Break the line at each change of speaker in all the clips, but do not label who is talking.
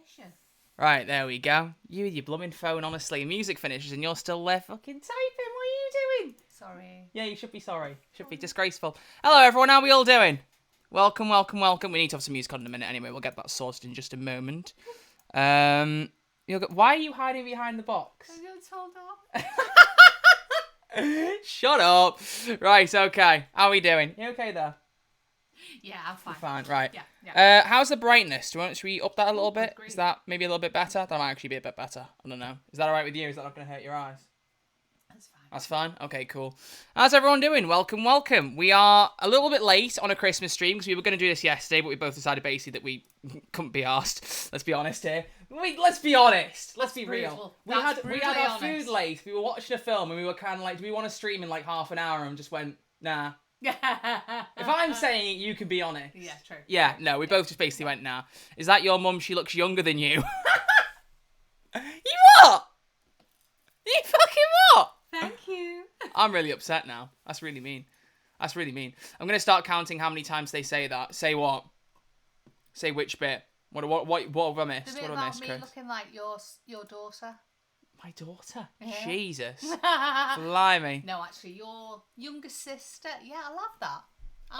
ignition.
Right, there we go. You with your blooming phone, honestly. Music finishes and you're still there fucking typing. What are you doing?
Sorry.
Yeah, you should be sorry. Should be disgraceful. Hello, everyone. How are we all doing? Welcome, welcome, welcome. We need to have some music on in a minute anyway. We'll get that sorted in just a moment. Why are you hiding behind the box?
I got told off.
Shut up. Right, okay. How are we doing? You okay there?
Yeah, I'm fine.
You're fine, right.
Yeah.
How's the brightness? Should we up that a little bit?
Great.
Is that maybe a little bit better? That might actually be a bit better. I don't know. Is that alright with you? Is that not going to hurt your eyes?
That's fine.
That's fine? Okay, cool. How's everyone doing? Welcome, welcome. We are a little bit late on a Christmas stream because we were going to do this yesterday, but we both decided basically that we couldn't be arsed. Let's be honest here. Let's be honest. Let's be real. We had our food late. We were watching a film and we were kind of like, do we want to stream in like half an hour? And just went, nah. If I'm saying it, you can be honest.
Yeah, true.
Yeah, no, we both just basically went, nah. Is that your mum? She looks younger than you. You what? You fucking what?
Thank you.
I'm really upset now. That's really mean. I'm going to start counting how many times they say that. Say what? Say which bit? What have I missed?
The bit
What have I
about
missed,
me
Chris?
looking like your daughter.
My daughter?
Yeah.
Jesus. Blimey.
No, actually, your younger sister. Yeah, I love that.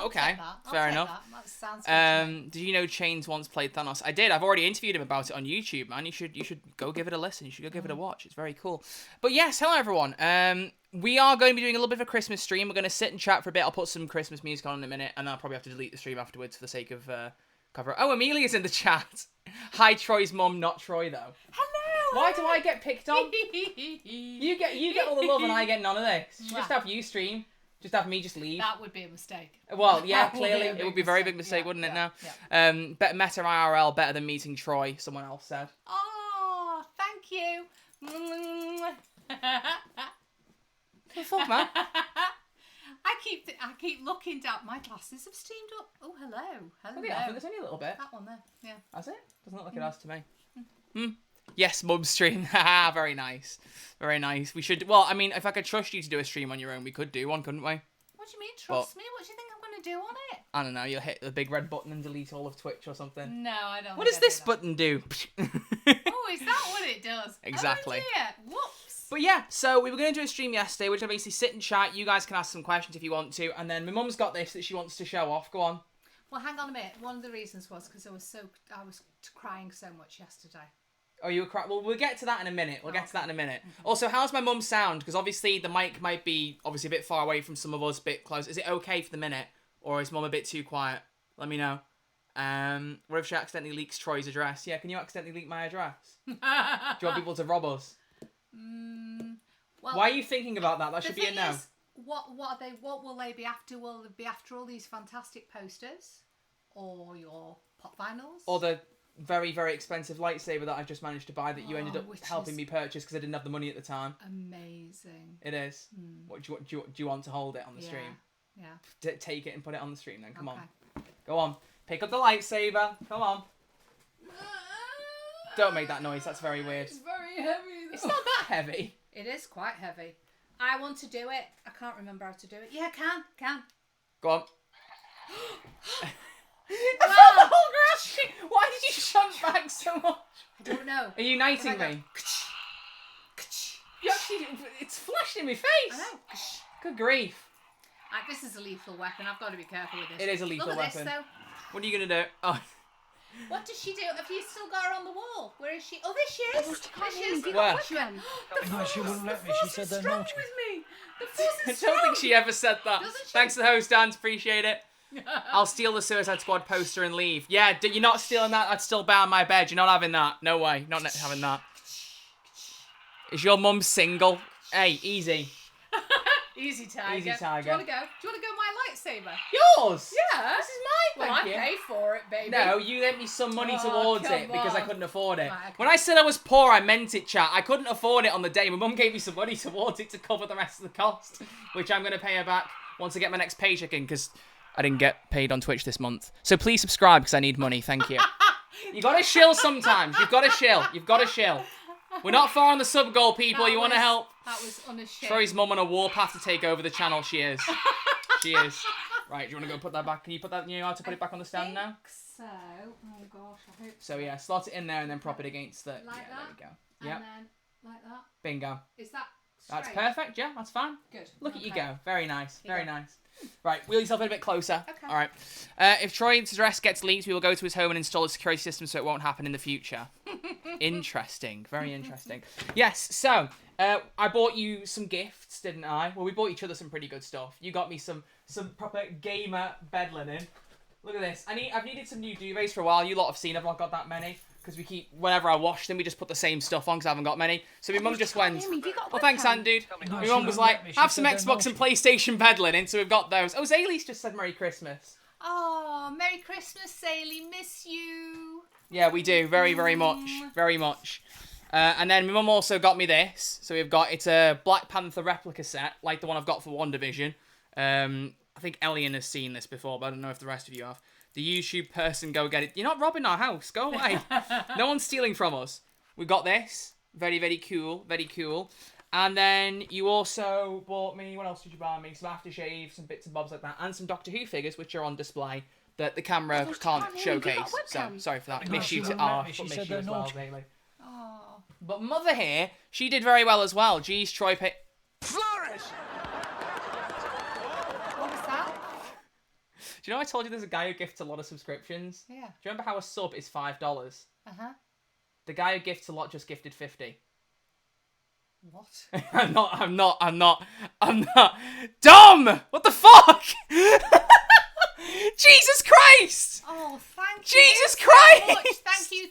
Okay,
I'll
fair
take
enough.
That sounds good to me.
Did you know Chains once played Thanos? I did. I've already interviewed him about it on YouTube, man. You should go give it a listen. You should go give it a watch. It's very cool. But yes, hello everyone. We are going to be doing a little bit of a Christmas stream. We're going to sit and chat for a bit. I'll put some Christmas music on in a minute, and I'll probably have to delete the stream afterwards for the sake of cover. Oh, Amelia's in the chat. Hi, Troy's mum, not Troy though.
Hello.
Why do I get picked on? You get all the love and I get none of this. Just have you stream. Just have me just leave.
That would be a mistake.
Well, yeah, clearly. It would be a very big mistake, wouldn't it, now?
Yeah.
Better Meta IRL, better than meeting Troy, someone else said.
Oh, thank you.
What the fuck, man?
I keep looking down. My glasses have steamed up. Oh, hello.
Oh, yeah, I think there's only a little bit.
That one there. Yeah.
Has it? Doesn't look like it has to me. Yes, mum stream. Haha, very nice. Very nice. We should... Well, I mean, if I could trust you to do a stream on your own, we could do one, couldn't we?
What do you mean, trust me? What do you think I'm going to do on it?
I don't know. You'll hit the big red button and delete all of Twitch or something.
No, I don't.
What does this button do?
Oh, is that what it does?
Exactly.
Oh, dear. Whoops.
But yeah, so we were going to do a stream yesterday, which I basically sit and chat. You guys can ask some questions if you want to. And then my mum's got this that she wants to show off. Go on.
Well, hang on a minute. One of the reasons was because I was crying so much yesterday.
Oh, you were crying? Well, we'll get to that in a minute. Also, how's my mum sound? Because obviously the mic might be a bit far away from some of us, a bit close. Is it okay for the minute? Or is mum a bit too quiet? Let me know. What if she accidentally leaks Troy's address? Yeah, can you accidentally leak my address? Do you want people to rob us?
Well,
why are you thinking about that? That should be a no.
What will they be after? Will they be after all these fantastic posters? Or your pop vinyls?
Or the very, very expensive lightsaber that I just managed to buy that you ended up helping me purchase because I didn't have the money at the time.
Amazing.
It is. What do you want to hold it on the stream?
Yeah.
Take it and put it on the stream then. Come on. Go on. Pick up the lightsaber. Come on. Don't make that noise. That's very weird.
It's very heavy.
It's not that heavy.
It is quite heavy. I want to do it. I can't remember how to do it. Yeah, can.
Go on.
Wow.
Why did you shunt back so much?
I don't know.
Are you uniting me? You actually, it's flashed in my face.
I know.
Good grief.
This is a lethal weapon. I've got to be careful with this.
It is a lethal
weapon.
weapon.
This, though.
What are you going to do? Oh.
What does she do? Have you still got her on the wall? Where is she? Oh, there she is. There she is.
Where?
No, she wouldn't let me. She said they're
strong
naughty.
with me. The force
I
is
don't think she ever said that.
Doesn't she?
Thanks to the host, Dan. Appreciate it. I'll steal the Suicide Squad poster and leave. Yeah, you're not stealing that. I'd still bow on my bed. You're not having that. No way. Not having that. Is your mum single? Hey, easy.
Easy, Tiger.
Easy, Tiger.
Do you want to go my lightsaber?
Yours?
Yeah.
This is mine,
Well,
thank you.
I pay for it, baby.
No, you lent me some money
Oh,
towards
come
it because I
on.
couldn't afford it.
Right, okay.
When I said I was poor, I meant it, chat. I couldn't afford it on the day. My mum gave me some money towards it to cover the rest of the cost, which I'm going to pay her back once I get my next paycheck in because I didn't get paid on Twitch this month. So please subscribe because I need money. Thank you. You got to shill sometimes. You've got to shill. You've got to shill. We're not far on the sub goal, people. You want to help?
That was unashamed.
Troy's mum on a warpath to take over the channel. She is. She is. Right, do you want to go put that back? Can you put that? You know how to put it back on the stand now?
So, oh gosh, I hope
So yeah, slot it in there and then prop it against the.
Like
yeah,
that?
there we go.
And
Yep.
then like that.
Bingo.
Is that straight?
That's perfect. Yeah, that's fine.
Good.
Look at you
Okay.
go. Very nice.
Here you
Very
go.
nice. Right, wheel yourself in a bit closer.
Okay.
All right. If Troy's address gets leaked, we will go to his home and install a security system so it won't happen in the future. Interesting. Very interesting. Yes, so I bought you some gifts, didn't I? Well, we bought each other some pretty good stuff. You got me some proper gamer bed linen. Look at this. I've needed some new duvets for a while. You lot have seen I've not got that many. Because whenever I wash them, we just put the same stuff on because I haven't got many. So my mum just went, oh, thanks, Anne, dude.
No,
My
she
mum was
wouldn't
like,
let me. She
have some
said they're
Xbox and PlayStation bed linen, so we've got those. Oh, Zaylee's just said Merry Christmas.
Oh, Merry Christmas, Saley. Miss you.
Yeah, we do. Very, very much. Very much. And then my mum also got me this. So it's a Black Panther replica set, like the one I've got for WandaVision. I think Elian has seen this before, but I don't know if the rest of you have. The YouTube person, go get it. You're not robbing our house. Go away. No one's stealing from us. We got this. Very, very cool. Very cool. And then you also bought me, what else did you buy me? Some aftershave, some bits and bobs like that, and some Doctor Who figures, which are on display that the camera
those
can't
can't hear me. Have you
showcase.
got a
So,
webcam?
sorry for that.
No,
Miss
she
you to
wouldn't let
our
me. She
miss
said
you as
they're
well,
naughty.
Bailey.
Oh.
But Mother here, she did very well as well. Geez, Troy
Flourish!
What was that?
Do you know I told you there's a guy who gifts a lot of subscriptions?
Yeah.
Do you remember how a sub is $5?
Uh-huh.
The guy who gifts a lot just gifted 50.
What?
I'm not. Dumb! What the fuck? Jesus Christ!
Oh, thank you.
Jesus
so
Christ!
much. Thank you.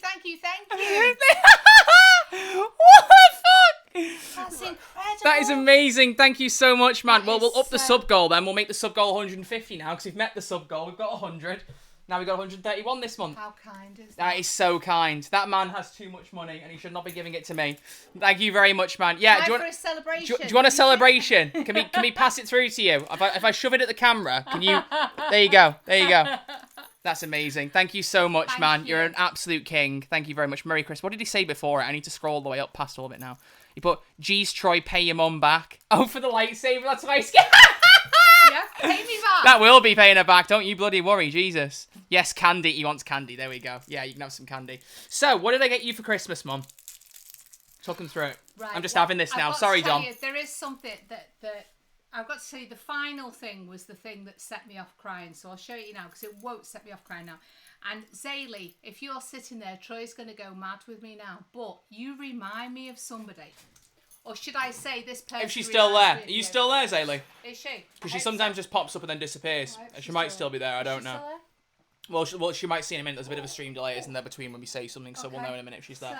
What the fuck?
That's incredible.
That is amazing. Thank you so much, man.
That
Well, we'll
is
up the
so-
sub goal then. We'll make the sub goal 150 now because we've met the sub goal. We've got 100. Now we've got 131 this month.
How kind is that?
That is so kind. That man has too much money and he should not be giving it to me. Thank you very much, man. Yeah,
Time
do you
for
want
a celebration.
do you want a celebration? Can we pass it through to you? If I shove it at the camera, can you? There you go. That's amazing. Thank you so much,
Thank
man.
you.
You're an absolute king. Thank you very much. Merry Christmas. What did he say before it? I need to scroll all the way up past all of it now. He put, geez, Troy, pay your mum back. Oh, for the lightsaber. That's nice.
Yeah, pay me back.
That will be paying her back. Don't you bloody worry. Jesus. Yes, candy. He wants candy. There we go. Yeah, you can have some candy. So, what did I get you for Christmas, Mum? Talk him through it.
Right,
I'm just
well,
having this
I've
now.
got to
Sorry,
tell
Dom.
you, there is something that I've got to say. The final thing was the thing that set me off crying. So I'll show you now because it won't set me off crying now. And Zaylee, if you're sitting there, Troy's going to go mad with me now. But you remind me of somebody. Or should I say this person?
If she's still there.
reminds
Are
me
you
of
still there, Zaylee?
Is she?
Because she sometimes just pops up and then disappears. She might still be there. I don't know. Well, she might see in a minute. There's a bit of a stream delay, isn't there, between when we say something, so we'll
Okay.
know in a minute if she's there.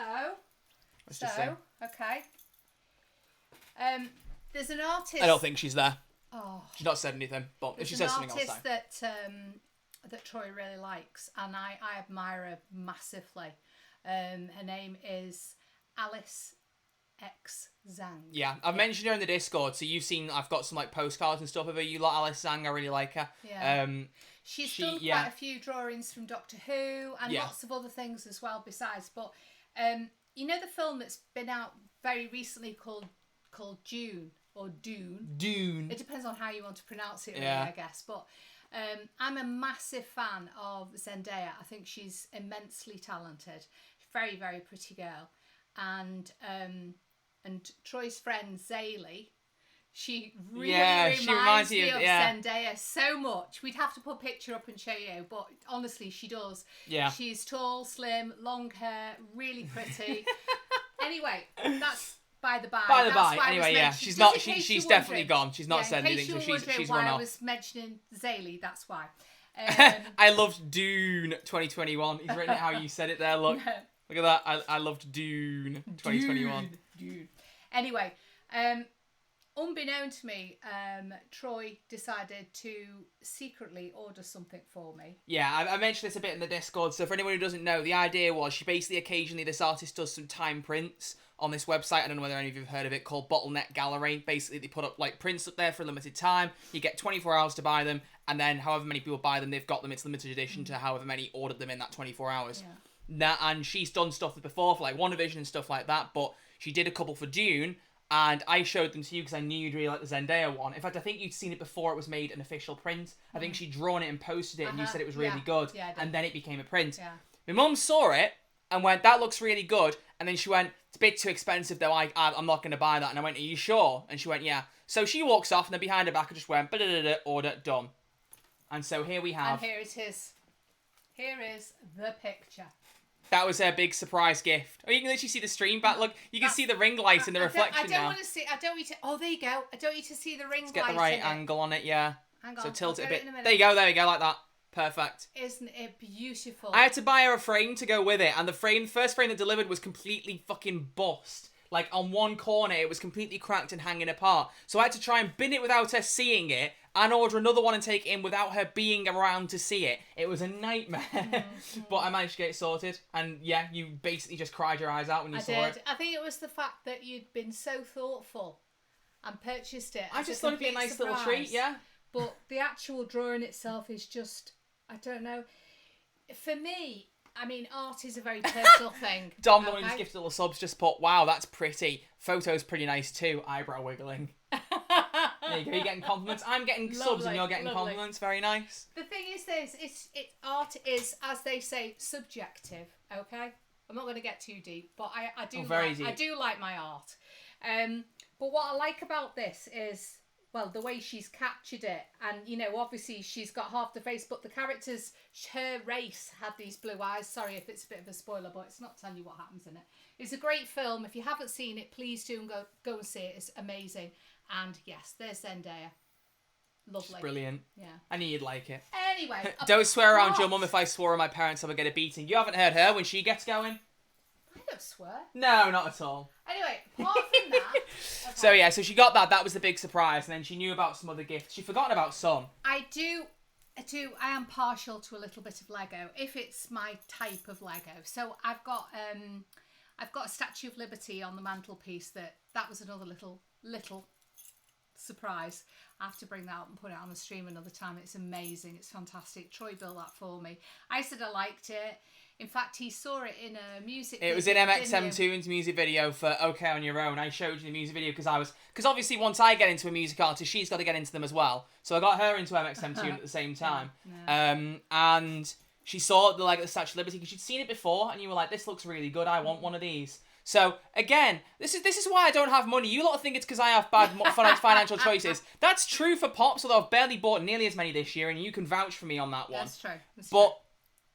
Let's
So,
just see.
okay. There's an artist.
I don't think she's there.
Oh,
She's not said anything, but if
there's
she
an
says something, I'll say.
artist that Troy really likes, and I admire her massively. Her name is Alice X Zhang.
Yeah, I've mentioned her in the Discord, so you've seen I've got some like postcards and stuff of her. You lot Alice Zhang, I really like her.
Yeah. She's done
yeah.
quite a few drawings from Doctor Who and
Yeah.
lots of other things as well besides. But you know the film that's been out very recently called Dune or Dune.
Dune.
It depends on how you want to pronounce it, really,
Yeah.
I guess. But I'm a massive fan of Zendaya. I think she's immensely talented. Very, very pretty girl. And Troy's friend Zaylee, she really reminds me of Zendaya so much. We'd have to put a picture up and show you, but honestly, she does.
Yeah.
She's tall, slim, long hair, really pretty. Anyway, that's by the by.
By the
That's
by.
why I was
Anyway, yeah,
mentioning-
she's
just
not.
in case
She's
you're
definitely
wondering.
gone. She's not
Yeah,
said
in case
anything, so
you were wondering
she's
why
run
I
off.
was mentioning Zaylee, that's why.
I loved Dune 2021. He's written it how you said it there. Look, look at that. I loved Dune 2021.
Dude. Anyway, unbeknown to me, Troy decided to secretly order something for me.
Yeah, I mentioned this a bit in the Discord. So for anyone who doesn't know, the idea was she basically occasionally this artist does some time prints on this website. I don't know whether any of you have heard of it, called Bottleneck Gallery. Basically, they put up like prints up there for a limited time. You get 24 hours to buy them, and then however many people buy them, they've got them. It's limited edition to however many ordered them in that 24 hours.
Yeah.
And she's done stuff before for like WandaVision and stuff like that, but she did a couple for Dune, And I showed them to you because I knew you'd really like the Zendaya one. In fact, I think you'd seen it before it was made an official print. I think she'd drawn it and posted it, and you said it was really good.
Yeah,
and then it became a print.
Yeah.
My mum saw it and went, "That looks really good." And then she went, "It's a bit too expensive though. I'm not going to buy that." And I went, "Are you sure?" And she went, "Yeah." So she walks off, and then behind her back, I just went, "Order done." And so here we have.
And here it is. Here is the picture.
That was her big surprise gift. Oh, you can literally see the stream back. Look, you can see the ring light in the reflection now.
I don't want to see. I don't want you to. Oh, there you go. I don't want you to see the ring light.
Get the right angle on it, yeah.
Hang on.
So tilt it a bit.
In a
There you go, like that. Perfect.
Isn't it beautiful?
I had to buy her a frame to go with it, and the first frame that delivered was completely fucking bust. Like, on one corner, it was completely cracked and hanging apart. So I had to try and bin it without her seeing it, and order another one and take it in without her being around to see it. It was a nightmare. But I managed to get it sorted. And yeah, you basically just cried your eyes out when you saw it.
I think it was the fact that you'd been so thoughtful and purchased it.
I just thought it'd be a nice little treat, yeah.
But the actual drawing itself is just, I don't know. For me, I mean, art is a very personal thing.
Dom, the one who's gifted little subs, just put, "Wow, that's pretty. Photo's pretty nice too." Eyebrow wiggling. There you go, you're getting compliments. I'm getting subs and you're getting compliments. Very nice.
The thing is this, art is, as they say, subjective, okay? I'm not going to get too deep, but I do like my art. But what I like about this is, well, the way she's captured it. And, you know, obviously she's got half the face, but the characters, her race had these blue eyes. Sorry if it's a bit of a spoiler, but it's not telling you what happens in it. It's a great film. If you haven't seen it, please do and go and see it. It's amazing. And yes, there's Zendaya. Lovely.
She's brilliant.
Yeah.
I knew you'd like it.
Anyway.
Don't swear around your mum. If I swore on my parents, I would get a beating. You haven't heard her when she gets going?
I don't swear.
No, not at all.
Anyway, apart from that. Okay.
So yeah, so she got that. That was the big surprise. And then she knew about some other gifts. She'd forgotten about some.
I am partial to a little bit of Lego, if it's my type of Lego. So I've got a Statue of Liberty on the mantelpiece. That was another little surprise. I have to bring that up and put it on the stream another time. It's amazing. It's fantastic. Troy built that for me. I said I liked it. In fact, he saw it in a music video.
It was in MXM2's music video for OK On Your Own. I showed you the music video because obviously once I get into a music artist, she's got to get into them as well. So I got her into MXM2 at the same time. Yeah. And she saw the Statue of Liberty because she'd seen it before, and you were like, "This looks really good. I want one of these." So again, this is why I don't have money. You lot think it's because I have bad financial choices. That's true for Pops, although I've barely bought nearly as many this year, and you can vouch for me on that one.
That's true.
But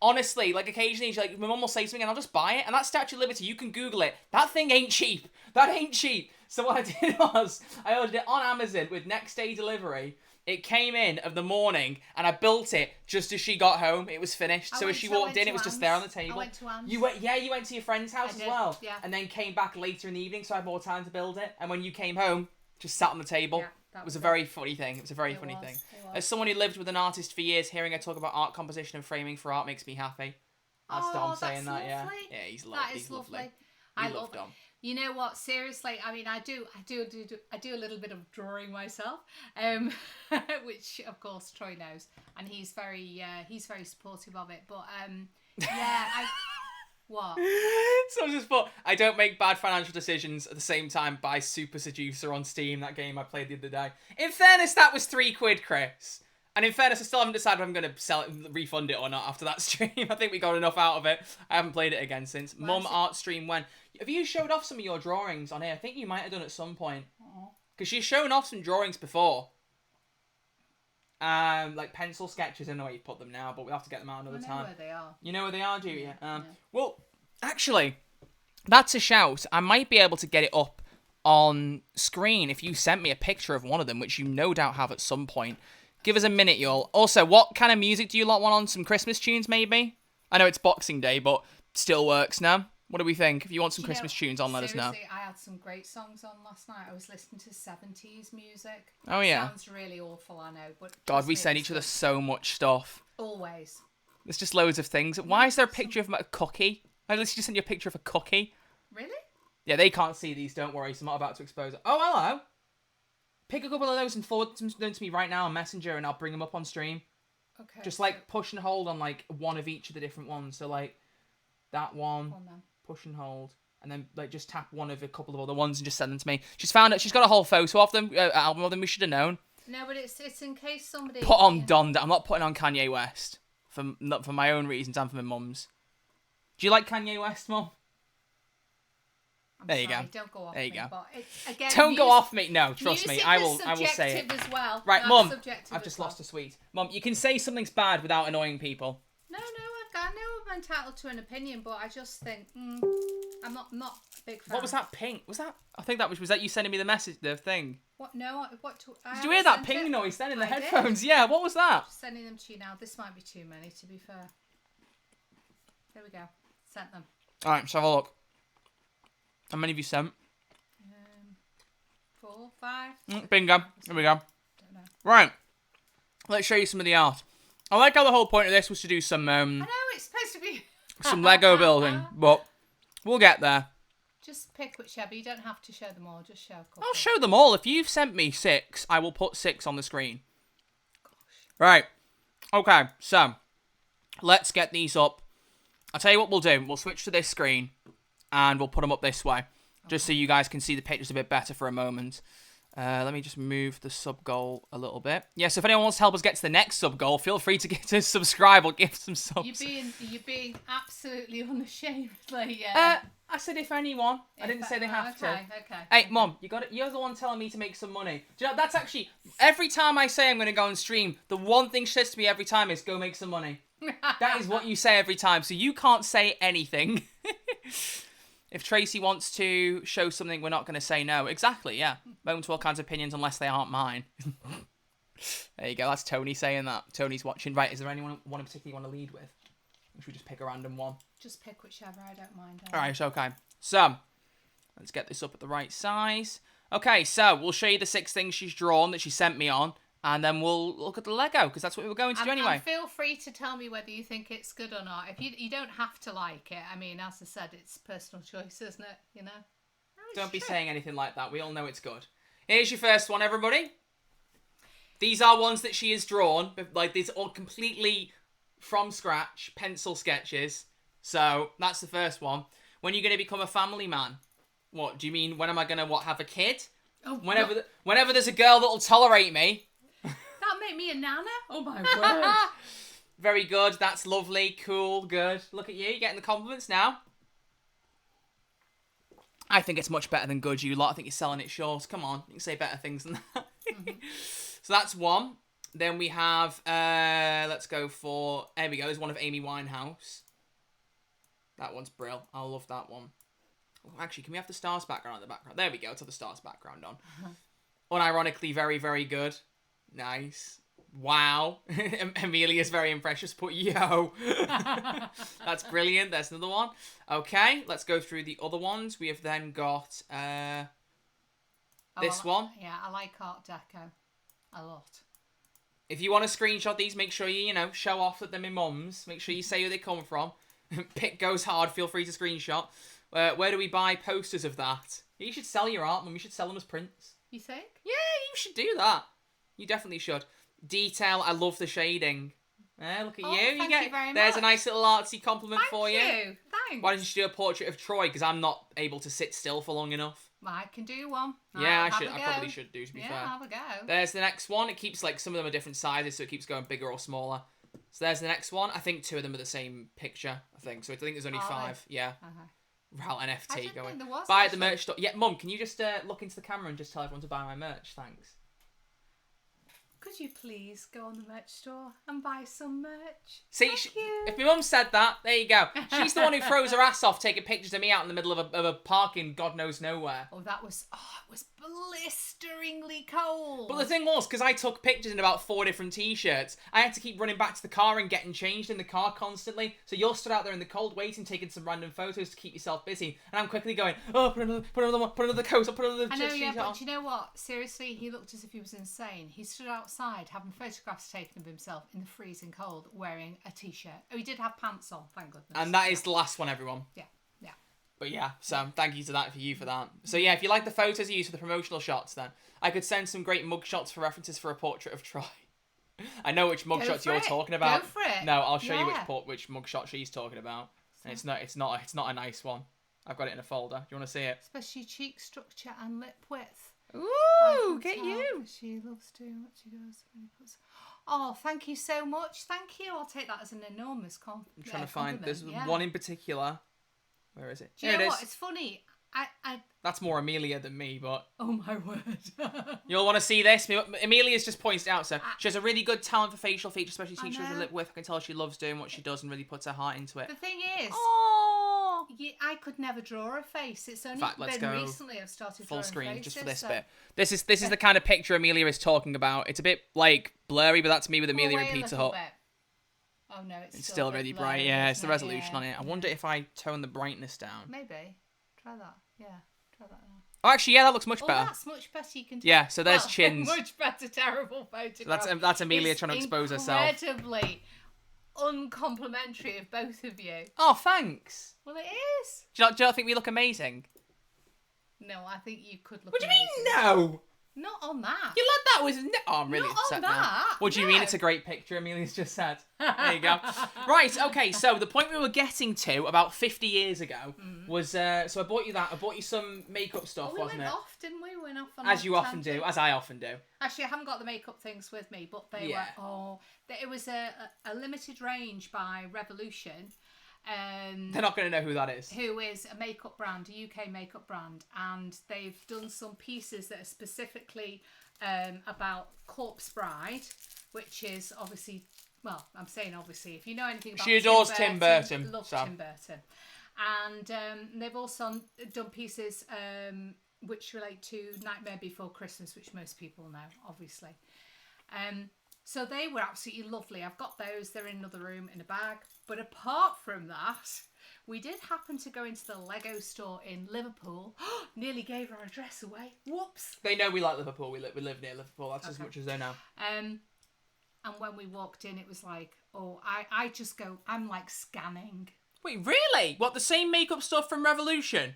honestly, like occasionally, my mum will say something, and I'll just buy it. And that Statue of Liberty, you can Google it. That thing ain't cheap. That ain't cheap. So what I did was I ordered it on Amazon with next day delivery. It came in of the morning, and I built it just as she got home. It was finished. So as she walked in, it was just there on the table.
I went to Anne's.
You went to your friend's house as well.
Yeah.
And then came back later in the evening, so I had more time to build it. And when you came home, just sat on the table. Yeah, it was a very funny thing. It was a very funny thing. As someone who lived with an artist for years, hearing her talk about art composition and framing for art makes me happy. That's Dom saying that, yeah. Yeah, he's lovely. That is lovely. I love Dom.
You know what? Seriously, I mean, I do a little bit of drawing myself, which of course Troy knows, and he's very supportive of it. But what?
So I just thought, I don't make bad financial decisions at the same time. Buy Super Seducer on Steam, that game I played the other day. In fairness, that was £3, Chris. And in fairness, I still haven't decided if I'm going to sell it, refund it or not after that stream. I think we got enough out of it. I haven't played it again since. Mum art stream when. Have you showed off some of your drawings on here? I think you might have done at some point. Because she's shown off some drawings before. Like pencil sketches. I don't know where you put them now, but we'll have to get them out another time.
I know where they are.
You know where they are, do you?
Yeah.
Well, actually, that's a shout. I might be able to get it up on screen if you sent me a picture of one of them, which you no doubt have at some point. Give us a minute, y'all. Also, what kind of music do you lot want on? Some Christmas tunes, maybe? I know it's Boxing Day, but still works now. What do we think? If you want some Christmas tunes on, let us know.
Seriously, I had some great songs on last night. I was listening to 70s music.
Oh, yeah.
Sounds really awful, I know. But
God, we send each other so much stuff.
Always.
There's just loads of things. Why is there a picture of a cookie? I literally just sent you a picture of a cookie.
Really?
Yeah, they can't see these, don't worry. So I'm not about to expose it. Oh, hello. Pick a couple of those and forward them to me right now on Messenger, and I'll bring them up on stream.
Okay.
Just push and hold on one of each of the different ones. So that one, push and hold. and then like just tap one of a couple of other ones and just send them to me. She's found it. She's got a whole photo of them, album of them. We should have known.
No, but it's in case somebody
Put on Donda. I'm not putting on Kanye West not for my own reasons and for my mum's. Do you like Kanye West, Mum? There you go.
Don't go off.
There you
me,
go.
But again,
Don't go off me. No, trust me. I will say it.
As well.
Right,
That's
Mum.
subjective
I've
as
just
well.
lost a sweet. Mum, you can say something's bad without annoying people.
No, I know I'm entitled to an opinion, but I just think I'm not a big fan.
What was that ping? I think that was that you sending me the message, the thing.
What? No,
Did you hear that ping noise then in the headphones? Yeah, what was that?
Just sending them to you now. This might be too many, to be fair. There we go. Sent them.
All right, let's have a look. How many have you sent?
4, 5.
Bingo. Here we go.
Don't know.
Right. Let's show you some of the art. I like how the whole point of this was to do some
I know it's supposed to be
some Lego building, but we'll get there.
Just pick whichever. You don't have to show them all. Just show a couple.
I'll show them all. If you've sent me 6, I will put 6 on the screen. Right. Okay, so let's get these up. I'll tell you what we'll do. We'll switch to this screen and we'll put them up this way. Just so you guys can see the pictures a bit better for a moment. Let me just move the sub goal a little bit. Yeah, so if anyone wants to help us get to the next sub goal, feel free to subscribe or give some subs.
You're being absolutely unashamedly.
I said if anyone. I didn't say they have to.
Okay.
Hey, Mum, you're the one telling me to make some money. Do you know, that's actually, every time I say I'm going to go and stream, the one thing she says to me every time is, go make some money. That is what you say every time, so you can't say anything. If Tracy wants to show something, we're not going to say no. Exactly, yeah. Open to all kinds of opinions unless they aren't mine. There you go, that's Tony saying that. Tony's watching. Right, is there anyone in particular you want to lead with? Or should we just pick a random one?
Just pick whichever, I don't mind.
Alright, okay. So, let's get this up at the right size. Okay, so we'll show you the 6 things she's drawn that she sent me on. And then we'll look at the Lego, because that's what we were going to do anyway.
And feel free to tell me whether you think it's good or not. If you don't have to like it. I mean, as I said, it's personal choice, isn't it? You know?
Don't be saying anything like that. We all know it's good. Here's your first one, everybody. These are ones that she has drawn. Like, these are all completely from scratch, pencil sketches. So, that's the first one. When are you going to become a family man? What, do you mean, when am I going to, have a kid?
Oh,
whenever there's a girl that'll tolerate me.
That'll make me a nana? Oh, my word.
Very good. That's lovely. Cool. Good. Look at you. You're getting the compliments now. I think it's much better than good, you lot. I think you're selling it short. Come on. You can say better things than that. Mm-hmm. So that's one. Then we have, let's go for, there we go. There's one of Amy Winehouse. That one's brill. I love that one. Oh, actually, can we have the stars background on the background? There we go. Let's have the stars background on. Unironically, very, very good. Nice. Wow. Amelia's very impressive. Put yo. That's brilliant. There's another one. Okay, let's go through the other ones. We have then got this one.
Yeah, I like Art Deco a lot.
If you want to screenshot these, make sure you, show off that they're my mum's. Make sure you say where they come from. Pick goes hard. Feel free to screenshot. Where do we buy posters of that? You should sell your art, Mum. You should sell them as prints.
You think?
Yeah, you should do that. You definitely should. Detail, I love the shading. Look at you.
Thank you very
There's
much.
a nice little artsy compliment for you.
Thank you. Thanks.
Why don't you do a portrait of Troy? Because I'm not able to sit still for long enough.
I can do one.
Yeah, I probably should do, to be fair.
Have a go.
There's the next one. It keeps, some of them are different sizes, so it keeps going bigger or smaller. So there's the next one. I think 2 of them are the same picture, I think. So I think there's only 5. Yeah. Ral NFT
I didn't
going.
think there was,
buy at the
actually.
merch store. Yeah, Mum, can you just look into the camera and just tell everyone to buy my merch? Thanks.
Could you please go on the merch store and buy some merch?
See,
Thank you.
if my mum said that, there you go. She's the one who throws her ass off taking pictures of me out in the middle of a park in God knows nowhere.
Oh, it was blisteringly cold.
But the thing was, because I took pictures in about 4 different t-shirts, I had to keep running back to the car and getting changed in the car constantly. So you're stood out there in the cold waiting, taking some random photos to keep yourself busy. And I'm quickly going, oh, put another one, put another coat, put another
I know, yeah, but
on.
do you know what? Seriously, he looked as if he was insane. He stood outside having photographs taken of himself in the freezing cold wearing a t-shirt. Oh, he did have pants on, thank goodness.
And that is the last one, everyone.
Yeah.
But yeah, so thank you to that for that. So yeah, if you like the photos you use for the promotional shots, then I could send some great mug shots for references for a portrait of Troy. I know which mug shots you're talking about.
Go for it.
No, I'll show you which mug shot she's talking about. And it's not a nice one. I've got it in a folder. Do you want to see it?
Especially cheek structure and lip width.
Ooh, get you.
She loves doing what she does when he puts. Oh, thank you so much. Thank you. I'll take that as an enormous compliment.
I'm trying to find. There's one in particular. Where is it?
Do you
Here
know
it
what?
is.
It's funny.
That's more Amelia than me, but...
Oh, my word.
You'll want to see this. Amelia's just pointed out, so she has a really good talent for facial features, especially teachers with lip width. I can tell she loves doing what she does and really puts her heart into it.
The thing is, I could never draw a face. It's only been recently I've started
full
drawing
screen
faces,
just for this bit. This is the kind of picture Amelia is talking about. It's a bit like blurry, but that's me with Amelia in Pizza Hut.
Oh no, it's
still really bright. Yeah, it's the resolution on it. I wonder if I tone the brightness down.
Maybe try that. Yeah, try that now.
Oh, actually, yeah, that looks much better.
That's much better. You can.
Yeah, so there's chins.
Much better. Terrible photograph.
So that's Amelia trying to expose herself.
Incredibly uncomplimentary of both of you.
Oh, thanks.
Well, it is.
Do you not think we look amazing?
No, I think you could look.
What do you
amazing.
mean? No.
Not on that.
You let that was oh, I'm really
Not
upset
on
now.
that.
What do you mean? It's a great picture. Amelia's just said. There you go. Right. Okay. So the point we were getting to about 50 years ago was so I bought you that. I bought you some makeup stuff,
we
wasn't
went
it?
off, didn't we? We went off on
As you often do, as I often do.
Actually, I haven't got the makeup things with me, but they were. It was a limited range by Revolution.
They're not going to know who that is.
Who is a makeup brand, a UK makeup brand, and they've done some pieces that are specifically about Corpse Bride, which is obviously, well, I'm saying obviously, if you know anything about
she adores Tim Burton.
Loves Tim Burton. And they've also done pieces which relate to Nightmare Before Christmas, which most people know, obviously. So they were absolutely lovely. I've got those. They're in another room in a bag. But apart from that, we did happen to go into the Lego store in Liverpool. Nearly gave our address away. Whoops.
They know we like Liverpool. We live near Liverpool. That's as much as they know.
And when we walked in, it was like, I just go, I'm like scanning.
Wait, really? What, the same makeup stuff from Revolution?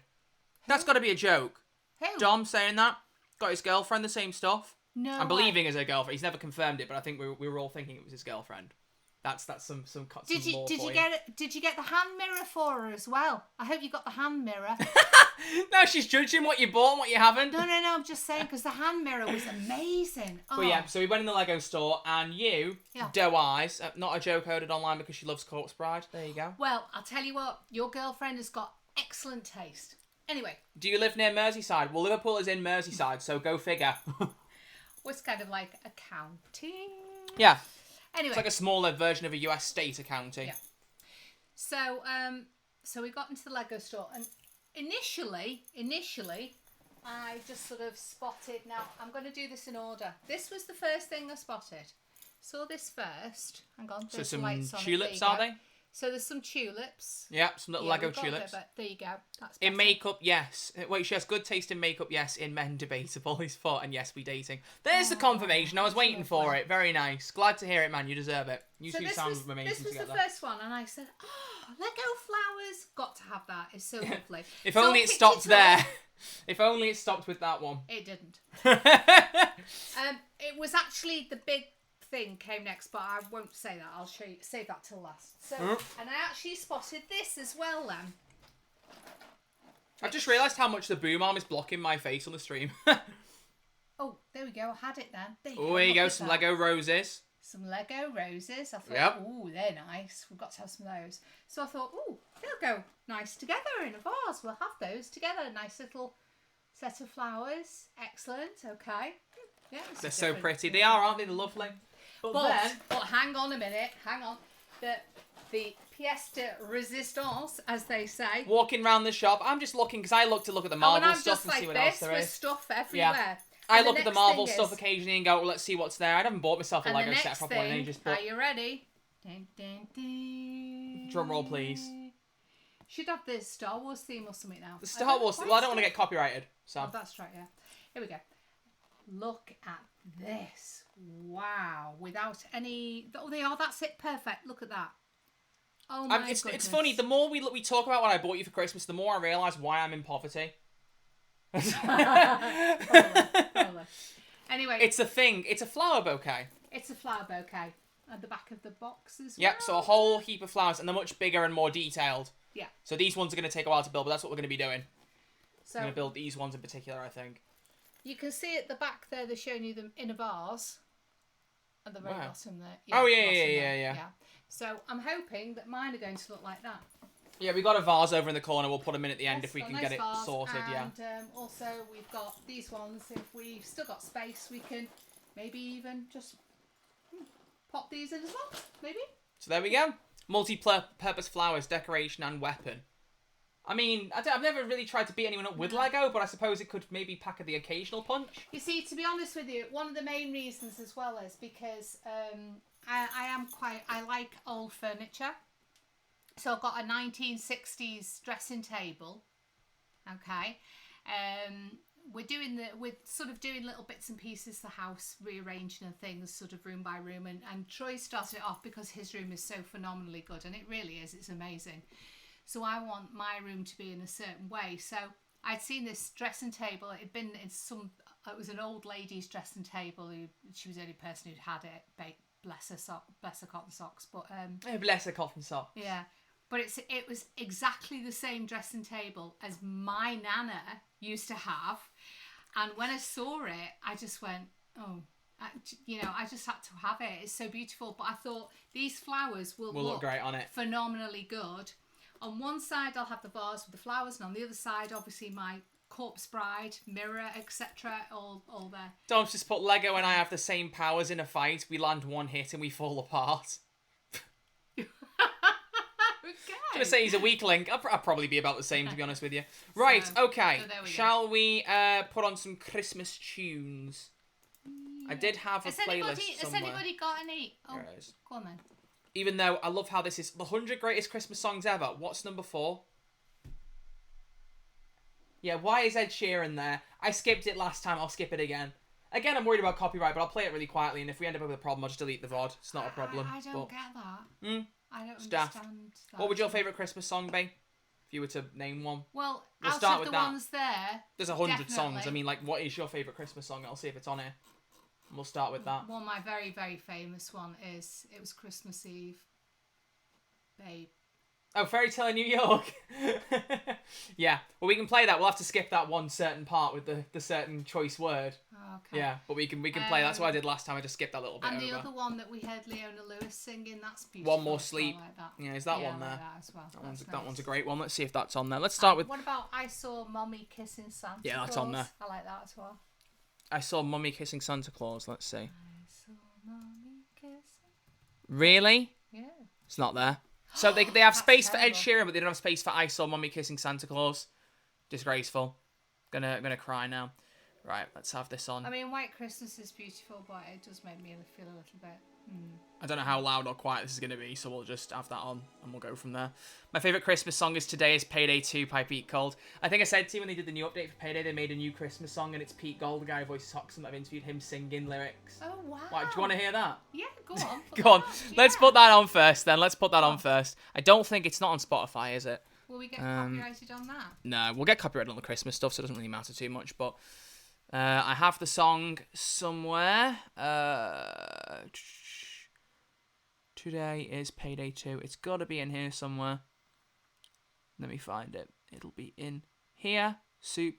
That's got to be a joke.
Who?
Dom saying that. Got his girlfriend the same stuff.
No,
I'm believing as a girlfriend. He's never confirmed it, but I think we were all thinking it was his girlfriend. That's some
Did you
you
get the hand mirror for her as well? I hope you got the hand mirror.
No, she's judging what you bought and what you haven't.
No, I'm just saying because the hand mirror was amazing. Oh.
But yeah, so we went in the Lego store and you, doe eyes, not a joke heard it online because she loves Corpse Bride. There you go.
Well, I'll tell you what, your girlfriend has got excellent taste. Anyway.
Do you live near Merseyside? Well, Liverpool is in Merseyside, so go figure.
Was kind of like a county.
Yeah.
Anyway.
It's like a smaller version of a US state, a county.
Yeah. So we got into the Lego store and initially, I just sort of spotted, now I'm going to do this in order. This was the first thing I spotted. Saw this first. Hang on.
So some
lights on
tulips, are they?
So there's some tulips.
Yeah, some little Lego tulips.
There you go. That's
in makeup, yes. Wait, she has good taste in makeup, yes. In men, debatable. He's thought, and yes, we dating. There's the confirmation. I was waiting for it. Very nice. Glad to hear it, man. You deserve it. You two sound amazing
together. This was the first one, and I said, Lego flowers. Got to have that. It's so lovely.
If only it stopped there. If only it stopped with that one.
It didn't. It was actually the big thing came next, but I won't say that. I'll show you. Save that till last. So, and I actually spotted this as well. Then
I've just realised how much the boom arm is blocking my face on the stream.
Oh, there we go. I had it then.
There you go. Some Lego roses.
Some Lego roses. I thought, ooh, they're nice. We've got to have some of those. So I thought, ooh, they'll go nice together in a vase. We'll have those together. Nice little set of flowers. Excellent. Okay. Yeah.
They're so pretty. They are, aren't they? They're lovely. But
hang on a minute. Hang on. The pièce de résistance, as they say.
Walking around the shop, I'm just looking because I look at the Marvel stuff and see what else there is.
With stuff everywhere.
Yeah. I look at the Marvel stuff occasionally and go, well, let's see what's there. I haven't bought myself a Lego set properly in ages.
Are you ready? Dun, dun, dun.
Drum roll, please.
Should have the Star Wars theme or something now.
The Star Wars. Well, I don't want to get copyrighted. So.
Oh, that's right. Yeah. Here we go. Look at this. Wow. Without any... Oh, they are. That's it. Perfect. Look at that. Oh, my goodness.
It's funny. The more we talk about what I bought you for Christmas, the more I realise why I'm in poverty.
Anyway.
It's a thing. It's a flower bouquet.
It's a flower bouquet. At the back of the box as well.
Yep, so a whole heap of flowers, and they're much bigger and more detailed.
Yeah.
So these ones are going to take a while to build, but that's what we're going to be doing.
So
I'm going to build these ones in particular, I think.
you can see at the back there, they're showing you them in a vase. At the very bottom there.
Oh,
bottom
yeah.
Yeah. So I'm hoping that mine are going to look like that.
Yeah, we got a vase over in the corner. We'll put them in at the end
Yes,
if we
got a
can
nice
get it
vase,
sorted, yeah.
And also we've got these ones. If we've still got space, we can maybe even just pop these in as well. Maybe.
So there we go. Multi-purpose flowers, decoration and weapon. I mean, I've never really tried to beat anyone up with Lego, but I suppose it could maybe pack the occasional punch.
You see, to be honest with you, one of the main reasons as well is because I like old furniture. So I've got a 1960s dressing table. Okay. We're sort of doing little bits and pieces, the house, rearranging and things, sort of room by room. And Troy started it off because his room is so phenomenally good, and it really is. It's amazing. So I want my room to be in a certain way. So I'd seen this dressing table. It was an old lady's dressing table. She was the only person who'd had it. Bless her cotton socks. But
Bless her cotton socks.
yeah. But it was exactly the same dressing table as my nana used to have. And when I saw it, I just went, oh, I just had to have it. It's so beautiful. But I thought these flowers will look
great on it.
Phenomenally good. On one side, I'll have the vase with the flowers. And on the other side, obviously, my corpse bride, mirror, etc. all there.
Don't just put Lego and I have the same powers in a fight. We land one hit and we fall apart. I'm going to say he's a weak link. I'll probably be about the same, to be honest with you. Right, okay.
So
Shall we put on some Christmas tunes? Yeah. I did have a playlist somewhere.
Has anybody got any? Oh,
there it is.
Go on then.
Even though I love how this is the 100 greatest Christmas songs ever. What's number 4? Yeah, why is Ed Sheeran there? I skipped it last time. I'll skip it again. Again, I'm worried about copyright, but I'll play it really quietly, and if we end up with a problem, I'll just delete the VOD. It's not a problem.
I don't get that. I don't
Staff.
understand that.
What would your favourite Christmas song be? If you were to name one.
Well,
we'll
out
start
of
with
the
that.
ones there,
there's 100
definitely.
songs. I mean, like, what is your favourite Christmas song? I'll see if it's on here. And we'll start with that.
One of my very, very famous one is It Was Christmas Eve. Babe.
Oh, Fairy Tale in New York. Yeah. Well, we can play that. We'll have to skip that one certain part with the certain choice word.
Oh, okay.
Yeah, but we can play. That's what I did last time. I just skipped that little bit
and the
over.
other one that we heard Leona Lewis singing, that's beautiful.
One More Sleep.
Like that.
Yeah, is that
yeah,
one there?
Like that as well.
That one's a great one. Let's see if that's on there. Let's start with...
What about I Saw Mommy Kissing Santa
Yeah, that's
Claus?
on there.
I like that as well.
I Saw Mummy Kissing Santa Claus. Let's see.
I saw Mommy kissing...
Really?
Yeah.
It's not there. So they have space for Ed
terrible.
Sheeran, but they don't have space for I Saw Mummy Kissing Santa Claus. Disgraceful. Gonna cry now. Right, let's have this on.
I mean, White Christmas is beautiful, but it does make me feel a little bit...
I don't know how loud or quiet this is going to be, so we'll just have that on and we'll go from there. My favourite Christmas song is Today is Payday 2 by Pete Gold. I think I said to you when they did the new update for Payday, they made a new Christmas song and it's Pete Gold, the guy who voices Hoxton, that I've interviewed him singing lyrics.
Oh, wow.
What, do you want to hear that?
Yeah, go on.
Go on. Let's
Yeah.
put that on first then. Let's put that on first. I don't think it's not on Spotify, is it?
Will we get copyrighted on that?
No, we'll get copyrighted on the Christmas stuff, so it doesn't really matter too much, but... I have the song somewhere. Today is Payday 2. It's got to be in here somewhere. Let me find it. It'll be in here. Soup.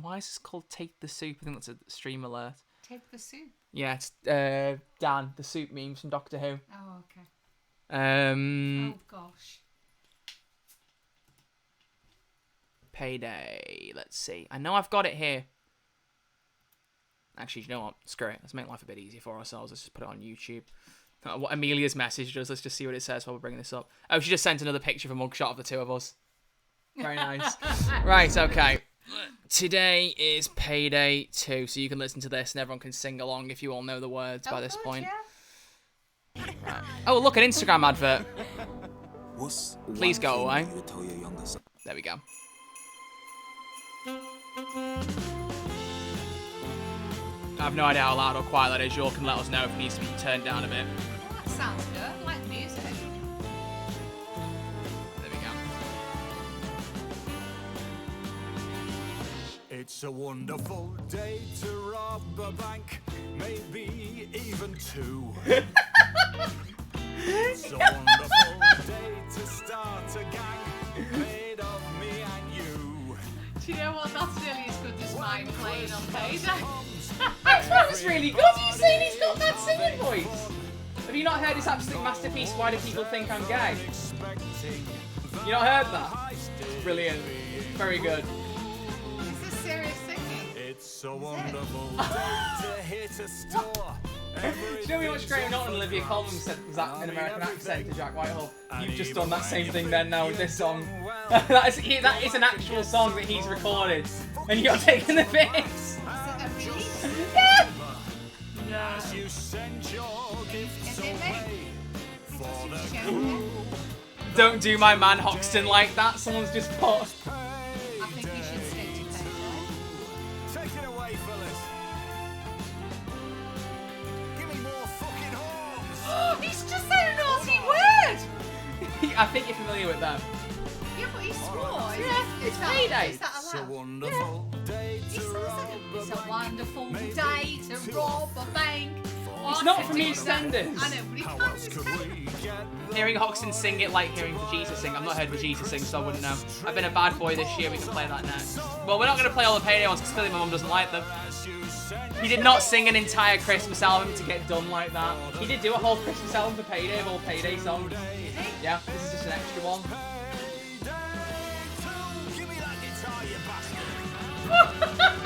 Why is this called Take the Soup? I think that's a stream alert.
Take the Soup?
Yeah, it's Dan, the soup memes from Doctor Who.
Oh, okay.
Oh,
gosh.
Payday. Let's see. I know I've got it here. Actually, you know what? Screw it. Let's make life a bit easier for ourselves. Let's just put it on YouTube. What Amelia's message does. Let's just see what it says while we're bringing this up. Oh, she just sent another picture of a mugshot of the two of us. Very nice. Right, okay. Today is Payday 2, so you can listen to this and everyone can sing along if you all know the words by this point.
Yeah.
Right. Oh, look, an Instagram advert. Please go away. There we go. I have no idea how loud or quiet that is. You all can let us know if it needs to be turned down a bit.
Well, that sounds good. I like the music.
There we go.
It's a wonderful day to rob a bank, maybe even 2. It's a wonderful day to start a gang,
mind playing on Payday.
That was really good. Are you saying he's got that singing voice? Have you not heard his absolute masterpiece, Why Do People Think I'm Gay? You not heard that? Brilliant. Very good.
Is this serious singing?
It's so wonderful to hit a store.
Do you know how much Graham Norton and Olivia Colman said was that an American accent to Jack Whitehall? You've just done that same thing then now with this song. that is an actual song that he's recorded. And you're taking the piss.
Is it a release?
Yeah.
As you send your gifts
Is it me?
for the
Joking?
Don't do my man Hoxton like that. Someone's just put.
I think you should stick to Payday.
Take it away, fellas. Give me more fucking horns.
Oh, he's just said a naughty word!
I think you're familiar with them.
Yeah, but he swore.
Yeah, it's
that,
Payday.
Is that
It's a
allowed?
wonderful day
He
to
says
rob
it. It's
a
a
bank.
wonderful day to rob a bank.
It's not from EastEnders.
I know, but he's
How
from
else could
EastEnders.
we get
Hearing Hoxton sing it like hearing Vegeta sing. I've not heard Vegeta sing, so I wouldn't know. I've been a bad boy this year. We can play that next. Well, we're not going to play all the Payday ones because clearly my mum doesn't like them.
as you send
He did not sing an entire Christmas album to get done like that. He did do a whole Christmas album for Payday of all Payday songs. Yeah, this is just an extra one.
Give me that guitar, you bastard.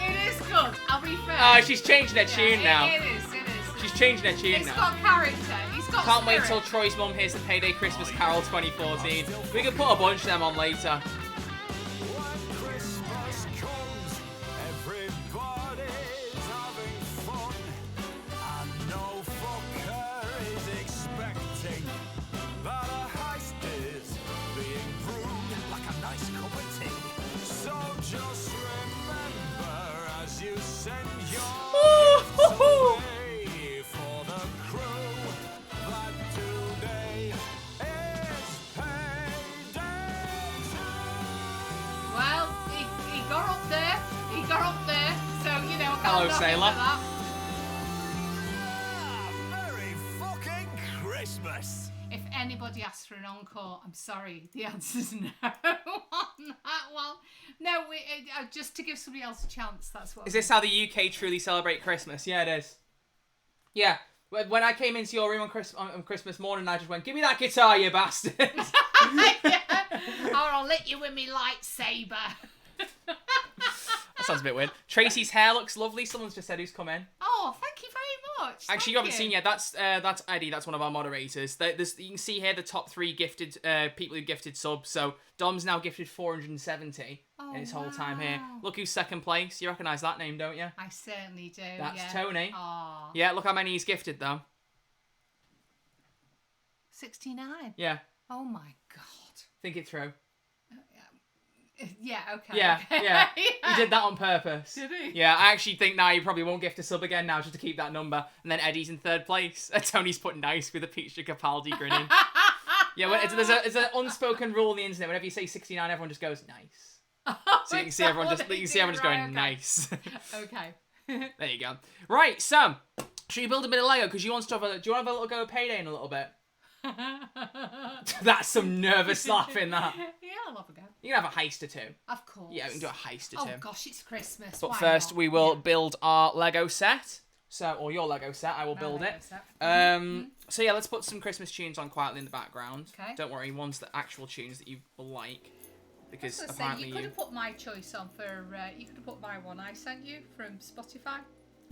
It is good, I'll be fair.
Oh, she's changing her tune now.
It is.
She's changing her tune
It's
now.
got character. He's got
Can't wait till
spirit.
Troy's mum hears the Payday Christmas Carol 2014. We could put a bunch of them on later.
When Christmas comes, everybody's having fun. And no fucker is expecting that a heist is being brewed like a nice cup of tea. So just remember as you send your gifts away for the crew that today is payday.
Well, he got up there. He got up there. So, you know, I can't
Hello,
knock him
sailor.
for that.
Merry fucking Christmas!
If anybody asks for an encore, I'm sorry, the answer's no on that one. No, just to give somebody else a chance, that's what.
Is this how the UK truly celebrate Christmas? Yeah, it is. Yeah. When I came into your room on Christmas morning, I just went, "Give me that guitar, you bastard!"
Yeah. Or I'll lit you with me lightsaber.
That sounds a bit weird. Tracy's hair looks lovely. Someone's just said who's come in.
Oh, thank you very much.
Actually, you haven't seen yet. That's Eddie. That's one of our moderators. You can see here the top 3 gifted people who gifted subs. So Dom's now gifted 470 in his whole time here.
wow.
Look who's second place. You recognise that name, don't you?
I certainly do.
That's
yeah.
Tony.
Aw.
Yeah. Look how many he's gifted though.
69.
Yeah.
Oh my god.
Think it through.
Yeah, okay.
Yeah.
okay.
Yeah. He did that on purpose.
Did he?
Yeah. I actually think now he probably won't gift a sub again now just to keep that number. And then Eddie's in 3rd place. Tony's put nice with a Peach Capaldi grinning. Yeah. There's an unspoken rule on the internet. Whenever you say 69, everyone just goes nice. So you can see everyone just going nice.
Okay.
There you go. Right, so should we build a bit of Lego? Because do you want to have a little go of Payday in a little bit? That's some nervous laughing. That
Yeah, I'll have a go.
you can have a heist or two.
Of course.
Yeah, we can do a heist or
Oh
two.
gosh, it's Christmas.
But
Why
first,
not?
we will
Yeah.
build our Lego set. Or your Lego set. I will
My
build
Lego
it.
set.
So yeah, let's put some Christmas tunes on quietly in the background.
Okay.
Don't worry, ones that actual tunes that you will like, because
I was gonna
apparently
say, you could have put my choice on for. You could have put my one I sent you from Spotify,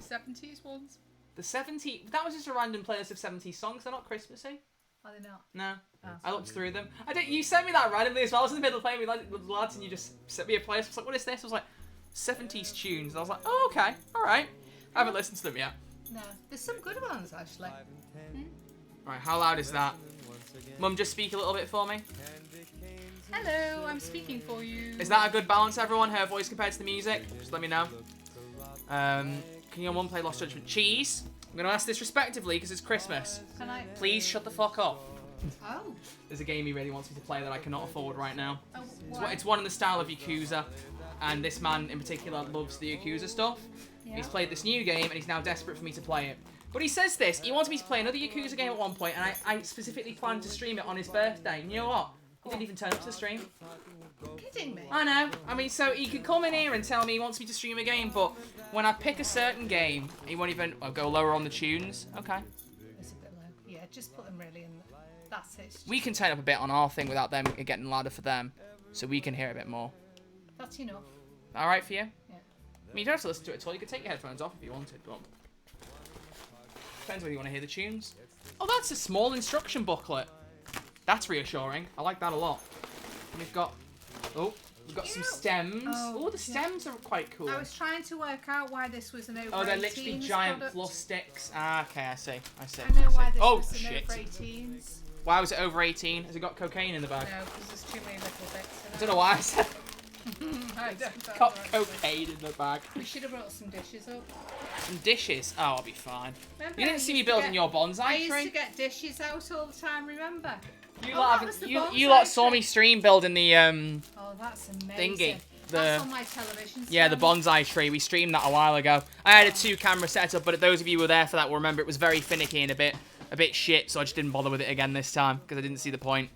70s ones.
the 70. That was just a random playlist of 70 songs. They're not Christmassy.
Are they not?
No.
Oh.
I looked through them. You sent me that randomly as well. I was in the middle of playing with lads, and you just sent me a playlist. I was like, what is this? I was like, 70s tunes. And I was like, oh, okay. All right. I haven't listened to them yet.
No, there's some good ones actually.
Right, how loud is that? Mum, just speak a little bit for me.
Hello, I'm speaking for you.
Is that a good balance, everyone? Her voice compared to the music? Just let me know. Can your mum play Lost Judgment? Cheese? I'm going to ask this respectively because it's Christmas.
Can I?
Please shut the fuck up.
Oh.
There's a game he really wants me to play that I cannot afford right now.
Oh,
It's one in the style of Yakuza, and this man in particular loves the Yakuza stuff.
Yeah.
He's played this new game, and he's now desperate for me to play it. But he says this, he wants me to play another Yakuza game at one point, and I specifically planned to stream it on his birthday. And you know what? He didn't even turn up to the stream.
Can kidding me?
I know. I mean, so he could come in here and tell me he wants me to stream a game, but when I pick a certain game, he won't even go lower on the tunes. Okay.
It's a bit low. Yeah, just put them really in. That's it.
We can turn up a bit on our thing without them getting louder for them, so we can hear a bit more.
That's enough.
All right for you?
Yeah.
I mean, you don't have to listen to it at all. You could take your headphones off if you wanted, but depends whether you want to hear the tunes. Oh, that's a small instruction booklet. That's reassuring. I like that a lot. And we've got some stems. Oh, the stems are quite cool.
I was trying to work out why this was an over 18s
Oh, they're literally giant
product.
plus sticks. Ah, okay, I see.
I know why this
Oh,
was an
shit.
over 18s.
Why was it over 18? Has it got cocaine in the bag?
No, because there's too many little bits in
I
it.
don't know why I said
I don't know.
got cocaine in the bag.
We should have brought some dishes up.
Some dishes. Oh, I'll be fine.
Remember,
You
I
didn't see me
used to
building
get-
your bonsai
I used
tree.
to get dishes out all the time, remember?
You
Oh,
lot,
that was the
you
bonsai
lot saw
tree.
me stream building the
Oh, that's amazing.
Thingy.
That's on my television
Yeah, the
stand.
bonsai tree. We streamed that a while ago. I had a 2-camera setup, but those of you who were there for that will remember it was very finicky and a bit shit, so I just didn't bother with it again this time because I didn't see the point.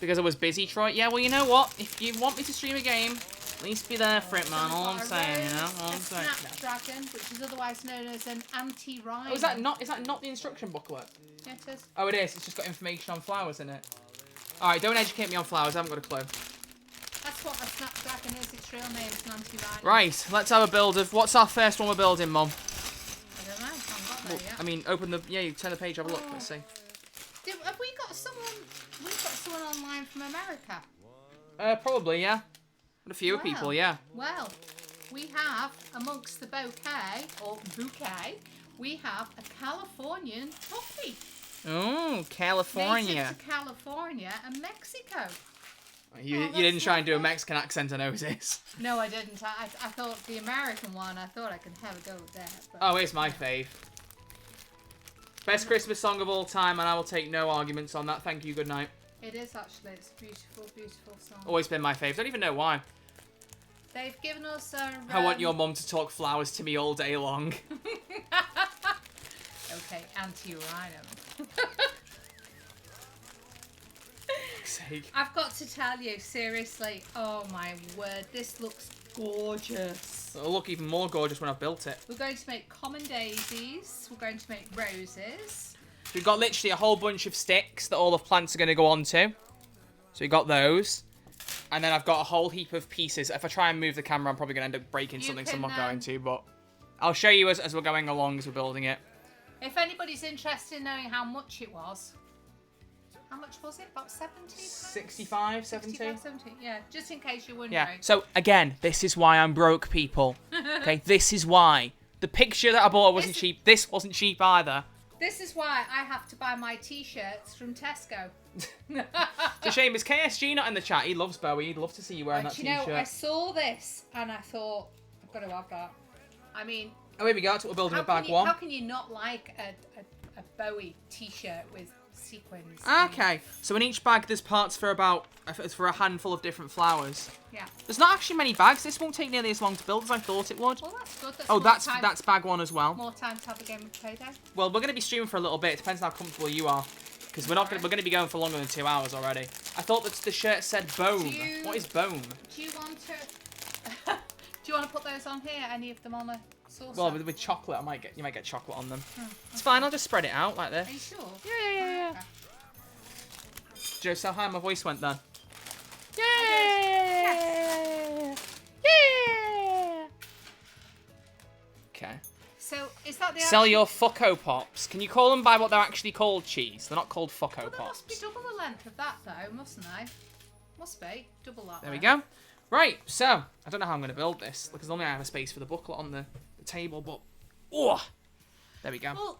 Because I was busy, Troy. Yeah, well, you know what? If you want me to stream a game, at least be there for it, man. All I'm saying, you know? All
A
I'm saying.
snapdragon, which is otherwise known as an anti-rhino.
Oh, is that not the instruction booklet?
Yeah, it is.
Oh, it is. It's just got information on flowers in it. Alright, don't educate me on flowers. I haven't got a clue.
That's what a snapdragon is. Its real name is an anti-rhino.
Right, let's have a build of... What's our first one we're building, Mum?
I don't know. I haven't got there yet.
I mean, open the... Yeah, you turn the page, have a look. Let's see.
Have we got someone? We've got someone online from America.
Probably, yeah. But a few
Wow.
people, yeah.
Well, we have amongst the bouquet we have a Californian puppy.
Oh, California.
Native to California and Mexico.
You
that's
didn't try and do a
lovely.
Mexican accent, I noticed.
No, I didn't. I thought the American one. I thought I could have a go with that. But
Oh, here's my fave. Best Christmas song of all time, and I will take no arguments on that. Thank you, good night.
it is actually. It's a beautiful, beautiful song.
Always been my fave. Don't even know why.
They've given us a.
I want your mum to talk flowers to me all day long.
Okay, anti-rhino.
Sake.
I've got to tell you, seriously. Oh my word, this looks gorgeous.
It'll look even more gorgeous when I've built it.
We're going to make common daisies. We're going to make roses.
We've got literally a whole bunch of sticks that all the plants are going to go onto. So we got those. And then I've got a whole heap of pieces. If I try and move the camera, I'm probably going to end up breaking
You
something, so I'm
can,
not going to. But I'll show you as we're going along, as we're building it.
If anybody's interested in knowing how much it was. How much was it? About 70?
65, 70?
65, 70. Yeah, just in case you're wondering.
Yeah. So, again, this is why I'm broke, people. Okay, this is why. The picture that I bought wasn't cheap. This wasn't cheap either.
This is why I have to buy my t-shirts from Tesco.
It's a shame. Is KSG not in the chat? He loves Bowie. He'd love to see you wearing that
You know,
t-shirt.
I saw this and I thought, I've got to have that. I mean,
Oh, here we go. That's what we're building
how
with bag
can,
one.
how can you not like a Bowie t-shirt with sequins?
Okay, so in each bag there's parts for for a handful of different flowers.
Yeah.
There's not actually many bags. This won't take nearly as long to build as I thought it would.
Well, that's good.
Oh,
more
that's
time,
bag one as well.
more time to have a game of Payday.
Well, we're going to be streaming for a little bit. It depends how comfortable you are, because we're going to be going for longer than 2 hours already. I thought that the shirt said bone. What is bone?
Do you want to? Do you want to put those on here? Any of them on a saucer?
Well, with chocolate, you might get chocolate on them. It's fine. I'll just spread it out like
Are you
this.
sure?
Yeah.
Okay.
Joe, so how my voice went then?
Yes.
Yeah. Okay.
So is that the
Sell
actual-
your Fucko Pops. Can you call them by what they're actually called, Cheese? They're not called Fucko
Well, there must be
Pops.
double the length of that though, mustn't they? Must be double that.
There we
then.
go. Right, so I don't know how I'm going to build this because normally I have a space for the booklet on the table, but there we go.
Well,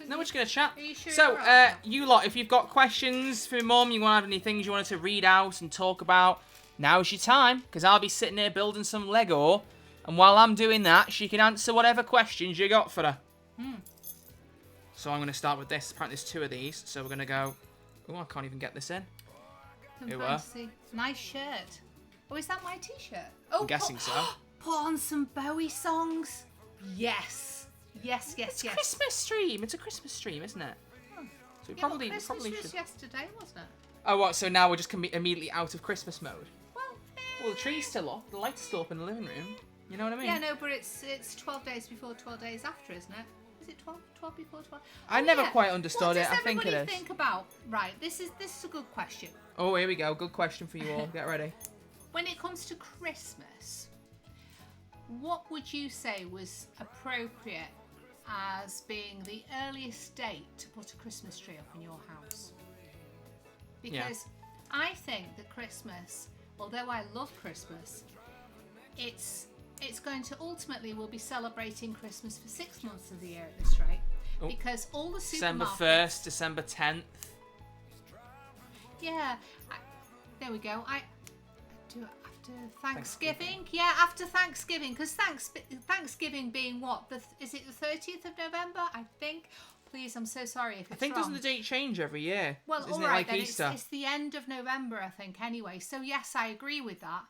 Now we're just going to chat.
Are you sure
So,
you're right?
you lot, if you've got questions for Mum, you want to have any things you wanted to read out and talk about, now's your time, because I'll be sitting here building some Lego, and while I'm doing that, she can answer whatever questions you got for her. So I'm going to start with this. Apparently there's 2 of these, so we're going to go... Oh, I can't even get this in.
Some
Here we are.
fancy- Nice shirt. Oh, is that my t-shirt? Oh,
I'm guessing so.
Put on some Bowie songs. Yes. Yes.
It's a Christmas stream. It's a Christmas stream, isn't it? So we
Yeah,
probably
but Christmas was
should...
yesterday, wasn't it?
Oh, what? So now we're just immediately out of Christmas mode?
Well,
Well, the tree's still up. The lights are still up in the living room. You know what I mean?
yeah, no, but it's 12 days before, 12 days after, isn't it? Is it 12 before 12?
I never quite understood it. I think it
What does
is.
everybody think about? Right, this is a good question.
Oh, here we go. Good question for you all. Get ready.
When it comes to Christmas, what would you say was appropriate as being the earliest date to put a Christmas tree up in your house? Because I think that Christmas, although I love Christmas, it's going to ultimately, we'll be celebrating Christmas for 6 months of the year at this rate.
Oh.
Because all the supermarkets...
December 1st, December 10th.
Yeah, there we go. I do it after Thanksgiving. Yeah, after Thanksgiving, because Thanksgiving being what? Is it the 30th of November? I think. Please, I'm so sorry if it's
I think
wrong.
doesn't the date change every year?
Well,
Isn't
all
it
right,
like
then
Easter?
it's the end of November, I think. Anyway, so yes, I agree with that.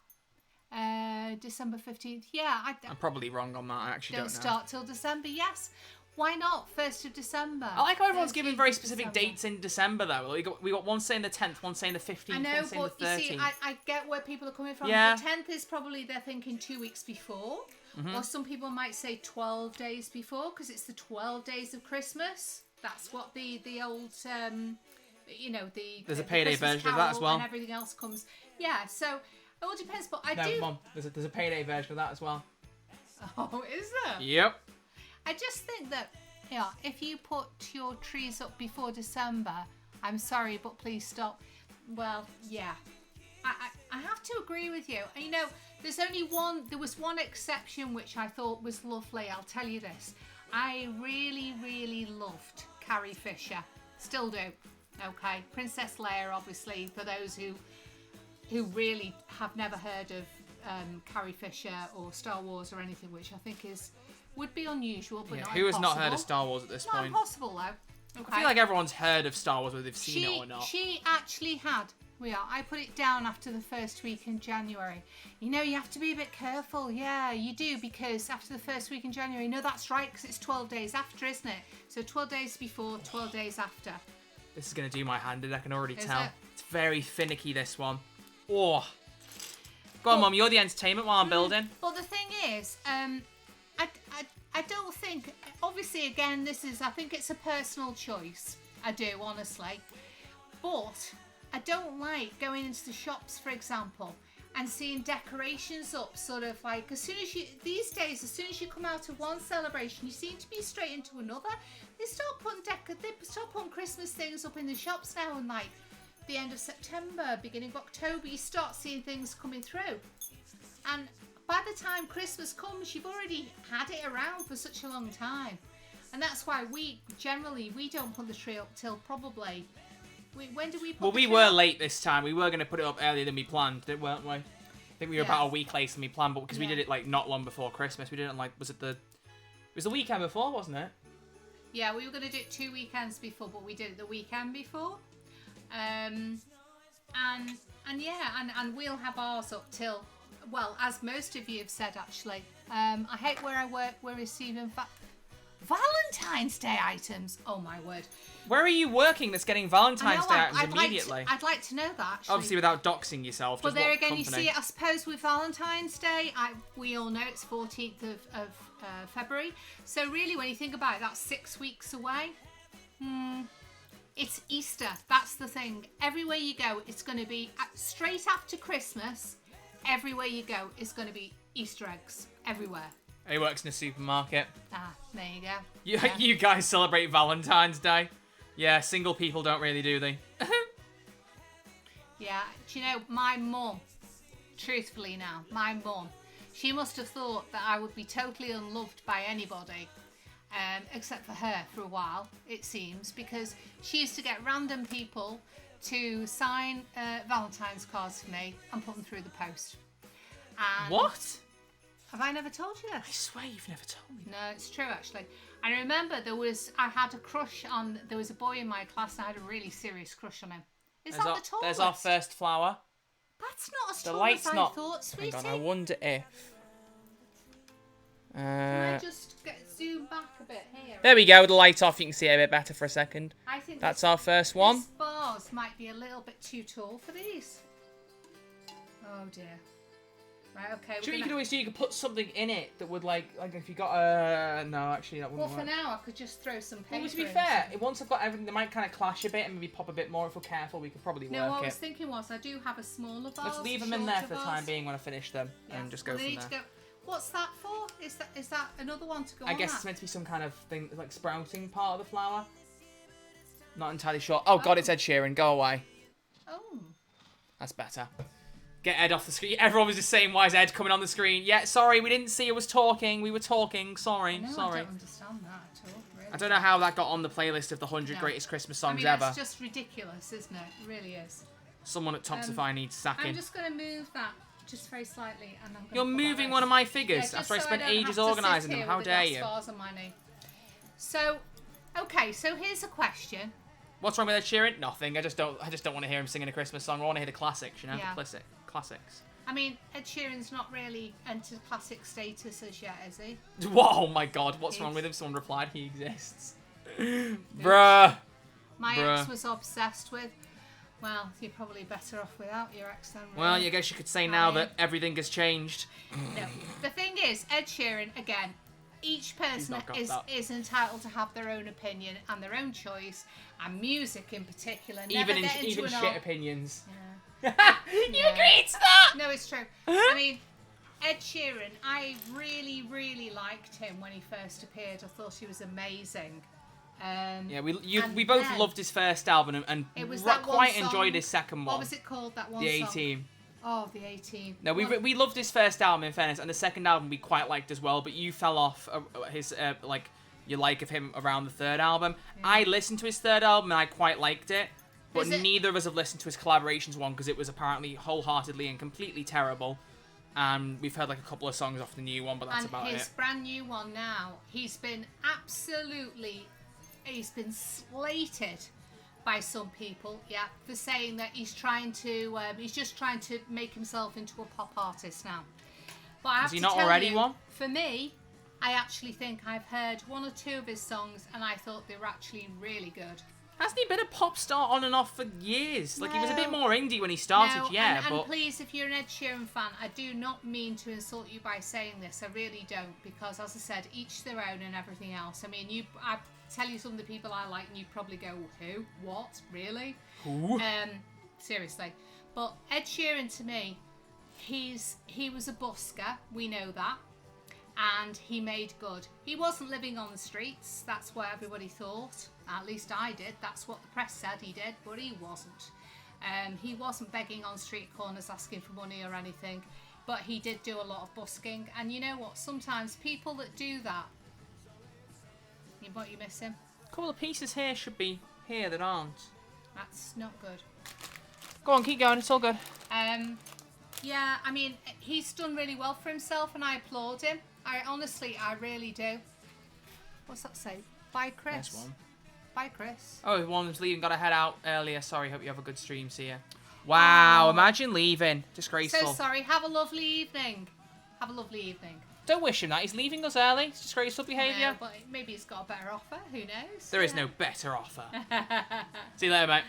December 15th. Yeah,
I'm probably wrong on that. I actually don't know.
start till December. Yes. Why not? 1st of December.
I like how everyone's giving
13th
very
of
specific
December.
dates in December, though. We got one saying the 10th, one saying the 15th,
I know,
one saying
but
the
you
13th.
see, I get where people are coming from.
Yeah.
The 10th is probably they're thinking 2 weeks before.
Mm-hmm.
Or some people might say 12 days before because it's the 12 days of Christmas. That's what the old,
There's a
the
Payday
Christmas
version of that as
Carol
well.
And everything else comes. Yeah, so it all depends. But I
No,
do.
Mum, there's a Payday version of that as well.
Oh, is there?
Yep.
I just think that, if you put your trees up before December, I'm sorry, but please stop. Well, yeah. I have to agree with you. You know, there was one exception which I thought was lovely. I'll tell you this. I really, really loved Carrie Fisher. Still do. Okay. Princess Leia, obviously, for those who really have never heard of Carrie Fisher or Star Wars or anything, which I think would be unusual, but not
Who has not
impossible.
heard of Star Wars at this
Not
point?
impossible, though. Okay.
I feel like everyone's heard of Star Wars, whether they've seen it or not.
She actually had. I put it down after the first week in January. You have to be a bit careful. Yeah, you do, because after the first week in January, no, that's right, because it's 12 days after, isn't it? So 12 days before, 12 days after.
This is going to do my hand in, I can already
Is
tell.
it?
It's very finicky, this one. Oh. Go on, Mum, you're the entertainment while I'm building.
But the thing is, I don't think, obviously, again, I think it's a personal choice. I do, honestly. But I don't like going into the shops, for example, and seeing decorations up, sort of like, these days, as soon as you come out of one celebration, you seem to be straight into another. They start putting Christmas things up in the shops now, and like the end of September, beginning of October, you start seeing things coming through. And by the time Christmas comes, you've already had it around for such a long time. And that's why we don't put the tree up till probably... When do we put
Well,
the
we
tree
were
up?
late this time. We were going to put it up earlier than we planned, weren't we? I think we were
Yeah.
about a week later than we planned, but because we
Yeah.
did it like not long before Christmas, we did it on it was the weekend before, wasn't it?
Yeah, we were going to do it 2 weekends before, but we did it the weekend before. And we'll have ours up till, well, as most of you have said, actually. I hate where I work, we're receiving Valentine's Day items. Oh my word.
Where are you working that's getting Valentine's Day items immediately?
I'd like to know that, actually.
Obviously without doxing yourself.
But
just
there
what
again,
company.
you see, I suppose with Valentine's Day, we all know it's 14th of February. So really, when you think about it, that's 6 weeks away. It's Easter. That's the thing. Everywhere you go, it's going to be straight after Christmas. Everywhere you go, it's going to be Easter eggs everywhere.
He works in a supermarket.
Ah, there you go.
You guys celebrate Valentine's Day? Yeah, single people don't really, do they?
Yeah, do you know, my mum, truthfully now, my mum, she must have thought that I would be totally unloved by anybody, except for her for a while, it seems, because she used to get random people to sign Valentine's cards for me and put them through the post. And
What?
Have I never told you
I
this?
swear you've never told me.
No, it's true, actually. I remember I had a crush on, there was a boy in my class and I had a really serious crush on him. Is that the tallest?
There's our first flower.
That's not as
The
tall
light's
as I
not.
thought, sweetie.
Hang on, I wonder if.
Can I just zoom back a bit here?
There we go. With the light off, you can see it a bit better for a second.
I think
That's our first one.
These bars might be a little bit too tall for these. Oh dear. Right, okay.
Do you know what you could always do? You could put something in it that would like if you got a... No, actually that wouldn't
Well,
work.
for now, I could just throw some paper
Well, to be
in
fair,
something.
once I've got everything, they might kind of clash a bit and maybe pop a bit more. If we're careful, we could probably
No,
work
what I
it.
was thinking was I do have a smaller bar.
Let's leave them in there for the time being when I finish them and just go from there.
What's that for? Is that another one to go on
I guess
that?
it's meant to be some kind of thing, like sprouting part of the flower. Not entirely sure. Oh god, it's Ed Sheeran. Go away.
Oh.
That's better. Get Ed off the screen. Everyone was just saying, why is Ed coming on the screen? Yeah, sorry, we didn't see I was talking. We were talking. Sorry,
No,
sorry.
I don't understand that at all. Really.
I don't know how that got on the playlist of the 100
No.
greatest Christmas
I
songs
mean,
ever.
that's just ridiculous, isn't it? It really is.
Someone at Topsify needs sacking.
I'm just going to move that just very slightly, and I'm going
You're moving one of my figures
Yeah,
after I
just
spent
don't
ages
have to
organising
sit
them.
here
How
with the
dare
glass
you?
vase on my knee. So, okay, so here's a question.
What's wrong with Ed Sheeran? Nothing. I just don't want to hear him singing a Christmas song. I want to hear the classics, you know?
Yeah.
The classics.
I mean, Ed Sheeran's not really entered classic status as yet, is he?
Whoa, oh my god, what's wrong with him? Someone replied, he exists. Bruh.
My
Bruh.
ex was obsessed with. Well, you're probably better off without your ex then. Really.
Well, I guess you could say now that everything has changed.
No. The thing is, Ed Sheeran, again, each person
not got that.
is entitled to have their own opinion and their own choice, and music in particular.
Even
Never get into an
shit opinions.
Yeah.
You
Yeah.
agreed to that?
No, it's true. I mean, Ed Sheeran, I really, really liked him when he first appeared. I thought he was amazing.
Yeah, we
and
both
then-
loved his first album and
It was that one
quite
song-
enjoyed his second one.
What was it called? That one
The
song?
A-Team.
Oh, the A-Team.
No,
Well,
we loved his first album in fairness, and the second album we quite liked as well. But you fell off his your like of him around the third album.
Yeah.
I listened to his third album and I quite liked it, but
Is it-
neither of us have listened to his collaborations one because it was apparently wholeheartedly and completely terrible. And we've heard like a couple of songs off the new one, but that's
and
about
his
it.
brand new one now, he's been slated by some people, yeah, for saying that he's just trying to make himself into a pop artist now. But I have
Is he
to
not
tell
already
you,
one?
For me, I actually think I've heard one or two of his songs and I thought they were actually really good.
Hasn't he been a pop star on and off for years? Like he was a bit
No.
more indie when he started,
No,
yeah,
and
but
please, if you're an Ed Sheeran fan, I do not mean to insult you by saying this. I really don't, because as I said, each their own and everything else. I mean, I tell you some of the people I like, and you probably go, "Who? What? Really?"
who?
Seriously. But Ed Sheeran, to me, he was a busker. We know that. And he made good. He wasn't living on the streets. That's what everybody thought. At least I did. That's what the press said he did, but he wasn't. He wasn't begging on street corners asking for money or anything, but he did do a lot of busking. And you know what? Sometimes people that do that, you miss him.
A couple of pieces here should be here that aren't.
That's not good.
Go on, keep going, it's all good.
Yeah, I mean, he's done really well for himself, and I applaud him. I really do. What's that say? Bye, Chris.
Nice one.
Bye, Chris.
Oh, one was leaving, gotta head out earlier. Sorry, hope you have a good stream, see ya. Wow,
Oh.
imagine leaving. Disgraceful.
So sorry. Have a lovely evening. Have a lovely evening.
Don't wish him that, he's leaving us early. It's disgraceful behaviour.
Yeah, but maybe he's got a better offer. Who knows?
There is no better offer. See you later, mate.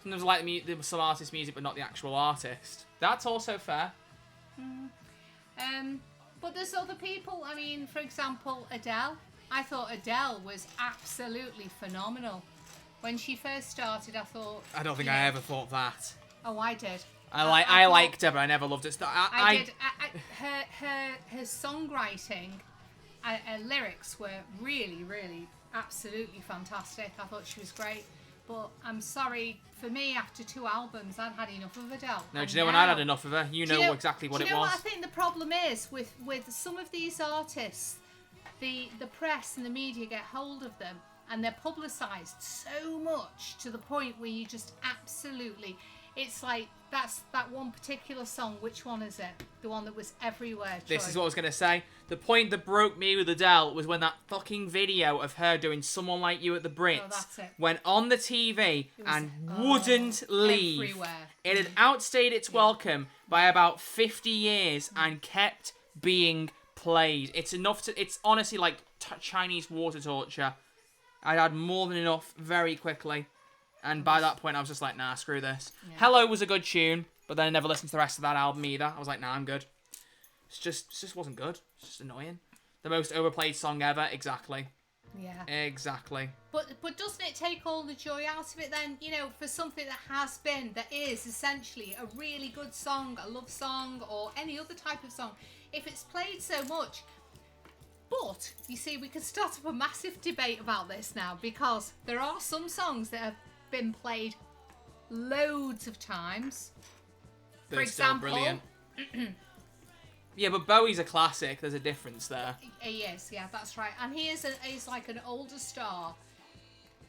Sometimes I like some artist music, but not the actual artist. That's also fair.
But there's other people. I mean, for example, Adele. I thought Adele was absolutely phenomenal. When she first started, I thought...
I don't think
you
I
know-
ever thought that.
Oh, I did.
I
thought-
liked her, but I never loved it.
I did. Her songwriting, her lyrics were really, really, absolutely fantastic. I thought she was great. But I'm sorry, for me, after 2 albums, I'd had enough of Adele.
No,
And
do you know when I had
now-
enough of her? You
Do
know exactly what
do
it
you know
was.
what I think the problem is with some of these artists? The press and the media get hold of them and they're publicised so much to the point where you just absolutely... It's like, that's that one particular song. Which one is it? The one that was everywhere.
This
Troy.
is what I was going to say. The point that broke me with Adele was when that fucking video of her doing Someone Like You at the Brits
Oh, that's it.
went on the TV
was-
and wouldn't leave.
everywhere.
It had outstayed its welcome by about 50 years and kept being played. It's enough to... It's honestly like Chinese water torture. I had more than enough very quickly. And by that point, I was just like, nah, screw this. Yeah. Hello was a good tune, but then I never listened to the rest of that album either. I was like, nah, I'm good. It just wasn't good. It's just annoying. The most overplayed song ever, exactly.
Yeah.
Exactly.
But doesn't it take all the joy out of it then? You know, for something that is essentially a really good song, a love song, or any other type of song, if it's played so much. But, you see, we could start up a massive debate about this now, because there are some songs that have been played loads of times.
They're
for example,
still brilliant. Yeah, but Bowie's a classic. There's a difference there.
He is, yeah, that's right. And he is like an older star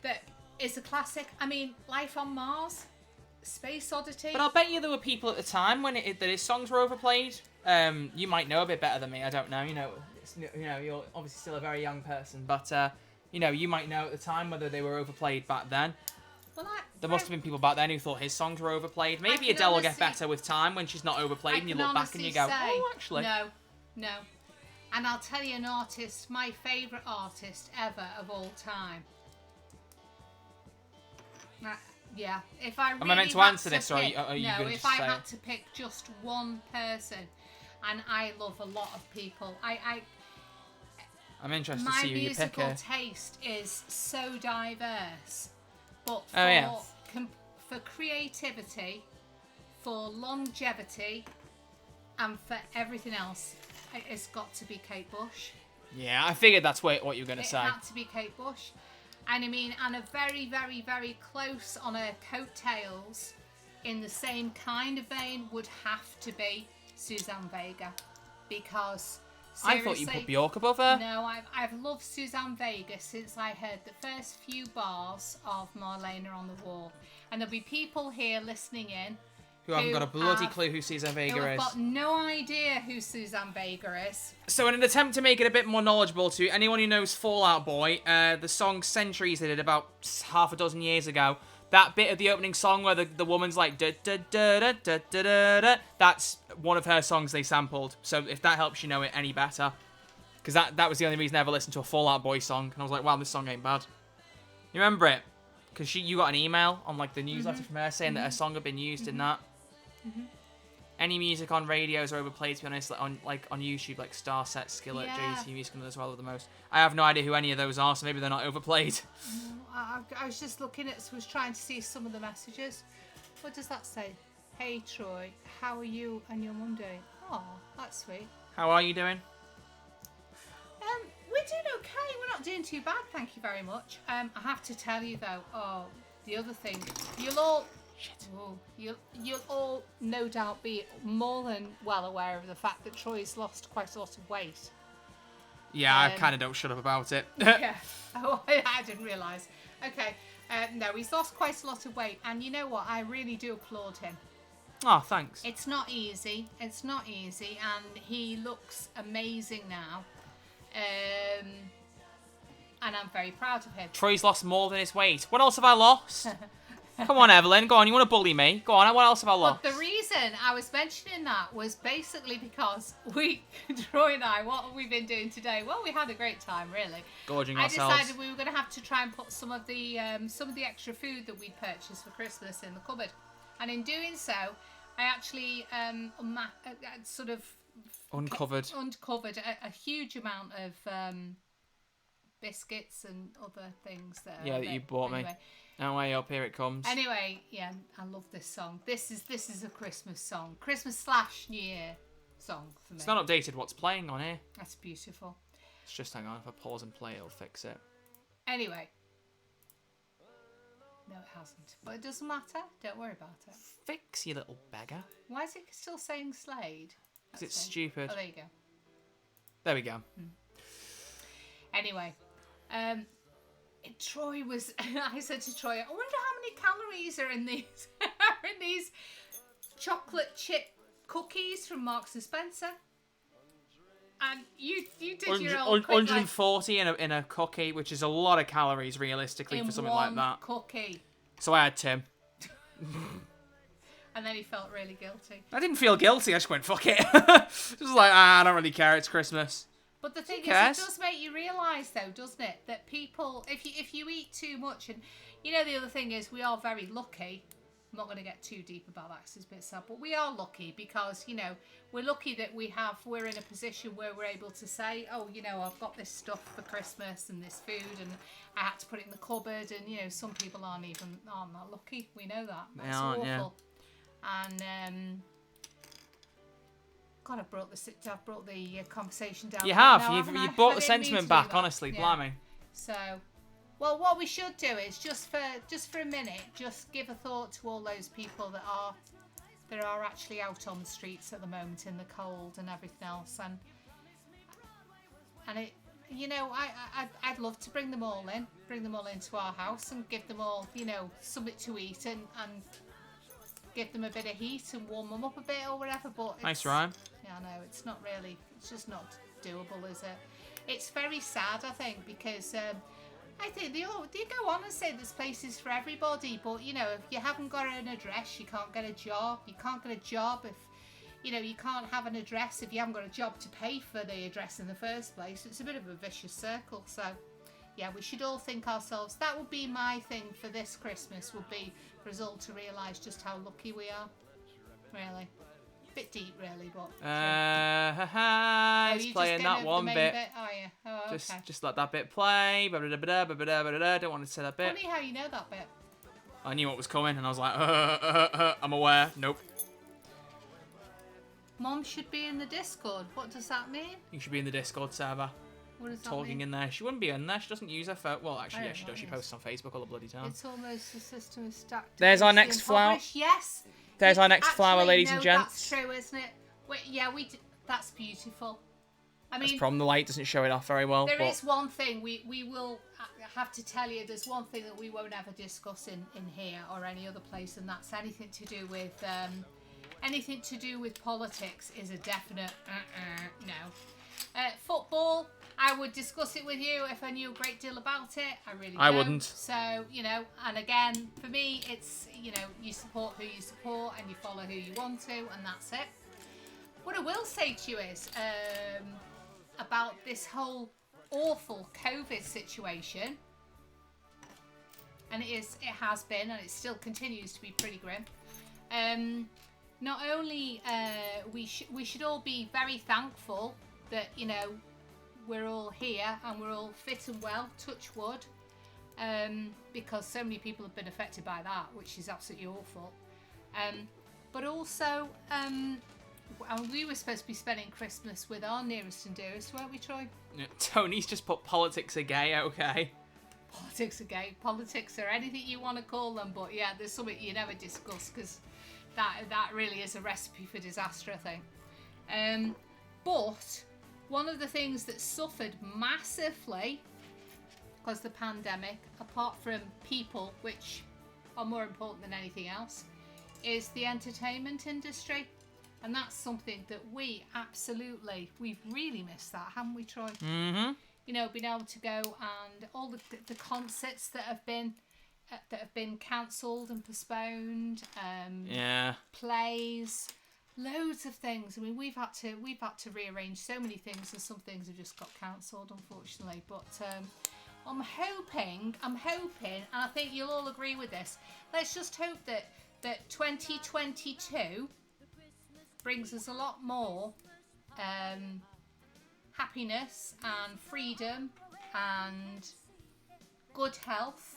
that is a classic. I mean, Life on Mars, Space Oddity.
But I'll bet you there were people at the time when that his songs were overplayed. You might know a bit better than me. I don't know. You know, you're obviously still a very young person, but you might know at the time whether they were overplayed back then.
Well,
there must have been people back then who thought his songs were overplayed. Maybe Adele will get better with time when she's not overplayed, and you look back and you go, oh, actually.
No. And I'll tell you an artist, my favourite artist ever of all time. Yeah, if I really
am I meant to answer this, or are you going to say?
No, if I had to pick just one person, and I love a lot of people,
I'm interested to see who you pick.
My musical taste is so diverse. But for creativity, for longevity, and for everything else, it's got to be Kate Bush.
Yeah, I figured that's what you were going to say.
It had to be Kate Bush. And I mean, and a very, very, very close on her coattails, in the same kind of vein, would have to be Suzanne Vega. Because... seriously,
I thought you put Bjork above her.
No, I've loved Suzanne Vega since I heard the first few bars of Marlena on the Wall. And there'll be people here listening in
who haven't got a bloody clue who Suzanne Vega is.
Who have got no idea who Suzanne Vega is.
So in an attempt to make it a bit more knowledgeable to anyone who knows Fall Out Boy, the song Centuries they did about half a dozen years ago, that bit of the opening song where the woman's like da da da da da da da da, that's one of her songs they sampled. So if that helps you know it any better, because that was the only reason I ever listened to a Fall Out Boy song, and I was like, wow, this song ain't bad. You remember it? Because you got an email on like the newsletter from her saying that her song had been used in that. Any music on radios are overplayed, to be honest, on YouTube, like Starset, Skillet, JT Music, and as well are the most. I have no idea who any of those are, so maybe they're not overplayed.
I was just looking at, was trying to see some of the messages. What does that say? Hey Troy, how are you and your mum doing? Oh, that's sweet.
How are you doing?
We're doing okay. We're not doing too bad, thank you very much. I have to tell you though, the other thing, you'll all no doubt be more than well aware of the fact that Troy's lost quite a lot of weight.
Yeah, I kind of don't shut up about it.
Yeah. Oh, I didn't realise. Okay. No, he's lost quite a lot of weight, and you know what? I really do applaud him.
Oh, thanks.
It's not easy. It's not easy, and he looks amazing now. And I'm very proud of him.
Troy's lost more than his weight. What else have I lost? Come on, Evelyn. Go on. You want to bully me? Go on. What else have I lost?
But the reason I was mentioning that was basically because Troy and I, what have we been doing today? Well, we had a great time, really.
Gorging ourselves.
I decided we were going to have to try and put some of the extra food that we'd purchased for Christmas in the cupboard. And in doing so, I actually sort of
uncovered
a huge amount of biscuits and other things that
you bought me. No way up, here it comes.
Anyway, yeah, I love this song. This is a Christmas song. Christmas / New Year song for me.
It's not updated what's playing on here.
That's beautiful.
Let's just hang on. If I pause and play, it'll fix it.
Anyway. No, it hasn't. But it doesn't matter. Don't worry about it.
Fix, you little beggar.
Why is it still saying Slade?
Because it's stupid.
Oh, there you go.
There we go.
Anyway. Troy was... I said to Troy, I wonder how many calories are in these chocolate chip cookies from Marks and Spencer. And you did your own
140 in a cookie, which is a lot of calories realistically for something like that.
Cookie.
So I had Tim.
And then he felt really guilty.
I didn't feel guilty. I just went, fuck it. Just like, I don't really care. It's Christmas.
But the thing is,
cares?
it does make you realise, though, doesn't it, that people, if you eat too much, and you know, the other thing is, we are very lucky. I'm not going to get too deep about that because it's a bit sad, but we are lucky because, you know, we're lucky that we're in a position where we're able to say, oh, you know, I've got this stuff for Christmas and this food, and I had to put it in the cupboard, and you know, some people aren't that lucky. We know that. That's awful. Yeah. And God, I've brought the conversation down.
You have.
Now,
You've brought the sentiment back, honestly.
Yeah.
Blimey.
So, well, what we should do is just for a minute, just give a thought to all those people that are actually out on the streets at the moment in the cold and everything else, and it, you know, I'd love to bring them all into our house and give them all, you know, something to eat and give them a bit of heat and warm them up a bit or whatever. But
Nice rhyme.
Yeah, I know, it's not really, it's just not doable, is it? It's very sad, I think, because I think they go on and say there's places for everybody, but you know, if you haven't got an address, you can't get a job. You can't get a job if, you know, you can't have an address if you haven't got a job to pay for the address in the first place. It's a bit of a vicious circle. So yeah, we should all think ourselves. That would be my thing for this Christmas, would be for us all to realise just how lucky we are. Really. A bit deep, really, but...
It's playing that one bit.
Oh, yeah. Oh, okay.
Just let that bit play. Don't want to say that bit.
Funny how you know that bit.
I knew what was coming, and I was like, I'm aware. Nope.
Mom should be in the Discord. What does that mean?
You should be in the Discord server.
What does that
Talking
mean?
in there. She wouldn't be in there. She doesn't use her phone. Well, actually, yeah, she does. She
Yes.
posts on Facebook all the bloody time.
It's almost the system is stacked.
There's our
against
next
the
flower.
impoverished. Yes.
There's our next flower,
Actually,
ladies
no,
and gents.
That's true, isn't it? That's beautiful. I mean,
That's from the light doesn't show it off very well.
there
but
is one thing we will have to tell you. There's one thing that we won't ever discuss in here or any other place, and that's anything to do with politics is a definite no. Football, I would discuss it with you if I knew a great deal about it. I
wouldn't.
So, you know, and again, for me, it's, you know, you support who you support and you follow who you want to, and that's it. What I will say to you is about this whole awful COVID situation, and it has been, and it still continues to be pretty grim. Not only we should all be very thankful that, you know, we're all here and we're all fit and well, touch wood, because so many people have been affected by that, which is absolutely awful. But also, we were supposed to be spending Christmas with our nearest and dearest, weren't we, Troy?
Yeah, Tony's just put politics are gay, okay.
Politics are gay. Politics are anything you want to call them, but yeah, there's something you never discuss, because that really is a recipe for disaster, I think. But one of the things that suffered massively because of the pandemic, apart from people, which are more important than anything else, is the entertainment industry. And that's something that we've really missed that, haven't we, Troy?
Mm-hmm.
You know, being able to go and all the concerts that have been cancelled and postponed. Plays, loads of things. I mean, we've had to rearrange so many things, and some things have just got cancelled, unfortunately. But I'm hoping, and I think you'll all agree with this. Let's just hope that 2022 brings us a lot more happiness and freedom and good health.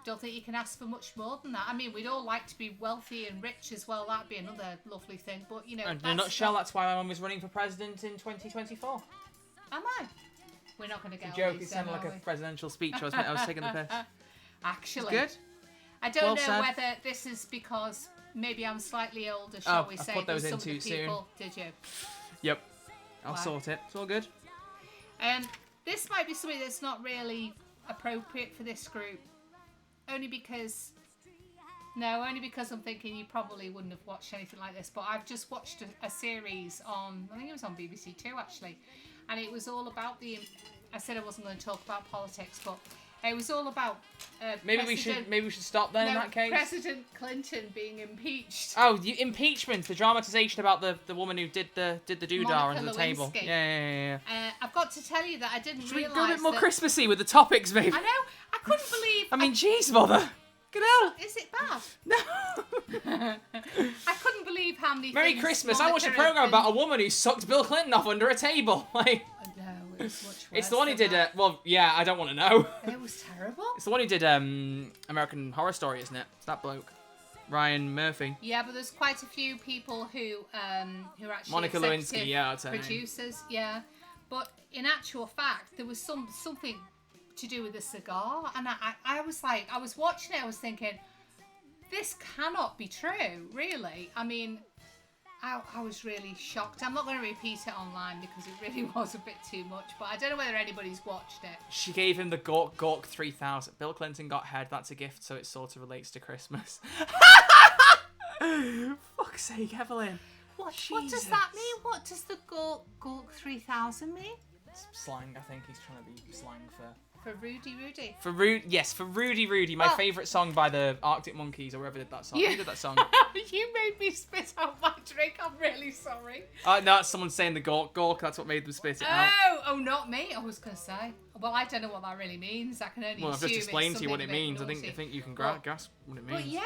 Don't think you can ask for much more than that. I mean, we'd all like to be wealthy and rich as well. That'd be another lovely thing. But, you know,
in a nutshell, that's why my mum is running for president in 2024.
Am I? We're not going to get
It's a joke. It sounded like a presidential speech. I was taking the piss.
Actually,
It's good.
I don't
Well
know
said.
whether this is because maybe I'm slightly older, shall we
I
say?
put those
than
in
some of
too
the people. Did you?
Yep. I'll
Wow.
sort it. It's all good.
This might be something that's not really appropriate for this group. Only because I'm thinking you probably wouldn't have watched anything like this. But I've just watched a series on, I think it was on BBC Two actually, and it was all about I said I wasn't going to talk about politics, but It was all about
Maybe we should stop then in that case.
President Clinton being impeached.
Oh, the impeachment, the dramatization about the woman who did the doodah under the table.
Lewinsky.
Yeah.
I've got to tell you that I didn't
Should we
realise
go a bit more
that...
Christmassy with the topics, maybe?
I know. I couldn't believe...
I mean, jeez, mother. Get out.
Is it bad?
No.
I couldn't believe how many
Merry
things
Christmas. I watched a
Monica has
program
been-
about a woman who sucked Bill Clinton off under a table. Like,
No, it was much worse.
it's the one who
than
did
that.
well, yeah, I don't want to know.
It was terrible.
It's the one who did American Horror Story, isn't it? It's that bloke. Ryan Murphy.
Yeah, but there's quite a few people who are actually
Monica
executive
Lewinsky, yeah, that's her name.
producers. Yeah, but in actual fact, there was something to do with the cigar, and I was like, I was watching it, I was thinking, this cannot be true, really. I mean, I was really shocked. I'm not going to repeat it online because it really was a bit too much, but I don't know whether anybody's watched it.
She gave him the Gork 3000. Bill Clinton got head. That's a gift, so it sort of relates to Christmas. Fuck's sake, Evelyn.
What does that mean? What does the Gork 3000 mean?
It's slang, I think. He's trying to be slang
For Rudy.
for Rudy. My
Well-
favourite song by the Arctic Monkeys, or whoever did that song.
Yeah.
Who did that song?
You made me spit out my drink. I'm really sorry.
No, that's someone saying the Gork. That's what made them spit it out.
Oh, not me. I was going to say. Well, I don't know what that really means. I can only
Well, I've
assume
just
it's
explained to you what it
something a bit
means. I
naughty.
think you can
Well,
grasp what it means.
But yeah,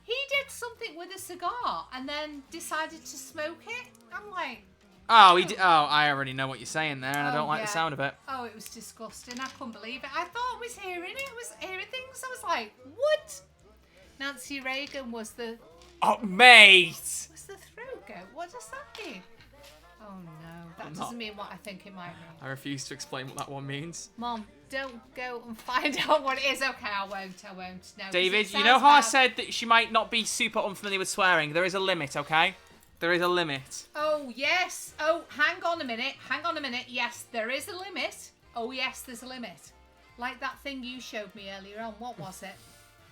he did something with a cigar and then decided to smoke it. I'm like,
Oh, he did. Oh, I already know what you're saying there, and I
Oh,
don't like the
yeah.
sound of it.
oh, it was disgusting. I couldn't believe it. I thought I was hearing it. I was hearing things. I was like, what? Nancy Reagan was the
Oh, mate.
throat goat. What does that mean? Oh no, that
I'm
doesn't
not-
mean what I think it might mean.
I refuse to explain what that one means.
Mom, don't go and find out what it is. Okay, I won't. No, 'cause
David,
it
you know
sounds
how I
bad.
said that she might not be super unfamiliar with swearing? There is a limit, okay? There is a limit.
Oh, yes. Oh, hang on a minute. Yes, there is a limit. Oh, yes, there's a limit. Like that thing you showed me earlier on. What was it?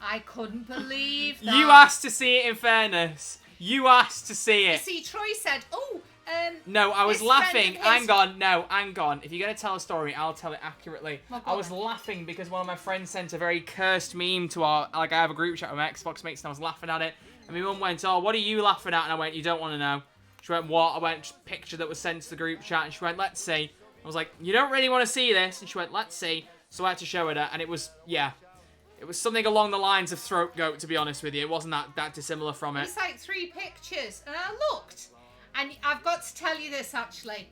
I couldn't believe that.
You asked to see it, in fairness. You asked to see it.
See, Troy said,
No, I was
his
laughing.
friend of his-
Hang on. If you're going to tell a story, I'll tell it accurately.
Well, go
I was
on.
laughing because one of my friends sent a very cursed meme to our... Like, I have a group chat with my Xbox mates, and I was laughing at it. And my mum went, oh, what are you laughing at? And I went, you don't want to know. She went, what? I went, picture that was sent to the group chat. And she went, let's see. I was like, you don't really want to see this. And she went, let's see. So I had to show her that. And it was, yeah. It was something along the lines of throat goat, to be honest with you. It wasn't that dissimilar from it.
it's like 3 pictures. And I looked. And I've got to tell you this, actually.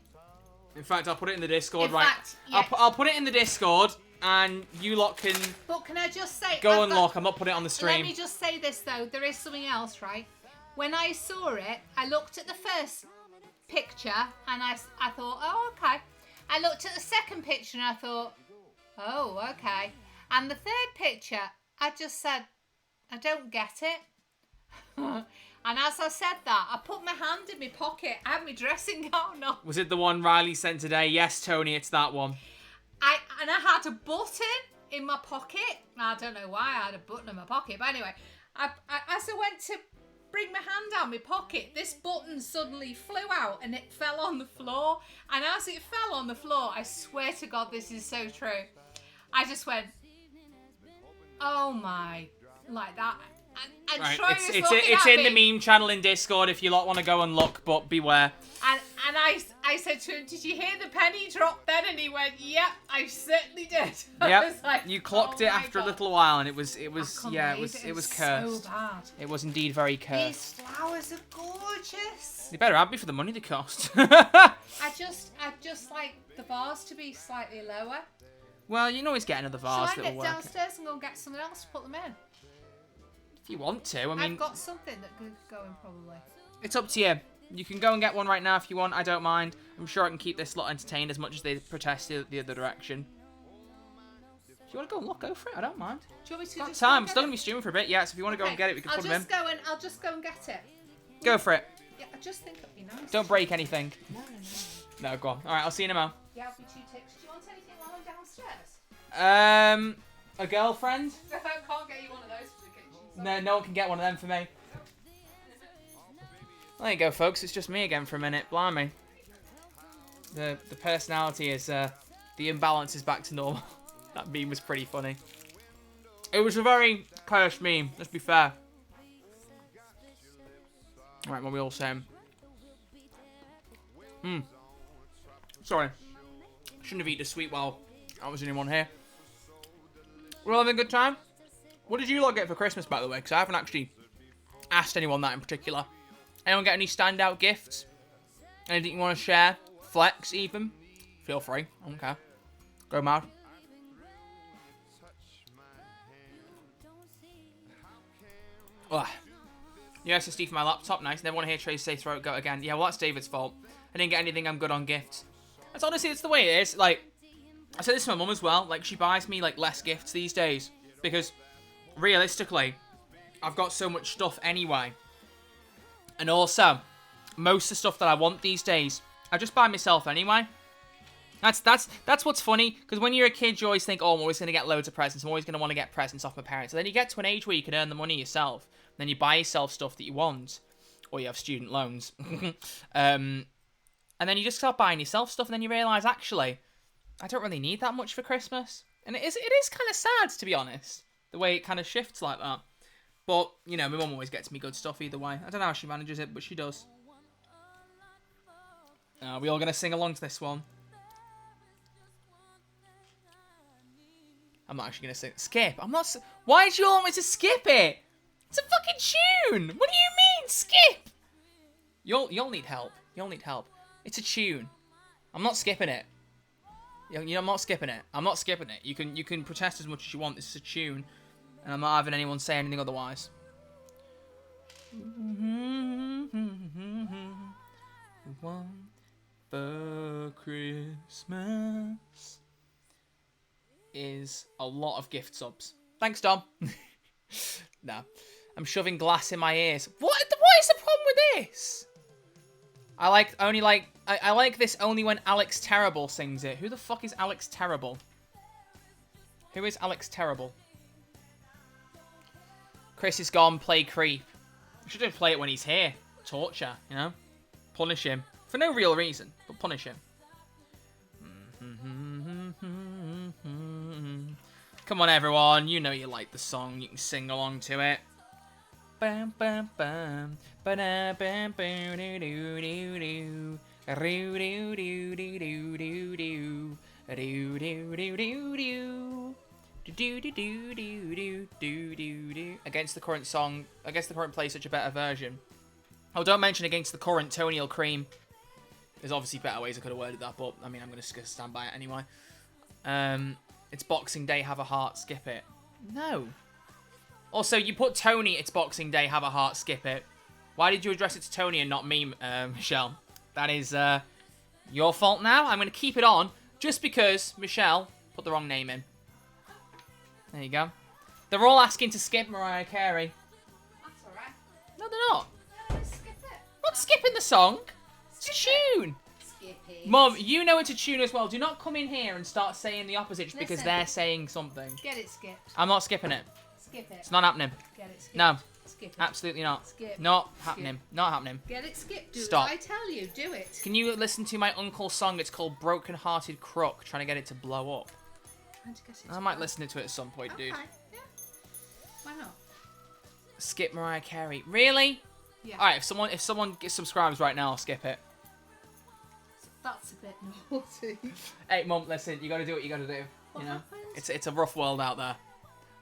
In fact, I'll put it in the Discord,
In
right?
fact, yeah.
I'll put it in the Discord, and you lot can
But can I just say...
go
I've
and
got-
look. I'm not putting it on the
Let
stream.
me just say this, though. There is something else, right? When I saw it, I looked at the first picture, and I thought, oh, okay. I looked at the second picture, and I thought, oh, okay. And the third picture, I just said, I don't get it. And as I said that, I put my hand in my pocket. I had my dressing gown on.
Was it the one Riley sent today? Yes, Tony, it's that one.
I had a button in my pocket. I don't know why I had a button in my pocket, but anyway, as I went to bring my hand out of my pocket, this button suddenly flew out and it fell on the floor. And as it fell on the floor, I swear to God, this is so true. I just went, oh my, like that. And
Right,
Troy was
it's
looking
it's
at
in the
me,
meme channel in Discord if you lot want to go and look, but beware.
And I said to him, did you hear the penny drop then? And he went, yep, I certainly did. I
Yep,
was like,
you clocked
oh
it
my
after a
God.
little while, and it was
I couldn't
yeah,
believe
it was
so
cursed.
bad.
It was indeed very
These
cursed.
flowers are gorgeous.
They better have me for the money they cost.
I just like the vase to be slightly lower.
Well, you can always get another
Shall
vase
I
that'll
get
work.
downstairs and go and get something else to put them in?
If you want to, I mean,
I've got something that could go in probably.
it's up to you. You can go and get one right now if you want. I don't mind. I'm sure I can keep this lot entertained as much as they protest the other direction. If you want to go and look, go for it. I don't mind.
Do you want me to
Got
just
time.
go
I'm
and
still
get
going to be streaming for a bit. Yeah, so if you want to go and get it, we can
I'll
put them in.
I'll just go and get it.
Go for it.
Yeah, I just think it'd be nice.
Don't break anything.
No, no.
No, go on. All right, I'll see you in a moment.
Yeah, I'll be 2 ticks. Do you want anything while I'm downstairs?
A girlfriend?
I can't get you one of those for the kitchen. So.
No one can get one of them for me. There you go, folks. It's just me again for a minute. Blimey. The personality is, the imbalance is back to normal. That meme was pretty funny. It was a very cursed meme, let's be fair. Right, what are we all saying? Sorry. Shouldn't have eaten a sweet while I was the only one here. We're all having a good time? What did you lot get for Christmas, by the way? Because I haven't actually asked anyone that in particular. Anyone get any standout gifts? Anything you want to share? Flex, even? Feel free. Okay. Go mad. Ugh. New SSD for my laptop, nice. Never want to hear Trace say throw it go again. Yeah, well, that's David's fault. I didn't get anything, I'm good on gifts. That's honestly, it's the way it is. Like, I said this to my mum as well. Like, she buys me, like, less gifts these days. Because, realistically, I've got so much stuff anyway. And also, most of the stuff that I want these days, I just buy myself anyway. That's what's funny, because when you're a kid, you always think, oh, I'm always going to get loads of presents. I'm always going to want to get presents off my parents. And then you get to an age where you can earn the money yourself. And then you buy yourself stuff that you want. Or you have student loans. And then you just start buying yourself stuff, and then you realise, actually, I don't really need that much for Christmas. And it is kind of sad, to be honest, the way it kind of shifts like that. But, you know, my mum always gets me good stuff either way. I don't know how she manages it, but she does. Are we all going to sing along to this one? I'm not actually going to sing. Skip. I'm not... Why do you all want me to skip it? It's a fucking tune. What do you mean, skip? You'll need help. You'll need help. It's a tune. I'm not skipping it. You know, I'm not skipping it. I'm not skipping it. You can protest as much as you want. This is a tune. And I'm not having anyone say anything otherwise. One for Christmas is a lot of gift subs. Thanks, Dom. No. I'm shoving glass in my ears. What is the problem with this? I like this only when Alex Terrible sings it. Who the fuck is Alex Terrible? Who is Alex Terrible? Chris is gone, play creep. We should play it when he's here. Torture, you know? Punish him. For no real reason, but punish him. Come on, everyone. You know you like the song. You can sing along to it. Bam, bam, bam. Ba-da, bam, bam, doo, doo, doo, doo. Doo, doo, doo, doo, doo, doo, doo. Doo, doo, doo, doo, doo. Do do do do do do do do. Against the current song, I guess the current plays such a better version. Oh, don't mention against the current Tony Cream. There's obviously better ways I could have worded that, but I mean, I'm gonna stand by it anyway. It's Boxing Day, have a heart, skip it. No. Also, you put Tony, it's Boxing Day, have a heart, skip it. Why did you address it to Tony and not me, Michelle? That is your fault now. I'm gonna keep it on just because Michelle put the wrong name in. There you go. They're all asking to skip Mariah Carey.
That's alright.
No, they're not.
No, skip it.
Not skipping the song. It's a tune.
Skip it.
Mum, you know it's a tune as well. Do not come in here and start saying the opposite just because
Listen.
they're saying something.
Get it skipped.
I'm not skipping it.
Skip it.
It's not happening.
Get it skipped.
No.
Skip it.
Absolutely not.
Skip.
Not
Skip.
happening. Not happening.
Get it skipped. Do
Stop.
as I tell you. Do it.
Can you listen to my uncle's song? It's called Broken Hearted Crook, trying to get it to blow up.
Trying to get it
I
to
might
go.
listen to it at some point, dude.
Okay. Yeah. Why not?
Skip Mariah Carey. Really?
Yeah.
Alright, if someone subscribes right now, I'll skip it.
That's a bit naughty.
Hey, Mum, listen, you gotta do what you gotta do.
What
You know?
happened?
It's a rough world out there.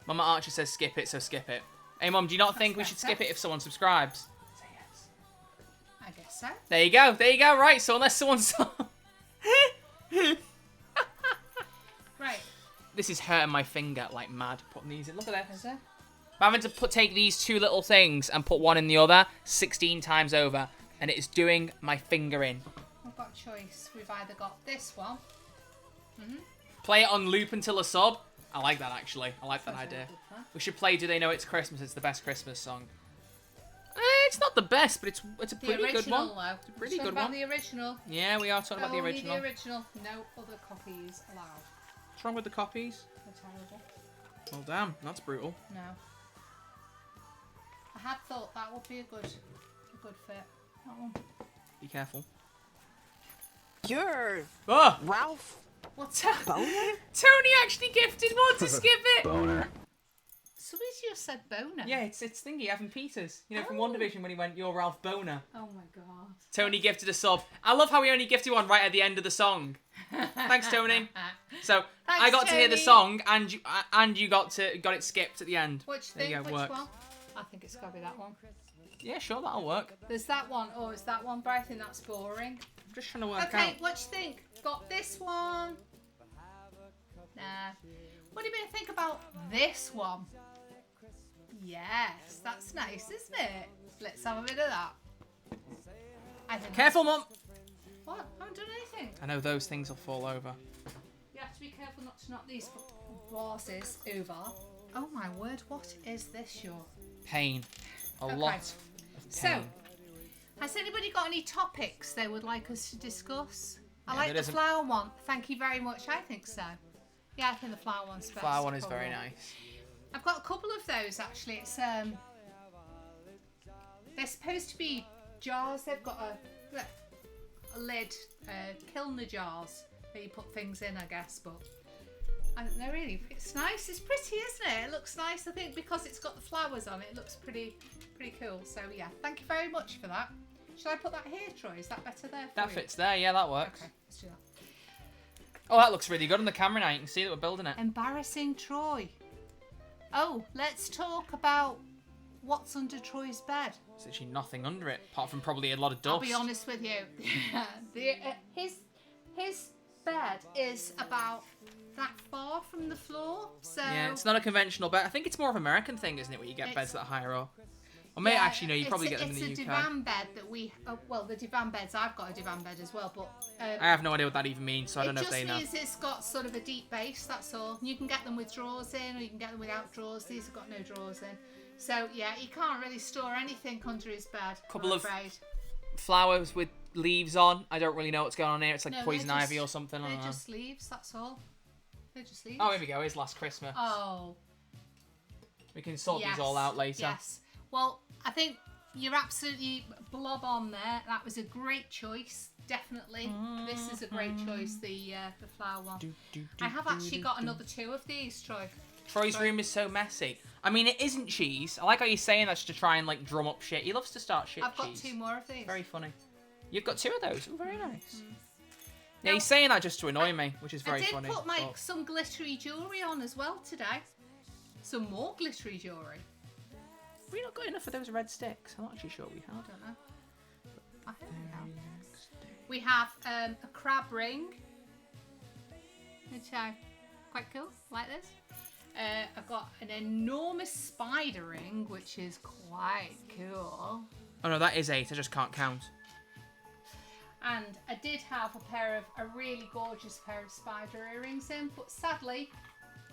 Mama Archer says skip it, so skip it. Hey, Mum, do you not think we should
better.
skip it if someone subscribes? Say yes.
I guess so.
There you go, right, so unless someone's...
Right.
This is hurting my finger like mad, putting these in. Look at this.
Is there?
I'm having to take these two little things and put one in the other 16 times over, and it is doing my finger in.
We've got a choice. We've either got this one.
Play it on loop until a sub. I like that, actually. I like that idea. We should play Do They Know It's Christmas? It's the best Christmas song. It's not the best, but it's a
The
pretty good
original,
one.
though.
It's a pretty
Talk
good
about
one.
the original.
Yeah, we are talking about the
Only
original.
the original. No other copies allowed.
What's wrong with the copies?
They're terrible.
Well, damn, that's brutal.
No. I had thought that would be a good fit. That one.
Be careful.
You're
Oh!
Ralph
What's that?
Boner?
Tony actually gifted one to skip it!
Boner.
Somebody just said boner.
Yeah, it's thingy, Evan Peters. You know, from One Division when he went, "You're Ralph Boner."
Oh my god.
Tony gifted a sub. I love how he only gifted one right at the end of the song. Thanks, Tony. So
Thanks,
I got to hear the
Tony.
song, and you got it skipped at the end.
Which
There
thing?
you go,
Which
works.
one? I think it's got to be that one.
Yeah, sure, that'll work.
There's that one, or it's that one, but I think that's boring.
I'm just trying to work
Okay,
out.
what do you think? Got this one? Nah. What do you think about this one? Yes, that's nice, isn't it? Let's have a bit of that. I think
Careful, Mum.
What? I haven't done anything.
I know those things will fall over.
You have to be careful not to knock these vases over. Oh my word, what is this, your?
Pain. A
Okay.
lot of pain.
So, has anybody got any topics they would like us to discuss? I
Yeah,
like
there
the
isn't-
flower one. Thank you very much. I think so. Yeah, I think the flower one's best.
Flower one is very
probably.
nice.
I've got a couple of those actually. It's they're supposed to be jars. They've got a lid, Kilner jars that you put things in, I guess. But I don't know really. It's nice. It's pretty, isn't it? It looks nice. I think because it's got the flowers on it, it looks pretty cool. So yeah, thank you very much for that. Should I put that here, Troy? Is that better there? For
That
you?
fits there. Yeah, that works.
Okay, let's do that.
Oh, that looks really good on the camera now. You can see that we're building it.
Embarrassing Troy. Oh, let's talk about what's under Troy's bed.
There's actually nothing under it, apart from probably a lot of dust.
I'll be honest with you. His bed is about that far from the floor, so
Yeah, it's not a conventional bed. I think it's more of an American thing, isn't it, where you get beds that higher up? Or maybe
yeah,
actually no, you probably get them in the
It's a
UK.
divan bed that we. Well, the divan beds. I've got a divan bed as well, but
I have no idea what that even means, so I don't know if they
It
know.
just means it's got sort of a deep base. That's all. You can get them with drawers in, or you can get them without drawers. These have got no drawers in, so yeah, he can't really store anything under his bed.
Couple
I'm
of
afraid.
Flowers with leaves on. I don't really know what's going on here. It's like
No,
poison
they're just-
ivy or something. I
They're
don't know.
just leaves. That's all. They're just leaves.
Oh, here we go. Here's Last Christmas.
Oh.
We can sort these all out later.
Yes. Well, I think you're absolutely blob on there. That was a great choice. Definitely. This is a great choice, the flower one. I have actually got another two of these, Troy.
Troy's room is so messy. I mean, it isn't cheese. I like how you're saying that just to try and like drum up shit. He loves to start shit.
I've got
cheese.
two more of these.
Very funny. You've got two of those. Oh, very nice. Yeah,
Now,
he's saying that just to annoy me, which is very
I did
funny.
put
but-
some glittery jewellery on as well today. Some more glittery jewellery.
Have we not got enough of those red sticks? I'm not actually sure we
I
have.
don't know. I hope we have. We have a crab ring. Which quite cool, like this. I've got an enormous spider ring, which is quite cool.
Oh no, that is 8. I just can't count.
And I did have a really gorgeous pair of spider earrings in, but sadly,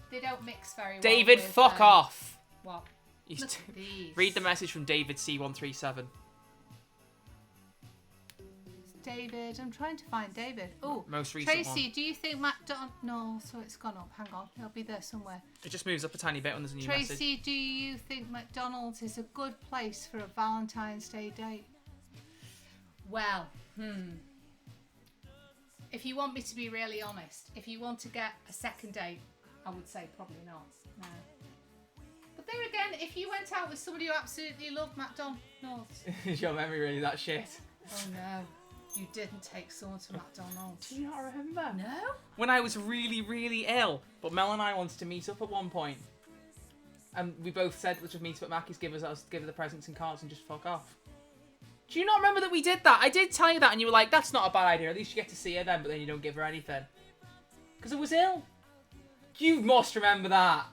they don't mix very well.
David,
with,
fuck off.
What?
He's
Look at these.
Read the message from David C137.
David, I'm trying to find David. Oh,
Most recent
Tracy,
one.
do you think McDonald? No, so it's gone up. Hang on, it'll be there somewhere.
It just moves up a tiny bit when there's a new message.
Tracy, do you think McDonald's is a good place for a Valentine's Day date? Well, if you want me to be really honest, if you want to get a second date, I would say probably not. No. But there again, if you went out with somebody who absolutely loved McDonald's,
Is your memory really that shit?
oh no, you didn't take someone to McDonald's.
Do you not remember?
No?
When I was really, really ill, but Mel and I wanted to meet up at one point. And we both said, let's just meet up at Mackie's, give her the presents and cards and just fuck off. Do you not remember that we did that? I did tell you that and you were like, that's not a bad idea, at least you get to see her then, but then you don't give her anything. Because I was ill. You must remember that.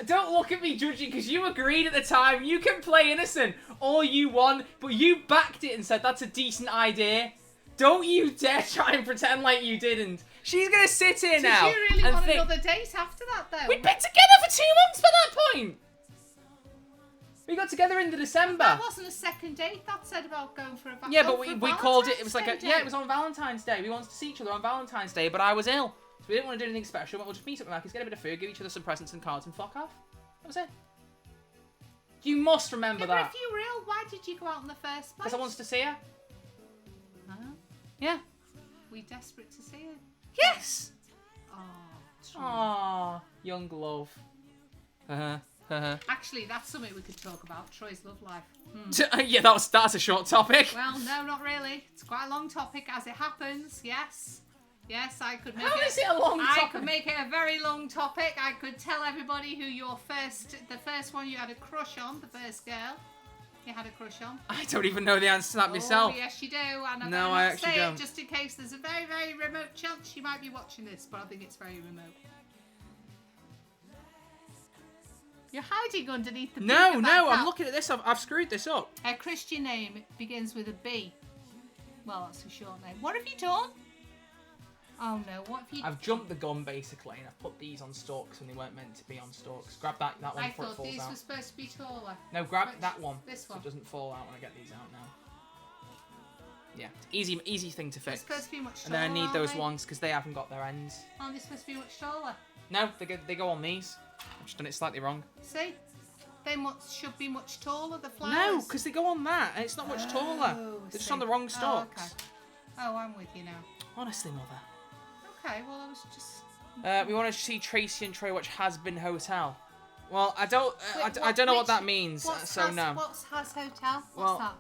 Don't look at me judging because you agreed at the time. You can play innocent all you want, but you backed it and said that's a decent idea. Don't you dare try and pretend like you didn't. She's going to sit here now
Did you really
and
want
think,
another date after that though?
we'd been together for 2 months by that point. We got together in the December.
That wasn't a second date. That said about going for a
Yeah, but we called it. It was like
Valentine's
a
Day
yeah. It was on Valentine's Day. We wanted to see each other on Valentine's Day, but I was ill, so we didn't want to do anything special. We'll just meet up with Mackie's, get a bit of food, give each other some presents and cards, and fuck off. That was it. You must remember
Yeah, but
that
if you were ill, why did you go out in the first place?
because I wanted to see her.
Huh?
Yeah.
We desperate to see her.
Yes.
Oh, true.
Aww, young love.
Actually, that's something we could talk about. Troy's love life.
Yeah, that's a short topic.
Well, no, not really. It's quite a long topic as it happens. Yes. Yes, I could make
How is it a long
I
topic?
could make it a very long topic. I could tell everybody who the first one you had a crush on, the first girl you had a crush on.
I don't even know the answer to that myself.
Oh, yes, you do. And I'm
No,
gonna
I
not
actually
say
don't.
it just in case there's a very, very remote chance you might be watching this, but I think it's very remote. You're hiding underneath the
No,
pink
no,
about
I'm looking at this. I've screwed this up.
Her Christian name begins with a B. Well, that's a short name. What have you done? Oh no, what have you
I've jumped the gun basically, and I've put these on stalks when they weren't meant to be on stalks. Grab that one
I
before it
thought
falls
these
out.
were supposed to be taller.
No, grab
Which-
that one.
this
So
one?
it doesn't fall out when I get these out now. Yeah, easy thing to
They're
fix.
supposed to be much
And
taller.
then I need
aren't
those
they?
ones because they haven't got their ends.
Aren't they supposed to be much taller?
No, they go on these. I've just done it slightly wrong.
See? They should be much taller, the flowers.
No, because they go on that, and it's not much taller.
Oh,
They're just
see.
on the wrong
Oh,
stalks.
okay. Oh, I'm with you now.
Honestly, mother.
Okay, well, I was just...
We want to see Tracy and Troy watch Has Been Hotel. Well, I don't
Wait,
I don't know what
which-
that means,
What's
so no.
What's Has Hotel? What's
Well-
that?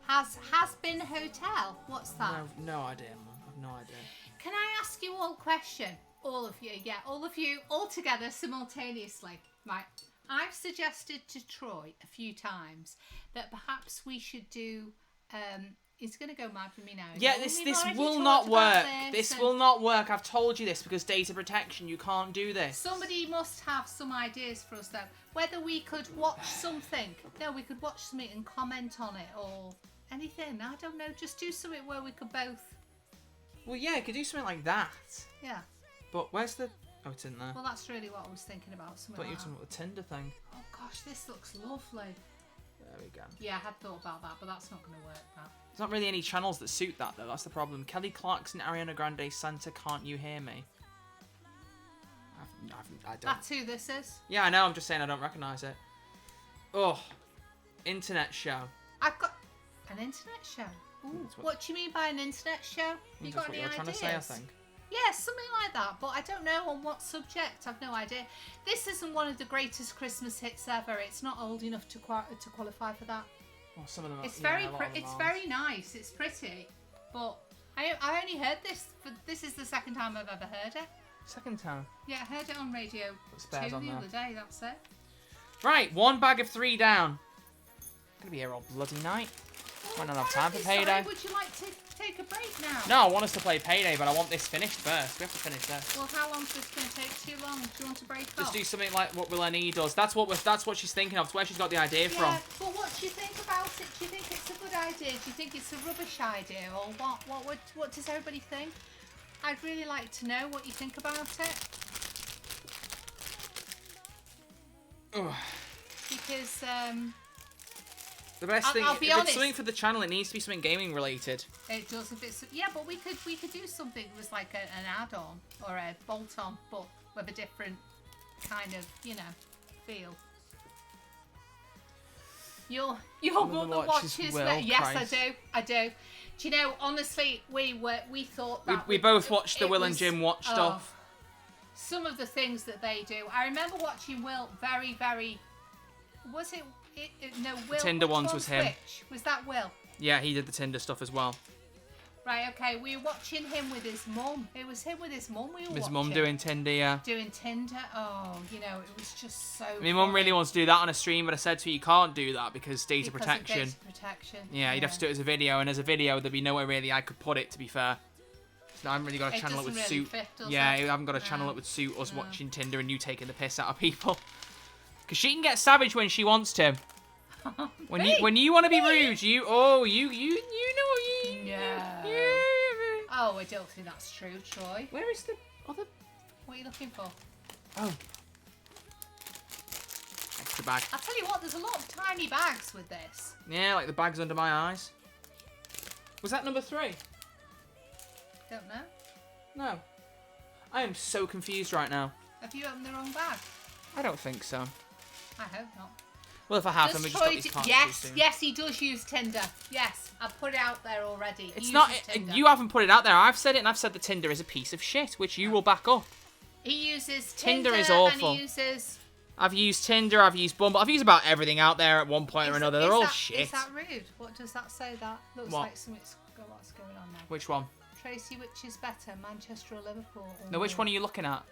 Has been hotel. What's that?
No idea, Mum. I've no idea.
Can I ask you all a question? All of you, yeah, all of you, all together, simultaneously. Right. I've suggested to Troy a few times that perhaps we should do. He's going to go mad for me now.
Yeah,
We've
this
already
will
talked
not
about
work. This
and
will not work. I've told you this because data protection. You can't do this.
Somebody must have some ideas for us, though. Whether we could watch something. No, we could watch something and comment on it or anything. I don't know. Just do something where we could both.
Well, yeah, you could do something like that.
Yeah.
But where's the? Oh, it's in there.
Well, that's really what I was thinking about.
I
Something
thought you were
like
talking
that.
about the Tinder thing.
Oh gosh, this looks lovely.
There we go.
Yeah, I had thought about that, but that's not going to work. That.
There's not really any channels that suit that though. That's the problem. Kelly Clarkson, Ariana Grande, Santa, Can't You Hear Me? I don't.
That's who this is.
Yeah, I know. I'm just saying I don't recognise it. Oh, internet show.
I've got an internet show. Ooh,
That's what-
what do you mean by an internet show? You
That's
got
what
any
you're
ideas?
trying to say, I think.
Yeah, something like that, but I don't know on what subject. I've no idea. This isn't one of the greatest Christmas hits ever. It's not old enough to qualify for that.
Well, some of them.
It's
yeah,
very
a lot of them
it's
aren't.
very nice. It's pretty, but I only heard this. This is the second time I've ever heard it.
Second time.
Yeah, I heard it on Radio
Put
2
spares
the
on there.
other day. That's it.
Right, one bag of 3 down. Gonna be here all bloody night. Might not have time for
Sorry,
Payday.
would you like to take a break now?
No, I want us to play Payday, but I want this finished first. We have to finish this.
Well, how long is this going to take? Too long? Do you want to break
Just
off?
do something like what Will and E does. That's what she's thinking of. It's where she's got the idea from.
Yeah, but what do you think about it? Do you think it's a good idea? Do you think it's a rubbish idea, or what does everybody think? I'd really like to know what you think about it.
Ugh.
Because
The best
I'll
thing,
be
if
honest.
it's something for the channel, it needs to be something gaming related.
it does. If it's but we could do something that was like an add-on or a bolt-on, but with a different kind of feel. Your
Mother
mother
watches
watches
Will,
that. Yes,
Christ.
I do. Do you know? Honestly, we thought that
We both watched the
it
Will and
was-
Jim watch
oh,
stuff.
Some of the things that they do. I remember watching Will very, very. Was it? No, Will.
Tinder
which
ones
one's
was him.
Which? Was that Will?
Yeah, he did the Tinder stuff as well.
Right. Okay. We were watching him with his mum. It was him with his mum. We were
His
watching.
mum doing Tinder, yeah.
Doing Tinder. Oh, it was just so.
My mum really
funny.
wants to do that on a stream, but I said to her, you can't do that because data
Because of
protection.
data protection.
Yeah, you'd have to do it as a video, and as a video, there'd be nowhere really I could put it, to be fair. So I haven't really got a
It
channel that would
doesn't really
suit.
fit, does
Yeah, I
it?
haven't got a channel
No.
that would suit us
No.
watching Tinder and you taking the piss out of people. Because she can get savage when she wants to. When you want to be rude, you know what you.
No. Oh, I don't think that's true, Troy.
Where is the other?
What are you looking for?
Oh. Extra bag.
I'll tell you what, there's a lot of tiny bags with this.
Yeah, like the bags under my eyes. Was that number 3?
Don't know.
No. I am so confused right now.
Have you opened the wrong bag?
I don't think so.
I hope not.
Well, if I have, then
Does
we just got
Troy
these
do-
cards
yes,
too soon.
yes, he does use Tinder. Yes, I've put it out there already. He
It's not.
uses Tinder.
You haven't put it out there. I've said it, and I've said that Tinder is a piece of shit, which you will back up.
He uses
Tinder
Tinder
is awful.
and he uses
I've used Tinder, I've used Bumble, I've used about everything out there at one point or another. They're all shit.
Is that rude? What does that say? That looks
What?
like something's what's going on now.
Which one?
Tracy, which is better, Manchester or Liverpool? Or
No, which one are you looking at?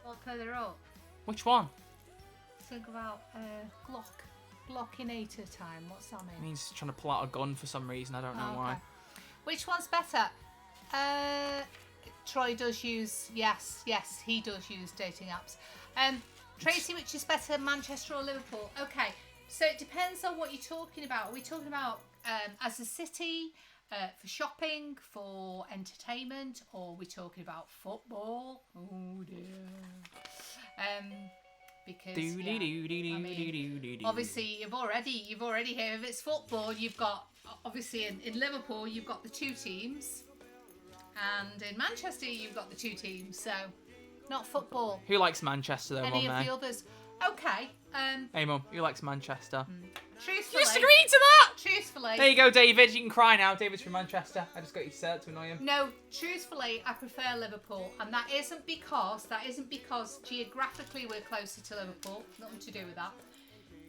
Well, further up.
Which one?
Think about Glockinator time. What's that mean?
It means trying to pull out a gun for some reason. I don't know why.
Which one's better? Troy does use, yes, he does use dating apps. Tracy, which is better, Manchester or Liverpool? Okay, so it depends on what you're talking about. Are we talking about as a city, for shopping, for entertainment, or are we talking about football? Oh dear. Because obviously you've already here. If it's football, you've got obviously in Liverpool you've got the two teams, and in Manchester you've got the two teams. So not football.
Who likes Manchester though,
Any
Mum?
of the others? Okay.
Hey, Mum, who likes Manchester?
Truthfully,
You just agreed to that.
Truthfully.
There you go, David. You can cry now. David's from Manchester. I just got you to annoy him.
No, truthfully, I prefer Liverpool, and that isn't because geographically we're closer to Liverpool. Nothing to do with that.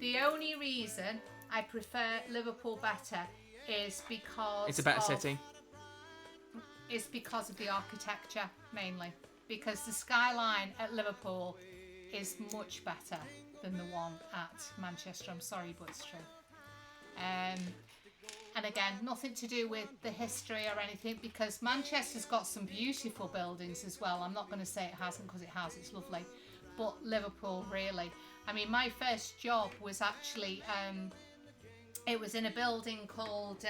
The only reason I prefer Liverpool better is because
It's a better city.
It's because of the architecture mainly. Because the skyline at Liverpool is much better than the one at Manchester. I'm sorry, but it's true. And again, nothing to do with the history or anything, because Manchester's got some beautiful buildings as well. I'm not going to say it hasn't, because it has. It's lovely. But Liverpool, really. I mean, my first job was actually, it was in a building called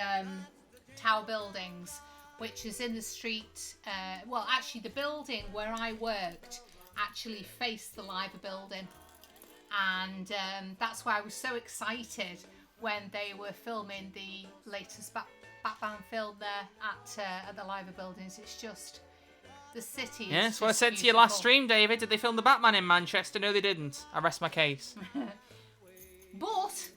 Tower Buildings, which is in the street. Well, actually, the building where I worked actually faced the Liver building. And that's why I was so excited when they were filming the latest Batman film there at the Liver buildings. It's just, the city is
That's what I
just
said to you last stream, David. Did they film the Batman in Manchester? No, they didn't. I rest my case.
But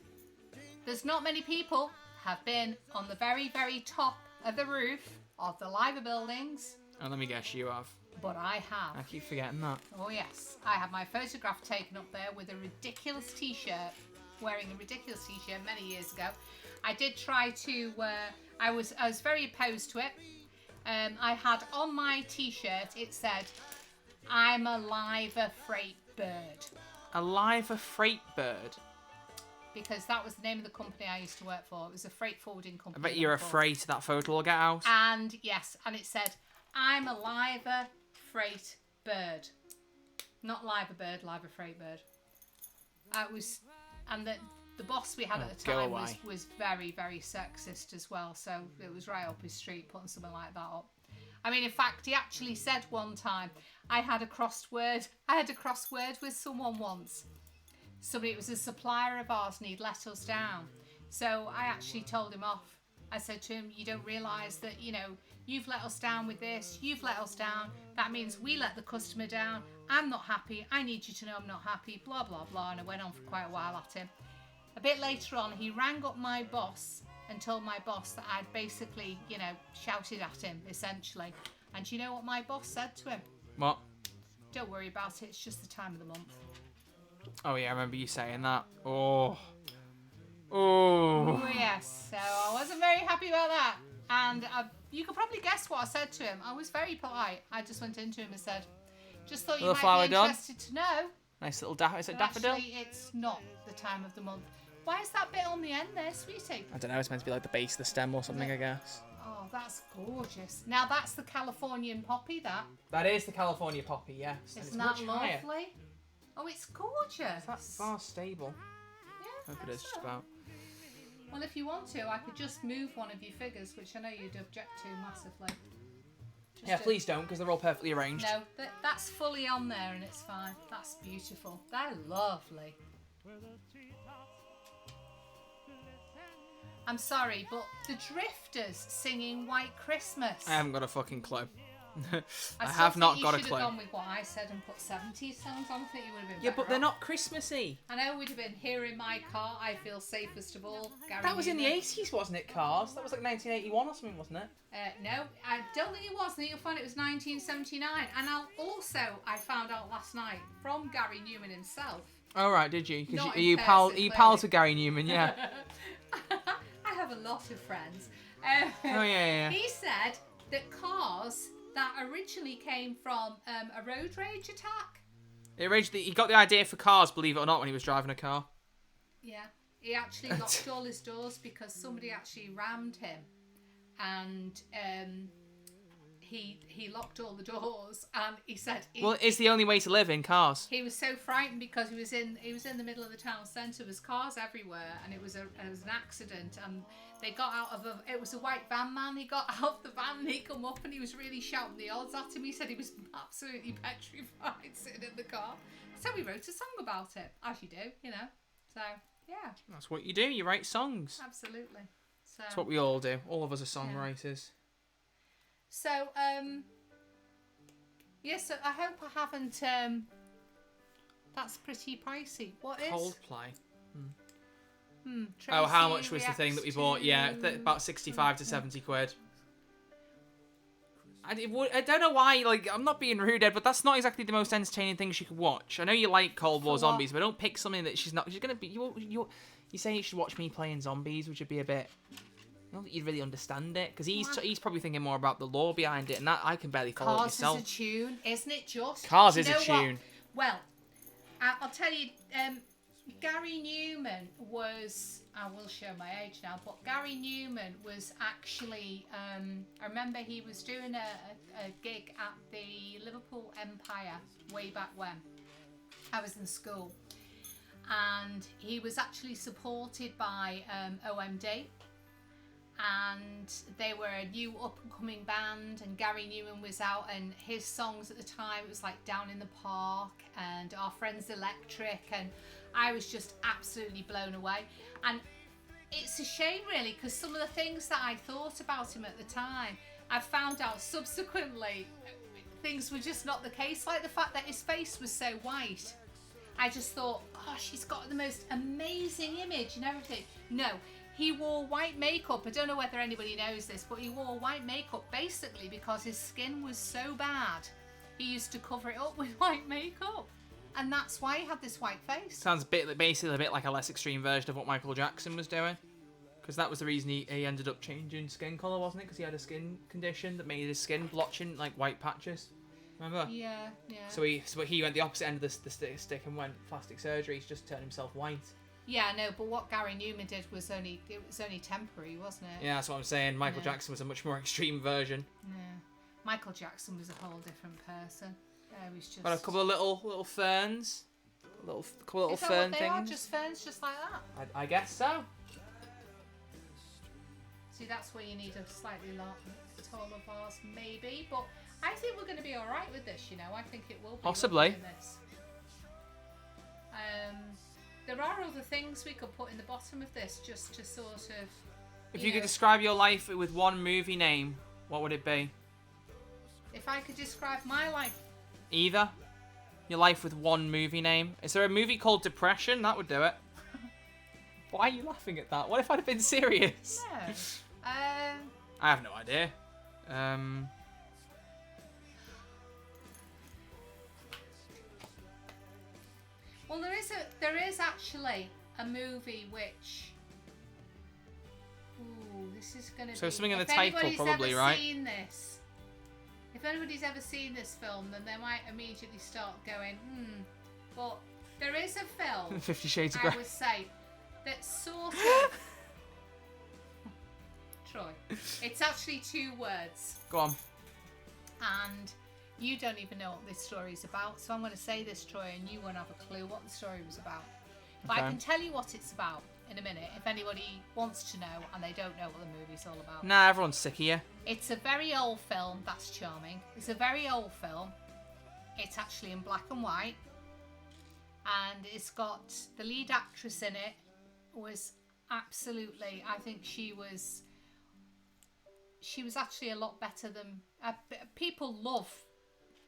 there's not many people have been on the very, very top of the roof of the Liver buildings.
And let me guess, you have.
But I have.
I keep forgetting that.
Oh yes, I had my photograph taken up there with a ridiculous t-shirt, wearing a ridiculous t-shirt many years ago. I did try to, I was very opposed to it. I had on my t-shirt, it said, "I'm a Liver freight bird."
A Liver freight bird?
Because that was the name of the company I used to work for. It was a freight forwarding
I
company.
bet you're afraid that photo will get out.
And yes, and it said, "I'm a Liver freight bird." Not Liver bird, Liver freight bird. It was, and the boss we had at the time was very, very sexist as well. So it was right up his street putting something like that up. I mean, in fact, he actually said one time, I had a crossword with someone once. Somebody, it was a supplier of ours, and he'd let us down. So I actually told him off. I said to him, "You don't realise that, you've let us down with this, you've let us down. That means we let the customer down. I'm not happy. I need you to know I'm not happy, blah, blah, blah." And I went on for quite a while at him. A bit later on, he rang up my boss and told my boss that I'd basically, shouted at him, essentially. And do you know what my boss said to him?
What?
"Don't worry about it. It's just the time of the month."
Oh yeah, I remember you saying that. Oh.
Oh yes, so I wasn't very happy about that. And you could probably guess what I said to him. I was very polite. I just went into him and said, "Just thought you
Little
might
flower
be
done?
interested to know."
Nice little daffodil. Is it daffodil?
Actually, it's not the time of the month. Why is that bit on the end there, sweetie?
I don't know. It's meant to be like the base of the stem or something, I guess.
Oh, that's gorgeous. Now that's the Californian poppy, that.
That is the California poppy, yes.
Isn't that lovely? Oh, it's gorgeous.
That's far stable.
Yeah,
Hope it is
that's
just
it.
about.
Well, if you want to, I could just move one of your figures, which I know you'd object to massively.
Yeah, please don't, because they're all perfectly arranged.
No, that's fully on there and it's fine. That's beautiful. They're lovely. I'm sorry, but the Drifters singing White Christmas.
I haven't got a fucking clue. I
still
have
think
not
you
got a
should
clue.
have gone with what I said and put 70s songs on. I think you would have been
Yeah,
better
but they're
off.
not Christmassy.
I know we'd have been Here in My Car, I Feel Safest of All. Gary
That was in the
Newman.
80s, wasn't it, Cars? That was like 1981 or something, wasn't it?
No, I don't think it was. I think you'll find it was 1979. And I found out last night from Gary Newman himself.
Oh right, did you? Because
Not
are
in
you
person,
pals
clearly.
with Gary Newman? Yeah.
I have a lot of friends.
Oh yeah.
He said that cars that originally came from a road rage attack.
He got the idea for cars, believe it or not, when he was driving a car.
Yeah. He actually locked all his doors because somebody actually rammed him, and he locked all the doors, and he said
Well, it's the only way to live in cars.
he was so frightened because he was in the middle of the town centre. There was cars everywhere, and it was an accident. And they got out of it was a white van man. He got out of the van and he come up and he was really shouting the odds at him. He said he was absolutely petrified sitting in the car. So we wrote a song about it, as you do, you know. So yeah,
That's what you do. You write songs.
absolutely. So
That's what we all do. All of us are songwriters.
so yes. So I hope I haven't. That's pretty pricey. What is?
Coldplay.
Tracy
Oh, how much was the thing that we
reacts
bought? Yeah,
to-
about 65 to 70 quid. I don't know why, like, I'm not being rude, Ed, but that's not exactly the most entertaining thing she could watch. I know you like Cold War
what?
Zombies, but don't pick something that she's going to be... You say you should watch me playing zombies, which would be a bit... I don't think you'd really understand it, because he's probably thinking more about the lore behind it, and that I can barely follow it
Cars
myself.
is a tune, isn't it? Just
Cars
Do
is
you
a
know what?
tune.
Well, I'll tell you. Gary Newman was. I will show my age now, but Gary Newman was actually. I remember he was doing a gig at the Liverpool Empire way back when I was in school, and he was actually supported by OMD. And they were a new up and coming band, and Gary Newman was out, and his songs at the time, it was like Down in the Park and Our Friends Electric, and I was just absolutely blown away. And it's a shame really, because some of the things that I thought about him at the time, I found out subsequently things were just not the case, like the fact that his face was so white. I just thought, gosh, he's got the most amazing image and everything. No, he wore white makeup. I don't know whether anybody knows this, but he wore white makeup basically because his skin was so bad. He used to cover it up with white makeup. And that's why he had this white face.
Sounds basically a bit like a less extreme version of what Michael Jackson was doing. Because that was the reason he ended up changing skin colour, wasn't it? Because he had a skin condition that made his skin blotching like white patches. Remember?
Yeah.
So he went the opposite end of the stick and went plastic surgery to just turn himself white.
Yeah, no, but what Gary Newman did was only temporary, wasn't it?
Yeah, that's what I'm saying. Michael
Yeah.
Jackson was a much more extreme version.
Yeah. Michael Jackson was a whole different person. He was just.
Got a couple of little ferns, couple little
Is that
fern
what they are?
things.
Just ferns, just like that.
I guess so.
See, that's where you need a slightly taller vase, maybe. But I think we're going to be all right with this. You know, I think it will be.
Possibly.
lovely in this. There are other things we could put in the bottom of this just to sort of.
If you could describe your life with one movie name, what would it be?
If I could describe my life.
Either. Your life with one movie name. Is there a movie called Depression? That would do it. Why are you laughing at that? What if I'd have been serious?
No.
I have no idea.
Well, there is actually a movie which. Ooh, this is going to be.
So something in the
if
title,
anybody's
probably,
ever
right?
Seen this, if anybody's ever seen this film, then they might immediately start going, But there is a film.
50 Shades of Grey.
I would say that sort of. Troy, it's actually 2 words,
Go on.
and you don't even know what this story is about. So I'm going to say this, Troy, and you won't have a clue what the story was about. But I
Okay.
can tell you what it's about in a minute if anybody wants to know and they don't know what the movie's all about.
Nah, everyone's sick of you.
It's a very old film. That's charming. It's a very old film. It's actually in black and white, and it's got the lead actress in it. Was absolutely. I think she was actually a lot better than people love.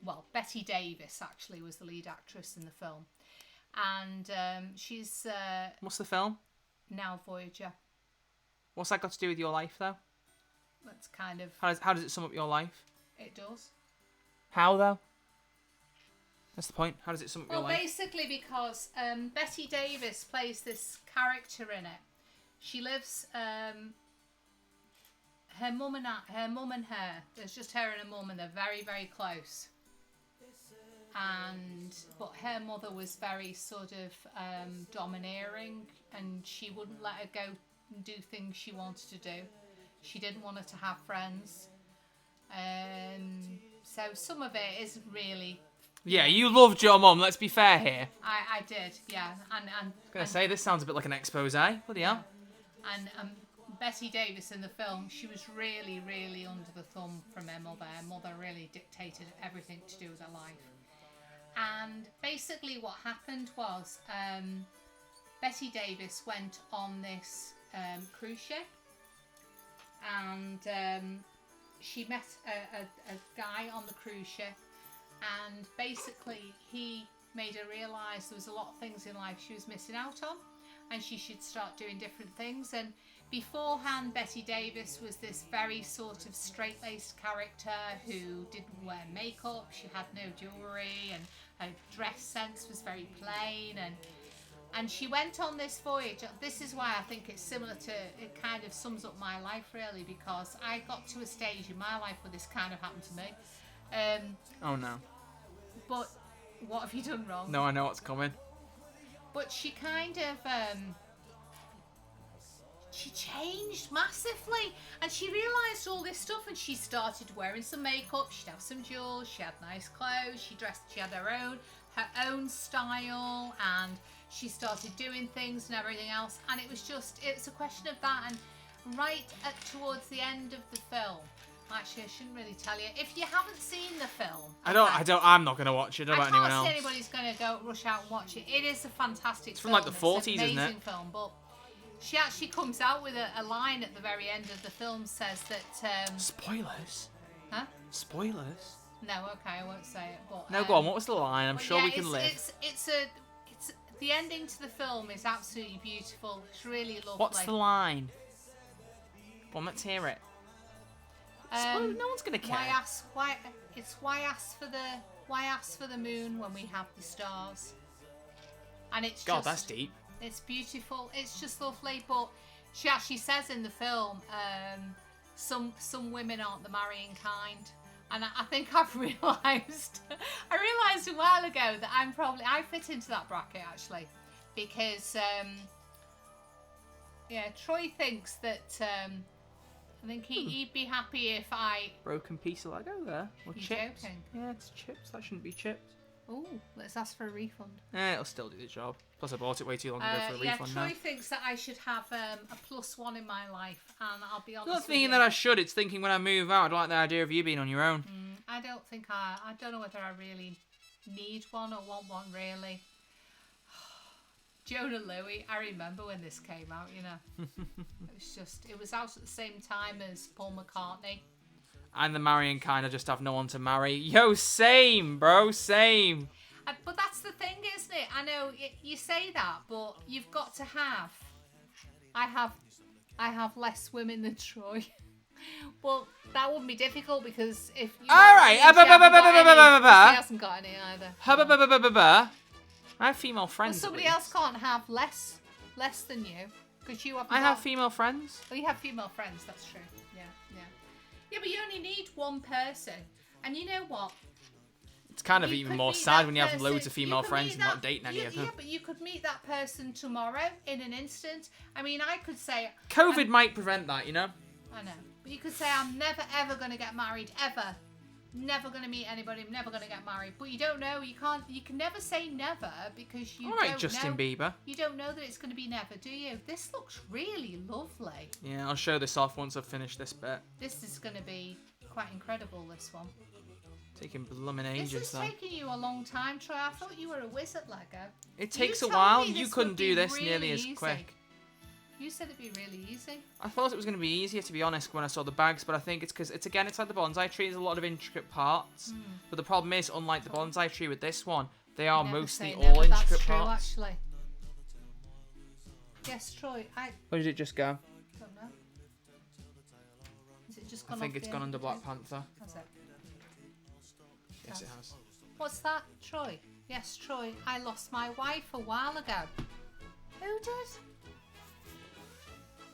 Well, Betty Davis actually was the lead actress in the film, and she's
What's the film?
now Voyager.
What's that got to do with your life, though?
That's kind of
How does it sum up your life?
it does.
How, though? That's the point. How does it sum up your
Well,
life?
basically because Betty Davis plays this character in it. She lives. Her mum and her. There's just her and her mum, and they're very, very close. But her mother was very sort of domineering, and she wouldn't let her go and do things she wanted to do. She didn't want her to have friends. So some of it isn't really.
Yeah, you loved your mum. Let's be fair here.
I did, yeah, and
I was gonna say this sounds a bit like an expose. Bloody hell.
And Betty Davis in the film, she was really, really under the thumb from her mother. Her mother really dictated everything to do with her life. And basically what happened was Betty Davis went on this cruise ship, and she met a guy on the cruise ship, and basically he made her realise there was a lot of things in life she was missing out on, and she should start doing different things. And beforehand, Betty Davis was this very sort of straight-laced character who didn't wear makeup, she had no jewellery, and her dress sense was very plain, and she went on this voyage. This is why I think it's similar to, it kind of sums up my life really, because I got to a stage in my life where this kind of happened to me.
Oh no.
But what have you done wrong?
No, I know what's coming.
But she kind of she changed massively, and she realised all this stuff, and she started wearing some makeup, she'd have some jewels, she had nice clothes, she had her own style, and she started doing things and everything else. And it's a question of that. And towards the end of the film, actually I shouldn't really tell you if you haven't seen the film.
I'm not gonna watch it. I don't know about anyone
can't
else.
see anybody's gonna go rush out and watch it. It is a fantastic
It's from
film.
like the 40s,
it's an
isn't
amazing
it?
film, but she actually comes out with a line at the very end of the film, says that
Spoilers?
huh?
Spoilers?
No, okay, I won't say it, but
No, go on. What was the line? I'm
but
sure
yeah,
we can live.
It's the ending to the film is absolutely beautiful. It's really lovely.
What's the line? Well, let's hear it. No one's gonna care.
Why ask for the moon when we have the stars? And it's
God, that's deep.
It's beautiful. It's just lovely. But she actually says in the film, some women aren't the marrying kind. And I think I've realised, a while ago that I fit into that bracket actually, because Troy thinks that I think he'd be happy if I.
Broken piece of Lego there. Or
You're
chips.
joking.
Yeah, it's chips. That shouldn't be chips.
Oh, let's ask for a refund.
It'll still do the job. Plus, I bought it way too long ago for a refund
Troy
now.
thinks that I should have a +1 in my life, and I'll be honest.
It's not
with
thinking
you,
that I should. It's thinking when I move out, I'd like the idea of you being on your own.
I don't know whether I really need one or want one really. Jonah Louie, I remember when this came out, you know. It was out at the same time as Paul McCartney.
And the marrying kind of just have no one to marry. Yo, same, bro, same.
But that's the thing, isn't it? I know you say that, but you've got to have. I have less women than Troy. Well, that wouldn't be difficult because if.
All right.
He hasn't got any either.
I have female friends.
Well, somebody else can't have less than you because you haven't.
I have female friends.
Well, you have female friends. That's true. Yeah, but you only need one person, and you know what?
It's kind of
You
even
could
more
meet
sad
that
when you have
person-
loads of
you
female
could
friends
meet
and not
that-
dating any of them.
Yeah, but you could meet that person tomorrow in an instant. I mean, I could say.
COVID might prevent that, you know?
I know. But you could say, I'm never ever going to get married, ever. Never going to meet anybody, I'm never going to get married. But you don't know, you can never say never because you
All right,
don't
Justin
know.
Bieber.
You don't know that it's going to be never, do you? This looks really lovely.
Yeah, I'll show this off once I've finished this bit.
This is going to be quite incredible, this one.
Taking blooming
This
ages,
is
though.
taking you a long time, Troy. I thought you were a whiz at Lego.
It takes a
told
while.
me
You
this
couldn't
would
do
be
this
really
nearly as
easy.
quick.
You said it'd be really easy.
I thought it was going to be easier, to be honest, when I saw the bags, but I think it's because it's like the bonsai tree. There's a lot of intricate parts. But the problem is, unlike the bonsai tree with this one, they are
Never
mostly
say
all
never,
intricate
that's true,
parts.
actually. Yes, Troy, I
Where did it just go?
don't know. Is it just
I
gone
think
off
it's
the
gone
end
under
of
Black
the-
Panther.
Has it?
Yes, it has.
What's that, Troy? Yes, Troy. I lost my wife a while ago. Who did?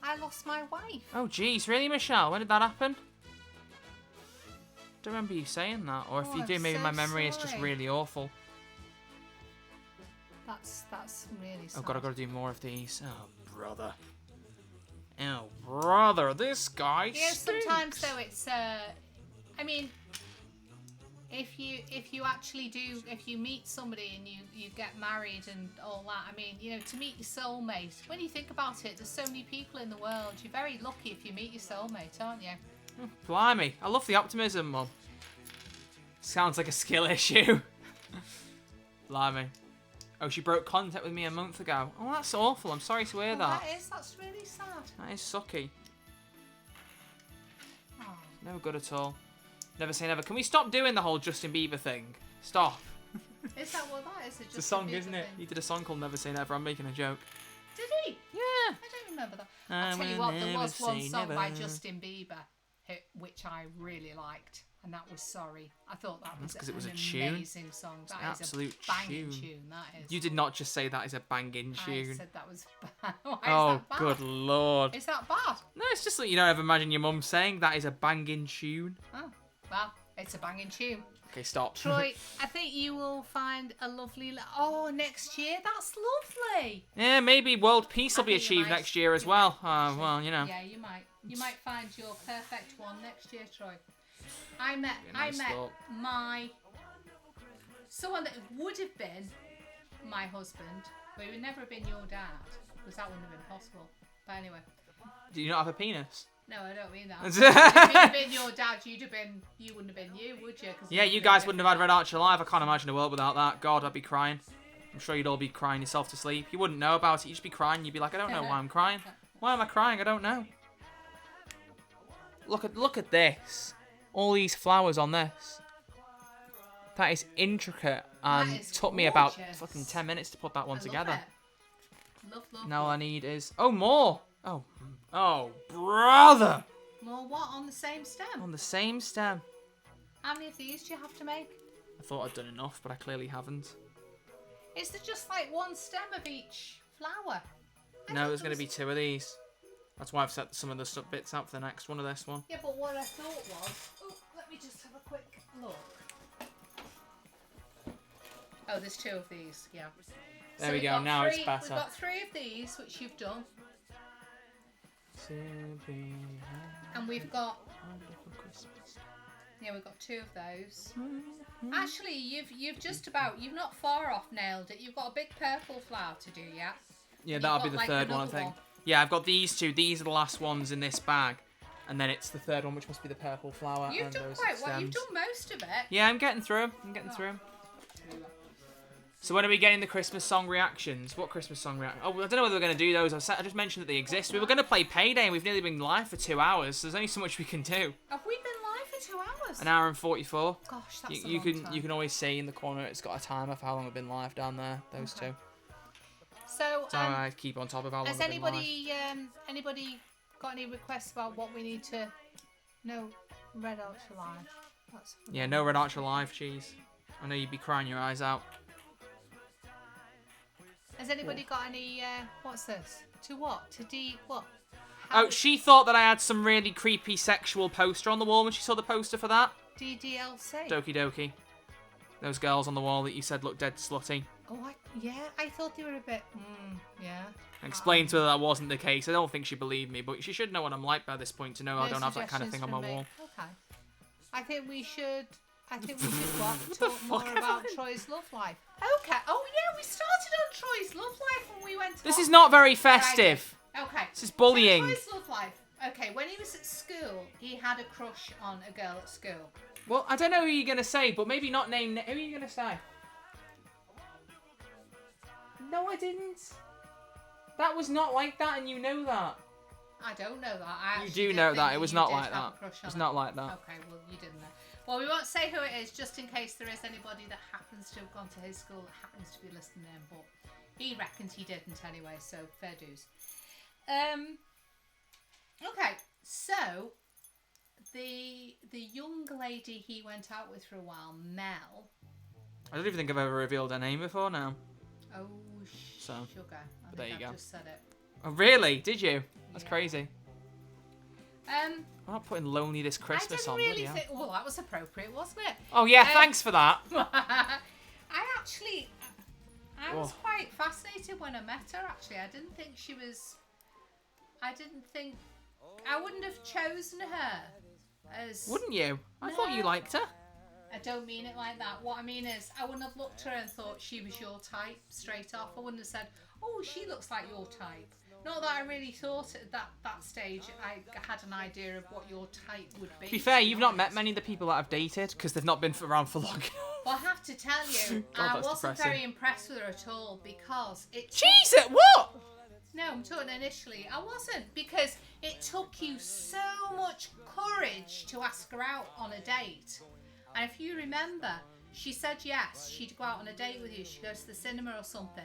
I lost my wife.
Oh, jeez, really, Michelle? When did that happen? Don't remember you saying that. Or if
Oh,
you do,
I'm
maybe
so
my memory is just
sorry.
really awful.
That's really sad.
Oh, God, I've got to do more of these. Oh, brother. Oh, brother, this guy
Yeah,
stinks.
sometimes though it's I mean, if you actually do, if you meet somebody and you get married and all that, I mean, you know, to meet your soulmate, when you think about it, there's so many people in the world. You're very lucky if you meet your soulmate, aren't you?
Blimey, I love the optimism, Mum. Sounds like a skill issue. Blimey. Oh, she broke contact with me a month ago. Oh, that's awful. I'm sorry to hear
Oh,
that.
that's really sad.
That is sucky.
Oh.
No good at all. Never say never. Can we stop doing the whole Justin Bieber thing? Stop.
Is that what that is?
It's a song, isn't it? He did a song called Never Say Never. I'm making a joke.
Did he?
Yeah.
I don't remember that. I'll tell you what, there was one song by
never.
Justin Bieber which I really liked, and that was Sorry. I thought that was
'cause it was
an
a tune.
amazing song. That is
absolute
a banging
tune.
tune. That is.
You did not just say that is a banging
I
tune.
said that was bad. Why is
Oh,
that bad?
good lord.
Is that bad?
No, it's just that you don't ever imagine your mum saying that is a banging tune.
Oh, well, it's a banging tune.
Okay, stop.
Troy, I think you will find a lovely... Oh, next year? That's lovely.
Yeah, maybe world peace will
I
be
think you
achieved
might.
next year as
You
well.
might,
Well, you know.
Yeah, you might. You might find your perfect one next year, Troy. I met
Be a nice thought.
someone that would have been my husband, but he would never have been your dad, because that wouldn't have been possible. But anyway.
Do you not have a penis?
No, I don't mean that. If he'd have been your dad, you wouldn't have been you, would you? 'Cause
Yeah, you guys wouldn't have had Red Archer Live. I can't imagine a world without that. God, I'd be crying. I'm sure you'd all be crying yourself to sleep. You wouldn't know about it. You'd just be crying. You'd be like, I don't know why I'm crying. Why am I crying? I don't know. Look at this. All these flowers on this. That is intricate and
That is
took me about
gorgeous.
fucking 10 minutes to put that one
I
together.
Love it. Love.
Now all I need is... Oh, more! Oh, brother!
More what? On the same stem?
On the same stem.
How many of these do you have to make?
I thought I'd done enough, but I clearly haven't.
Is there just like one stem of each flower?
No, there's going to be 2 of these. That's why I've set some of the bits out for the next one of this one.
Yeah, but what I thought was... Oh, let me just have a quick look. Oh, there's 2 of these, yeah.
There we
we've
go,
got
now it's
3
better.
We've got 3 of these, which you've done. And we've got... Yeah, we've got 2 of those. Actually, you've just about... You've not far off nailed it. You've got a big purple flower to do, yeah?
Yeah,
And
that'll
you've
be
got,
the
like,
third one, I
another
think. Yeah, I've got these 2. These are the last ones in this bag. And then it's the third one, which must be the purple flower.
You've
and
done
those
quite well. You've
stems.
done most of it.
Yeah, I'm getting through 'em. So when are we getting the Christmas song reactions? What Christmas song reaction? Oh, I don't know whether we're going to do those. I just mentioned that they exist. We were going to play Payday, and we've nearly been live for 2 hours. So there's only so much we can do.
Have we been live for 2 hours?
An hour and 44.
Gosh, that's a
You
long time.
can always see in the corner it's got a timer for how long we've been live down there. Those 2.
So,
So I keep on top of how long
has
we've been live.
anybody got any requests about what we need to know? Red Ultra Live. That's
Yeah, no Red Archer Live, cheese. I know you'd be crying your eyes out.
Has anybody got any? What's this? To what? To what?
Oh, she thought that I had some really creepy sexual poster on the wall when she saw the poster for that.
DDLC.
Doki doki. Those girls on the wall that you said looked dead slutty.
Oh, I thought they were a bit. Yeah.
I explained to her that wasn't the case. I don't think she believed me, but she should know what I'm like by this point to know I
No
don't have that kind of
suggestions
thing on my
from me.
wall.
Okay. I think we should what? Talk more about Troy's love life. Okay. Oh yeah, we started on Troy's love life when we went.
This is not very festive.
Okay.
This is bullying.
So Troy's love life. Okay, when he was at school, he had a crush on a girl at school.
Well, I don't know who you're going to say, but maybe not name... Who are you going to say? No, I didn't. That was not like that, and you know that.
I don't know that.
You do know that. It was not like that. It's not like that.
Okay, well, you didn't know. Well, we won't say who it is, just in case there is anybody that happens to have gone to his school that happens to be listening in, but he reckons he didn't anyway, so fair dues. Okay, so the young lady he went out with for a while, Mel,
I don't even think I've ever revealed her name before now.
Oh,
So,
sugar. I
there
think
you
I've
go.
just said it.
Oh, really? Did you? That's
Yeah.
crazy. I'm not putting Lonely This Christmas
I
on.
didn't really
bloody hell.
think. Well, that was appropriate, wasn't it?
Oh, yeah, thanks for that.
I was quite fascinated when I met her. Actually, I didn't think she was. I wouldn't have chosen her as.
Wouldn't you? I thought you
No.
liked her.
I don't mean it like that. What I mean is, I wouldn't have looked at her and thought she was your type straight off. I wouldn't have said, "Oh, she looks like your type." Not that I really thought at that stage I had an idea of what your type would be.
To be fair, you've not met many of the people that I've dated because they've not been around for long.
Well, I have to tell you,
God,
I
that's
wasn't
depressing.
very impressed with her at all because it.
Jesus, what?
No, I'm talking initially. I wasn't because it took you so much courage to ask her out on a date. And if you remember, she said yes, she'd go out on a date with you. She'd go to the cinema or something.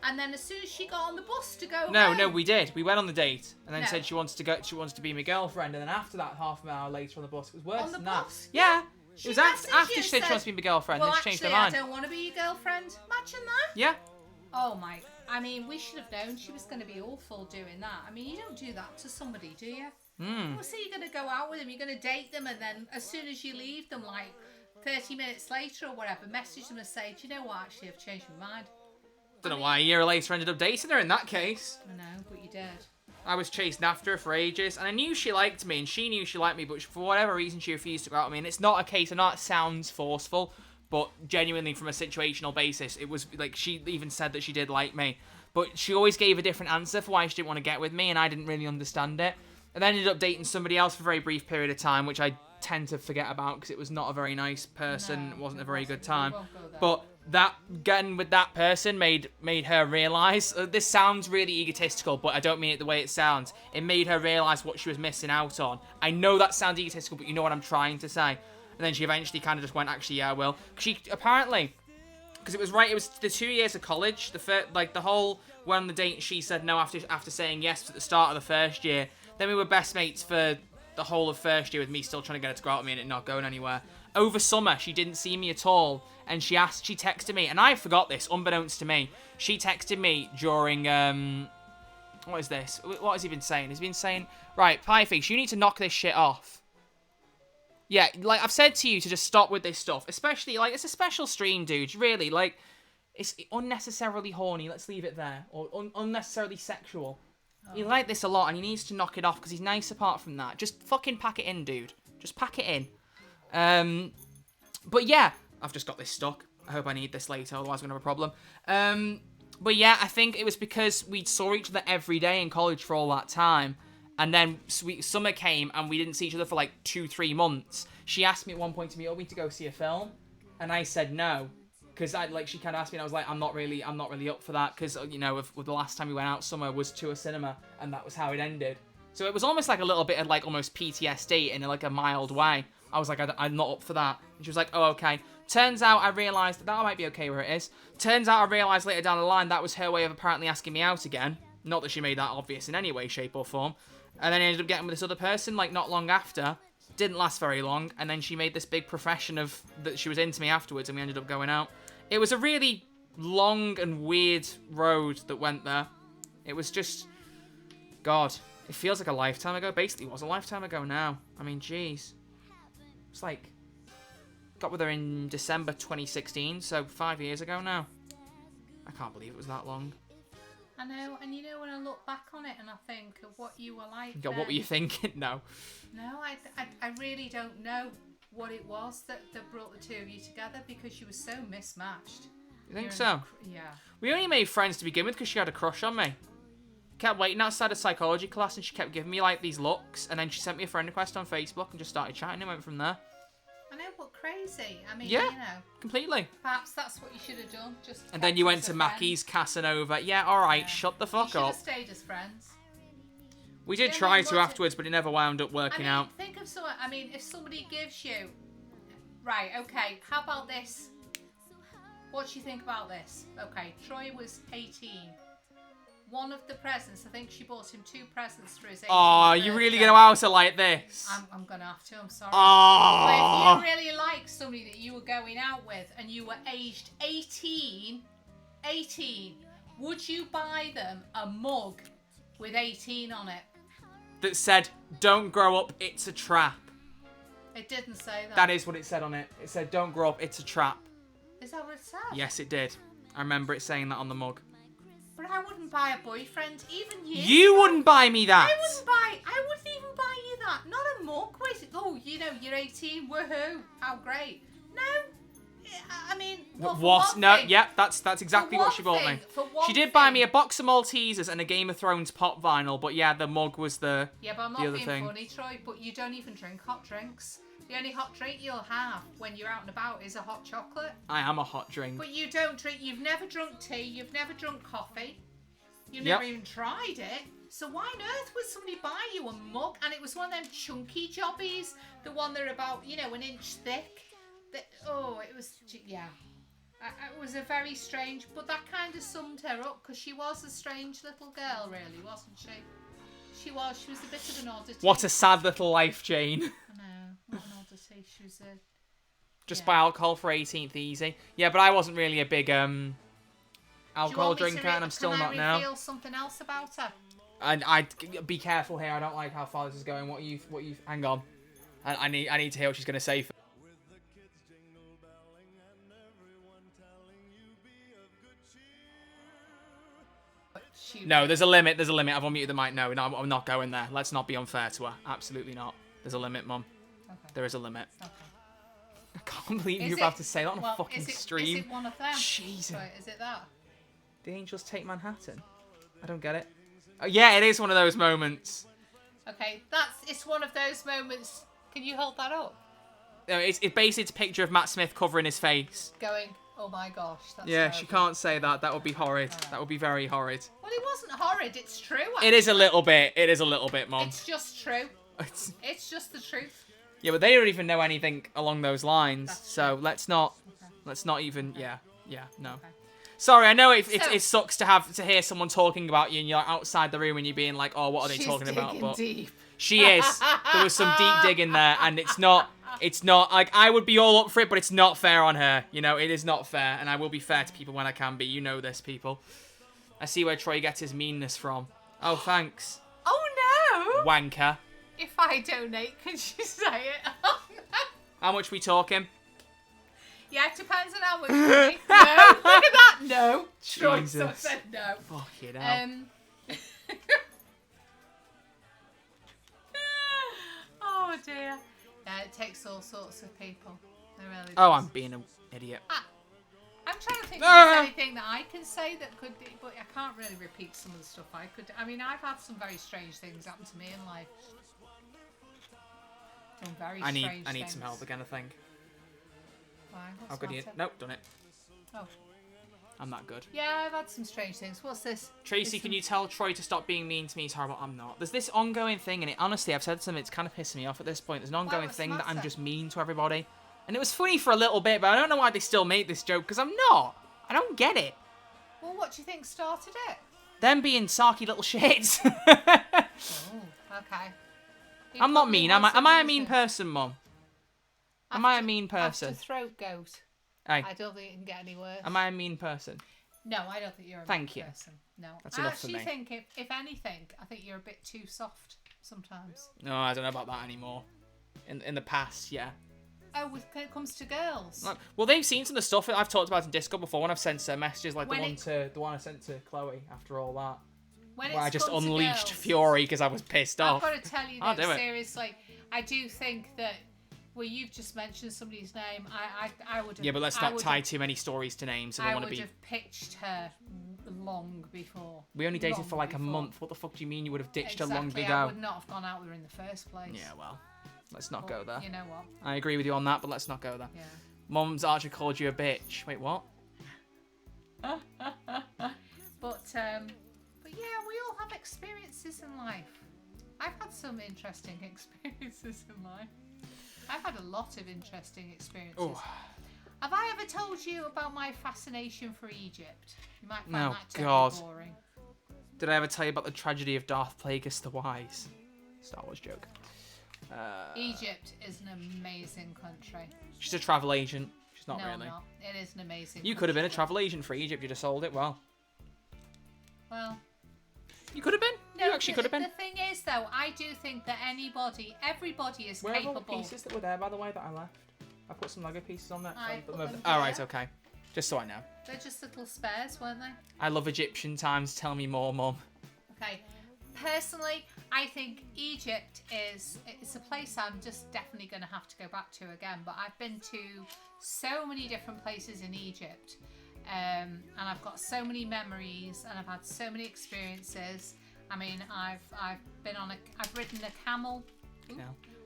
And then as soon as she got on the bus to go
No,
home,
we did. We went on the date and then
No.
said she wants to be my girlfriend. And then after that, half an hour later on the bus, it was worse
On the
than that.
bus?
Yeah.
She
It was
messaged
after
you
she said
and
she wants to be my girlfriend.
well,
Then she changed
actually,
her mind.
I don't want to be your girlfriend. Imagine that.
Yeah.
Oh my! I mean, we should have known she was going to be awful doing that. I mean, you don't do that to somebody, do you?
Hmm.
Well, say you're going to go out with them, you're going to date them, and then as soon as you leave them, like 30 minutes later or whatever, message them and say, "Do you know what? Actually, I've changed my mind."
Don't know why a year later ended up dating her in that case.
I know, but you did.
I was chasing after her for ages, and I knew she liked me, and she knew she liked me, but for whatever reason, she refused to go out with me. And it's not a case, I know it sounds forceful, but genuinely from a situational basis, it was like she even said that she did like me. But she always gave a different answer for why she didn't want to get with me, and I didn't really understand it. And then ended up dating somebody else for a very brief period of time, which I tend to forget about because it was not a very nice person.
No,
It wasn't a
it
very
wasn't.
good time.
We won't go there.
But that getting with that person made her realise. This sounds really egotistical, but I don't mean it the way it sounds. It made her realise what she was missing out on. I know that sounds egotistical, but you know what I'm trying to say. And then she eventually kind of just went, actually, yeah, I will. She apparently, because it was the 2 years of college, the whole went on the date. She said no after saying yes at the start of the first year. Then we were best mates for the whole of first year with me still trying to get her to go out with me and it not going anywhere. Over summer, she didn't see me at all, and she texted me, and I forgot this, unbeknownst to me. She texted me during, what is this? What has he been saying? He's been saying, right, Pieface, you need to knock this shit off. Yeah, like, I've said to you to just stop with this stuff, especially, like, it's a special stream, dude, really, like, it's unnecessarily horny, let's leave it there, or unnecessarily sexual. He liked this a lot, and he needs to knock it off, because he's nice apart from that. Just fucking pack it in, dude. Just pack it in. But yeah, I've just got this stuck. I hope I need this later, otherwise I'm going to have a problem. But yeah, I think it was because we saw each other every day in college for all that time. And then summer came and we didn't see each other for like 2-3 months. She asked me at one point to meet up to go see a film. And I said no. Because she kind of asked me and I was like, I'm not really up for that. Because, you know, the last time we went out somewhere was to a cinema. And that was how it ended. So it was almost like a little bit of like almost PTSD in like a mild way. I was like, I'm not up for that. And she was like, oh, okay. Turns out I realised that might be okay where it is. Turns out I realised later down the line that was her way of apparently asking me out again. Not that she made that obvious in any way, shape or form. And then I ended up getting with this other person like not long after. Didn't last very long. And then she made this big profession of that she was into me afterwards and we ended up going out. It was a really long and weird road that went there. It was just... God, it feels like a lifetime ago. Basically, it was a lifetime ago now. I mean, jeez. It's like... Got with her in December 2016, so 5 years ago now. I can't believe it was that long.
I know, and you know when I look back on it and I think of what you were like
God, what were you thinking? No.
No, I really don't know what it was that brought the two of you together because you were so mismatched.
You think so?
Yeah.
We only made friends to begin with because she had a crush on me. Kept waiting outside of psychology class and she kept giving me like these looks and then she sent me a friend request on Facebook and just started chatting and went from there.
I know, but crazy. I mean,
Yeah.
you know.
Completely.
Perhaps that's what you should have done. Just.
And then you went to Mackie's Casanova. Yeah, alright,
Yeah.
shut the
You
fuck
should have
up.
stayed as friends.
We did
Yeah,
try
no,
to
what-
afterwards, but it never wound up working out.
Think of someone. I mean, if somebody gives you, right? Okay. How about this? What do you think about this? Okay, Troy was 18. one of the presents, I think she bought him 2 presents for his 18th
Oh, you really gonna out her like this?
I'm gonna have to, I'm sorry.
Oh.
But if you really like somebody that you were going out with and you were aged 18, would you buy them a mug with 18 on it?
That said, don't grow up, it's a trap.
It didn't say that.
That is what it said on it. It said, don't grow up, it's a trap.
Is that what it said?
Yes, it did. I remember it saying that on the mug.
But I wouldn't buy a boyfriend, even you.
You wouldn't buy me that.
I wouldn't even buy you that. Not a mug. Wait, oh, you know, you're 18. Woohoo! How great. No, I mean, well,
What? No,
thing,
yeah, that's exactly what she bought me. She did buy me a box of Maltesers and a Game of Thrones pop vinyl, but yeah, the mug was the
Yeah, but I'm
the
not
other
being
thing.
funny, Troy, but you don't even drink hot drinks. The only hot drink you'll have when you're out and about is a hot chocolate.
I am a hot drink.
But you don't drink, you've never drunk tea, you've never drunk coffee, you've
Yep.
never even tried it. So why on earth would somebody buy you a mug? And it was one of them chunky jobbies, the one that are about, you know, an inch thick. It was, yeah. It was a very strange, but that kind of summed her up because she was a strange little girl, really, wasn't she? She was a bit of an oddity.
What a sad little life, Jane.
I know, what an oddity. She was a...
Just buy alcohol for 18th easy. Yeah, but I wasn't really a big alcohol drinker, and I'm still not now.
Can I reveal something else about her?
And I'd be careful here. I don't like how far this is going. What you? Hang on. I need to hear what she's gonna say. No, there's a limit. There's a limit. I've unmuted the mic. No, I'm not going there. Let's not be unfair to her. Absolutely not. There's a limit, Mum.
Okay.
There is a limit.
Okay.
I can't believe
Is
you're about to say that on a fucking
is
stream.
Is it one of them?
Jesus.
Right, is it that?
The Angels Take Manhattan. I don't get it. Oh, yeah, it is one of those moments.
Okay, it's one of those moments. Can you hold that up?
No, it's basically a picture of Matt Smith covering his face.
Going, oh my gosh, that's
Yeah,
terrible.
she can't say that. That would be horrid. That would be very horrid.
Well, it wasn't horrid. It's true.
It is a little bit. It is a little bit, Mom.
It's just true.
It's-
It's just the truth.
Yeah, but they don't even know anything along those lines.
That's
So
true.
let's not even.
Okay.
Yeah, no.
Okay.
Sorry, I know it
So-
sucks to hear someone talking about you and you're outside the room and you're being like, oh, what are they
She's
talking about?
digging
But
deep.
she is. There was some deep digging there, and it's not like I would be all up for it, but it's not fair on her. You know, it is not fair, and I will be fair to people when I can be. You know this, people. I see where Troy gets his meanness from. Oh, thanks,
Oh no!
wanker.
If I donate, can you say it? Oh no!
How much we talking?
Yeah, it depends on how much money. No, look at that. No. Troy
Jesus.
said no.
Fucking hell.
Oh dear. Yeah, it takes all sorts of people. It really does.
Oh, I'm being an idiot.
I'm trying to think if there's anything that I can say that could be, but I can't really repeat some of the stuff I could. I mean, I've had some very strange things happen to me in life. Some very
I need
strange
some
things.
help again, I think.
Why?
How
What's
good are you?
matter?
Nope, done it.
Oh.
I'm that good.
Yeah, I've had some strange things. What's this?
Tracy, can you tell Troy to stop being mean to me? He's horrible. I'm not. There's this ongoing thing, and honestly, I've said to him, it's kind of pissing me off at this point. There's an ongoing
what's the
thing that I'm
matter?
just mean to everybody. And it was funny for a little bit, but I don't know why they still make this joke, because I'm not. I don't get it.
Well, what do you think started it?
Them being sarky little shits.
Oh, okay. He
I'm not
probably
mean, am
was
I a mean
reason.
person, Mum? Am I a mean person?
After throat goat.
Hey,
I don't think it can get any worse.
am I a mean person?
No, I don't think you're a
Thank
mean
you.
person. No.
That's
I
enough for
actually
me.
think, if anything, I think you're a bit too soft sometimes.
No, I don't know about that anymore. In the past, yeah.
Oh, when it comes to girls.
Like, well, they've seen some of the stuff that I've talked about in Discord before when I've sent messages like
When
the one I sent to Chloe after all that.
When
Where I
it's
just
come to
unleashed
girls,
fury because I was pissed
I've
off.
got to tell you
I'll
though,
do it.
seriously, I do think that, well, you've just mentioned somebody's name. I would have...
Yeah, but let's
I
not
would
tie
have-
too many stories to names. I
I
don't want
would
to be.
have pitched her long before.
We only dated
long
for like a
before.
month. What the fuck do you mean you would have ditched
Exactly,
her long
I
ago?
would not have gone out with her in the first place.
Yeah, well, let's not
But
go there.
You know what?
I agree with you on that, but let's not go there.
Yeah.
Mum's Archer called you a bitch. Wait, what?
But yeah, we all have experiences in life. I've had some interesting experiences in life. I've had a lot of interesting experiences.
Oh,
Have I ever told you about my fascination for Egypt? You might find
No,
that totally
God.
boring.
Did I ever tell you about the tragedy of Darth Plagueis the Wise? Star Wars joke.
Egypt is an amazing country.
She's a travel agent. She's not
no,
really.
Not. It is an amazing.
You could have been a
country.
travel agent for Egypt. You'd have sold it well.
Well.
You could have been.
No,
You actually could have been.
The thing is, though, I do think that everybody is
Where
capable.
are all the pieces that were there, by the way, that I left? I put some Lego pieces on there.
I put them
Oh, right,
here.
okay. Just so I know.
They're just little spares, weren't they?
I love Egyptian times. Tell me more, Mum.
Okay. Personally, I think Egypt it's a place I'm just definitely going to have to go back to again. But I've been to so many different places in Egypt, and I've got so many memories, and I've had so many experiences. I mean, I've ridden a camel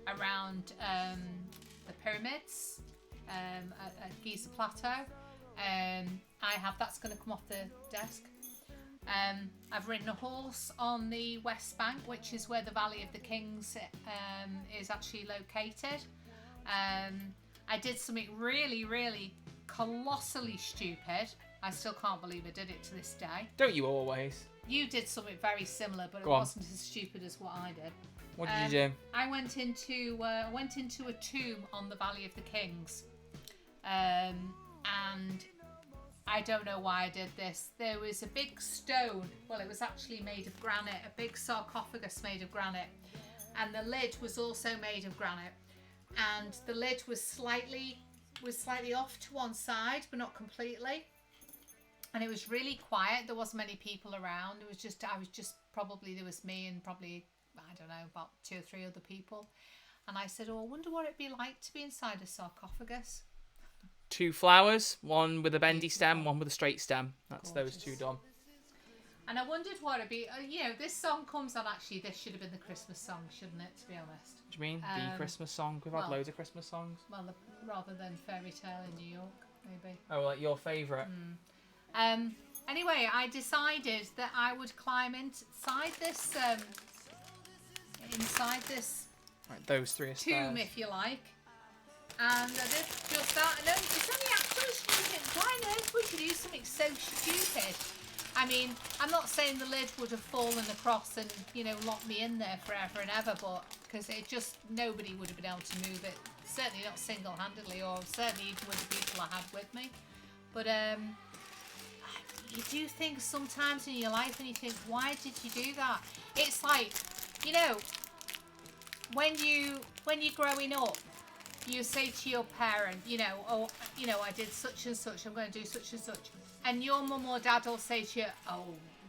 around the pyramids at Giza Plateau. That's going to come off the desk. I've ridden a horse on the West Bank, which is where the Valley of the Kings is actually located. I did something really, really colossally stupid. I still can't believe I did it to this day.
Don't you always?
You did something very similar, but
Go
it
on.
wasn't as stupid as what I did.
What did you do?
I went into a tomb on the Valley of the Kings, and I don't know why I did this. There was a big stone. Well, it was actually made of granite. A big sarcophagus made of granite, and the lid was also made of granite. And the lid was slightly off to one side, but not completely. And it was really quiet. There wasn't many people around. There was me and probably, I don't know, about 2 or 3 other people. And I said, oh, I wonder what it'd be like to be inside a sarcophagus.
2 flowers, one with a bendy stem, one with a straight stem. That's
Gorgeous.
those 2 done.
And I wondered what it'd be. This song comes on. Actually, this should have been the Christmas song, shouldn't it? To be honest.
What do you mean? The Christmas song? We've had loads of Christmas songs.
Well, rather than Fairy Tale in New York, maybe.
Oh, like your favourite?
Anyway, I decided that I would climb inside this
Right, those 3 are
tomb,
spares.
if you like. And I did just that. And then it's only actually stupid. Why on earth would you do something so stupid? I mean, I'm not saying the lid would have fallen across and, locked me in there forever and ever, but because nobody would have been able to move it. Certainly not single-handedly, or certainly even with the people I had with me. But you do things sometimes in your life and you think, why did you do that? It's like, when you're growing up, you say to your parent, I did such and such, I'm going to do such and such. And your mum or dad will say to you, oh,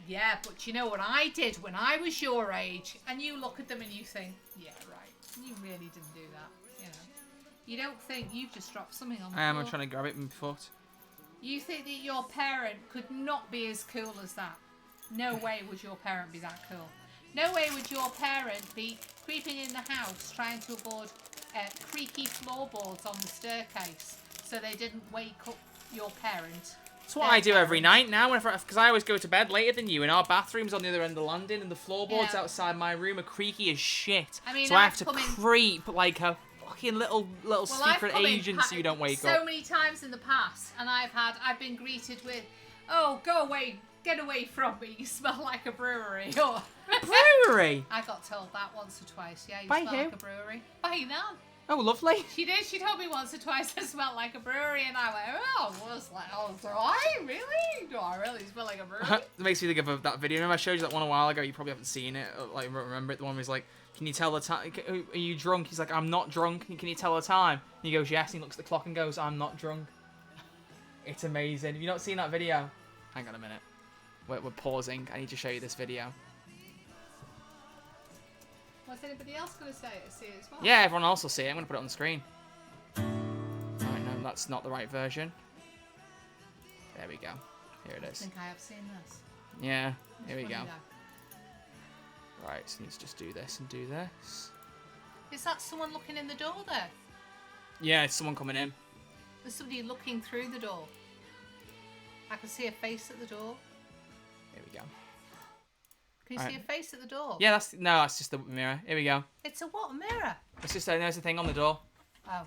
yeah, but you know what I did when I was your age? And you look at them and you think, yeah, right, you really didn't do that, You don't think you've just dropped something on the
I'm
floor.
trying to grab it with my foot.
You think that your parent could not be as cool as that. No way would your parent be that cool. No way would your parent be creeping in the house trying to avoid creaky floorboards on the staircase so they didn't wake up your parent.
That's what I do every night now, because I always go to bed later than you, and our bathroom's on the other end of the landing, and the floorboards
Yeah.
outside my room are creaky as shit.
I mean,
so I
I've
have to
come in-
creep like a fucking little secret agent so you don't wake
so
up.
many times in the past, and I've been greeted with, "Oh, go away, get away from me! You smell like a brewery." Or
Brewery?
I got told that once or twice. Yeah, you
By
smell
who?
like a brewery. By Nan.
Oh, lovely.
She did. She told me once or twice I smelled like a brewery, and I went, do I really? Do I really smell like a brewery?
It makes me think of that video. Remember I showed you that one a while ago? You probably haven't seen it. Like, remember it? The one where he's like, can you tell the time? Are you drunk? He's like, I'm not drunk. Can you tell the time? And he goes, yes. And he looks at the clock and goes, I'm not drunk. It's amazing. Have you not seen that video? Hang on a minute. We're pausing. I need to show you this video.
Was anybody else going to see it as well?
Yeah, everyone else will see it. I'm going to put it on the screen. Alright, no, that's not the right version. There we go. Here it
I
is.
think I have seen this.
Yeah, here we
Funny
go.
though.
Right, so let's just do this and do this.
Is that someone looking in the door there?
Yeah, it's someone coming in.
There's somebody looking through the door. I can see a face at the door.
Here we go.
Can you see a face at the door?
Yeah, that's just the mirror. Here we go.
It's a what? A mirror?
It's just there's a thing on the door.
Oh.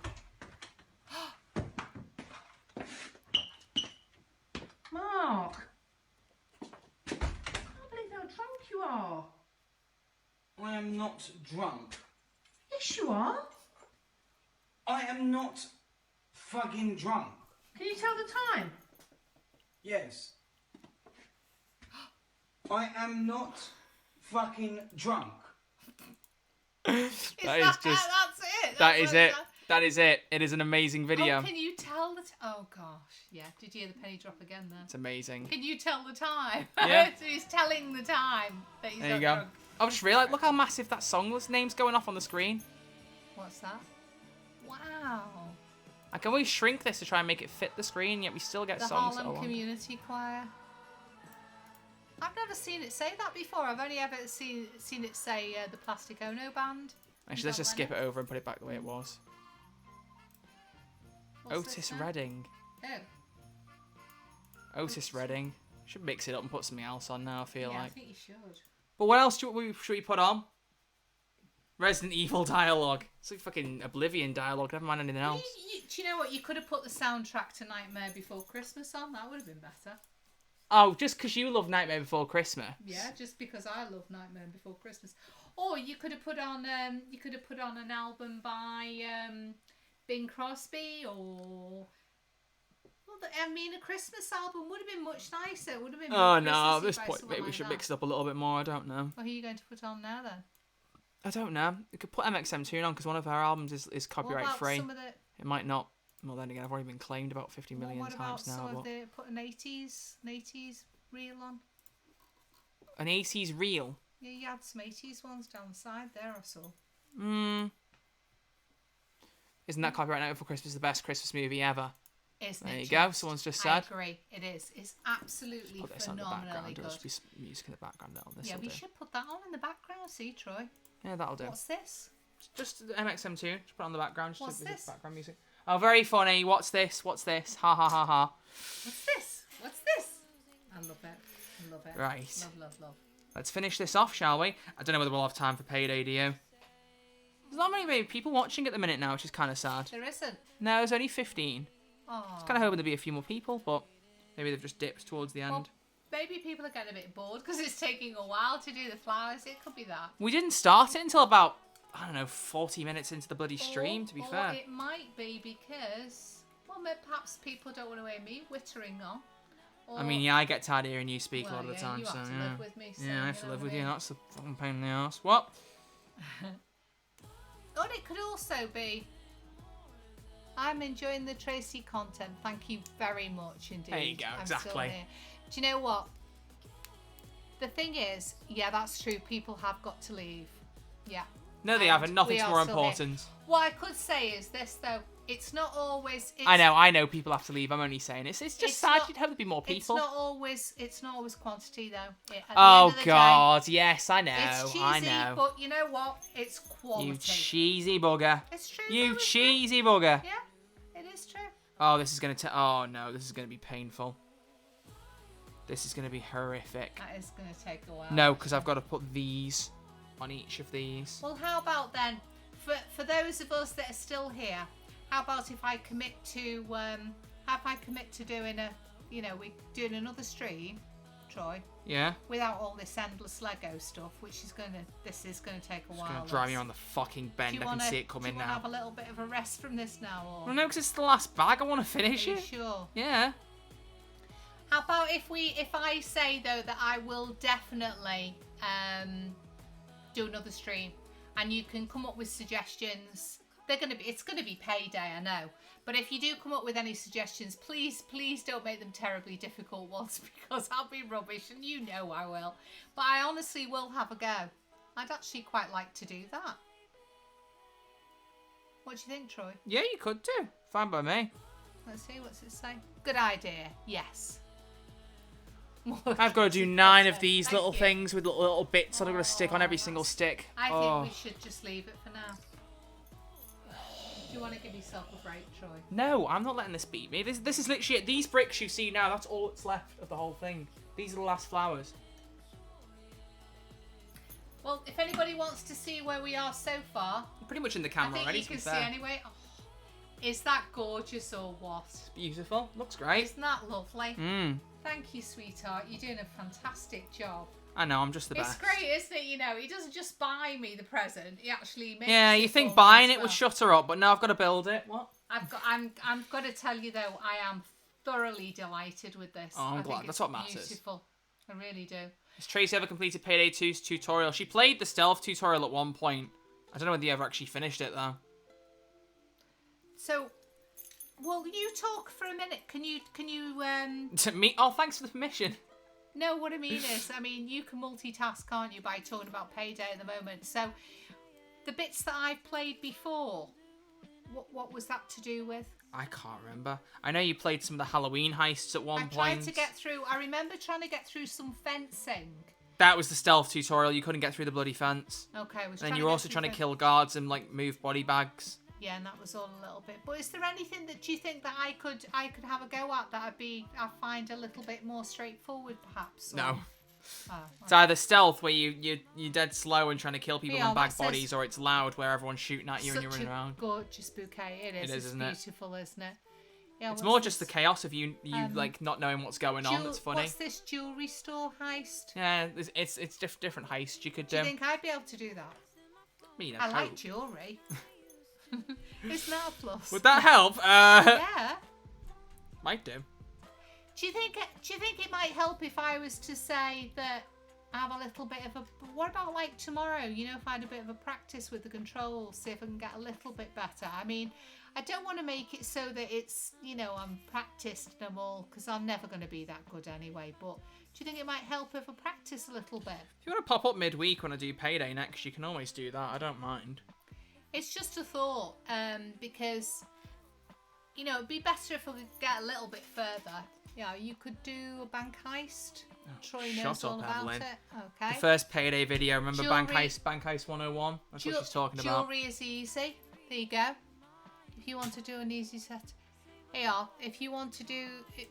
Mark! I can't believe how drunk are.
I am not drunk.
Yes, you are.
I am not fucking drunk.
Can you tell the time?
Yes. I am not fucking drunk.
That is just.
That's it.
That is it. That is it. It is an amazing video.
Oh, can you tell the oh gosh, yeah. Did you hear the penny drop again there?
It's amazing.
Can you tell the time?
Yeah.
So he's telling the time that he's
There
not
you go.
drunk.
I've just realised, look how massive that song name's going off on the screen.
What's that? Wow.
I can always shrink this to try and make it fit the screen, yet we still get
The
songs that are
Harlem
long.
Community Choir. I've never seen it say that before. I've only ever seen it say the Plastic Ono Band.
Actually, let's just skip it over and put it back the way it was.
What's this
Otis
now?
Redding.
Oh,
Otis Redding. Should mix it up and put something else on now, I feel
yeah, I
like.
think you should.
But what else should we put on? Resident Evil dialogue. It's like fucking Oblivion dialogue, never mind anything else.
Do you know what? You could have put the soundtrack to Nightmare Before Christmas on. That would have been better.
Oh, just because you love Nightmare Before Christmas.
Yeah, just because I love Nightmare Before Christmas. Or you could have put on an album by Bing Crosby, or I mean, a Christmas album would have been much nicer. It would have been.
Oh
more
no, at
Christmassy
this
by
point
someone
maybe we
like
should
that.
mix it up a little bit more, I don't know.
What are you going to put on now then?
I don't know. We could put MXM2 on because one of our albums is copyright
What about
free.
some of the?
It might not. Well, then again, I've already been claimed about 50 million
What about
times now.
some
But
of the put an 80s reel on?
an 80s reel.
Yeah, you had some 80s ones down the side there. I saw.
Isn't that Copyright Night for Christmas the best Christmas movie ever?
Isn't
There
it
you
just?
go. Someone's just said.
I agree. It is. It's absolutely
Put this on the
phenomenally
background.
good.
There'll just be some music in the background. This
Yeah,
will
we
do.
should put that on in the background. See, Troy.
Yeah, that'll do.
What's this?
Just MXM2. Just put it on the background. Just
What's
a bit of
this?
background music. Oh, very funny. What's this? What's this? Ha ha ha ha.
What's this? What's this? I love it. I love it.
Right.
Love.
Let's finish this off, shall we? I don't know whether we'll have time for Payday, do you? There's not many people watching at the minute now, which is kind of sad.
There isn't.
No, there's only 15.
Oh.
I was kind of hoping there'd be a few more people, but maybe they've just dipped towards the end.
Well, maybe people are getting a bit bored because it's taking a while to do the flowers. It could be that.
We didn't start it until about, I don't know, 40 minutes into the bloody stream, to be
or
fair.
It might be because, well, perhaps people don't want to hear me whittering on. Or,
I mean, yeah, I get tired of hearing you speak a
well,
lot of the
yeah,
time,
you
so
have to
yeah.
live with me, so
Yeah, I have
you
to
know
live
what
with
I
you.
mean.
That's a fucking pain in the ass. What?
Or it could also be, I'm enjoying the Tracy content. Thank you very much indeed.
There you go,
I'm still
exactly.
here. Do you know what? The thing is, yeah, that's true. People have got to leave. Yeah.
No, they
And
haven't. Nothing's
we are
more
still here.
important.
What I could say is this, though. It's not always. It's,
I know people have to leave. I'm only saying it's just
It's
sad.
not-
You'd hope there'd be more people.
It's not always quantity though. At the
Oh
end of the
God, yes, I know,
day, it's cheesy,
I know.
but you know what? It's quality.
You cheesy bugger.
It's true.
You
though, it's
cheesy bugger.
true. Yeah, it is true.
Oh, this is gonna oh no, this is gonna be painful. This is gonna be horrific.
That is going to take a while.
No, because I've got to put these on each of these.
Well, how about then, for those of us that are still here, how about if I commit to doing we're doing another stream, Troy,
Yeah?
without all this endless Lego stuff, this is gonna take a
It's
while.
gonna drive me on the fucking
Do
bend.
you
I
wanna,
can see it coming
do you wanna
now.
have a little bit of a rest from this now, or
Well, no, because it's the last bag. I want to finish
are you
it.
sure?
Yeah.
How about if I say though that I will definitely do another stream, and you can come up with suggestions. It's gonna be Payday, I know. But if you do come up with any suggestions, please don't make them terribly difficult ones, because I'll be rubbish, and you know I will. But I honestly will have a go. I'd actually quite like to do that. What do you think, Troy?
Yeah, you could do. Fine by me.
Let's see, what's it say? Good idea. Yes.
I've got to do 9 of these
Thank
little
you.
things with little bits that I've got to stick on every single stick.
I
Oh.
think we should just leave it for now. Do you want to give yourself a break, Troy?
No, I'm not letting this beat me. This is literally it. These bricks you see now, that's all that's left of the whole thing. These are the last flowers.
Well, if anybody wants to see where we are so far,
I'm pretty much in the
I
camera
think
already,
you
to be
can see
fair.
anyway. Oh, is that gorgeous or what?
Beautiful. Looks great.
Isn't that lovely?
Mmm.
Thank you, sweetheart. You're doing a fantastic job.
I know, I'm just the best.
It's great, isn't it? You know, he doesn't just buy me the present. He actually makes
Yeah,
it
you
for
think
me
buying
as
it would
well.
shut her up, but no, I've got to build it. What?
I'm got to tell you though, I am thoroughly delighted with this.
Oh, I'm
I
glad.
think
That's
it's
what matters.
Beautiful. I really do.
Has Tracy ever completed Payday 2's tutorial? She played the stealth tutorial at one point. I don't know whether you ever actually finished it though.
So, will you talk for a minute? Can you
To me? Oh, thanks for the permission.
No, what I mean is, you can multitask, can't you, by talking about Payday at the moment. So, the bits that I've played before, what was that to do with?
I can't remember. I know you played some of the Halloween heists at one point.
I remember trying to get through some fencing.
That was the stealth tutorial. You couldn't get through the bloody fence.
Okay,
And then you were also trying to kill guards and like move body bags.
Yeah, and that was all a little bit. But is there anything that you think that I could have a go at that I find a little bit more straightforward, perhaps? Or...
No.
Oh,
It's either stealth where you're dead slow and trying to kill people
Yeah,
in bag
that says-
bodies, or it's loud where everyone's shooting at you and you're
such
running
a
around.
gorgeous bouquet. It is.
It is,
It's
isn't it?
beautiful, isn't it? Yeah.
It's
what's
more just the
this?
chaos of you like not knowing what's going on. That's funny.
What's this jewellery store heist?
Yeah, it's different heists you could
Do
do.
you think I'd be able to do that?
I mean,
I
I'd
like
hope.
jewellery. Isn't that a plus?
Would that help?
Yeah.
Might do.
Do you think it might help if I was to say that I have a little bit of a... What about like tomorrow? You know, if I had a bit of a practice with the controls, see if I can get a little bit better. I mean, I don't want to make it so that it's, you know, I'm practiced and I'm all... Because I'm never going to be that good anyway. But do you think it might help if I practice a little bit?
If you want to pop up midweek when I do Payday next, you can always do that. I don't mind.
It's just a thought, because, you know, it'd be better if I could get a little bit further. Yeah, you could do a bank heist. Troy knows
shut
all
up,
about
Evelyn.
it. Okay.
The first Payday video, remember Bank
Jewelry-
Heist 101? That's what she's talking about.
Jewelry is easy. There you go. If you want to do an easy set. Here, if you want to do it,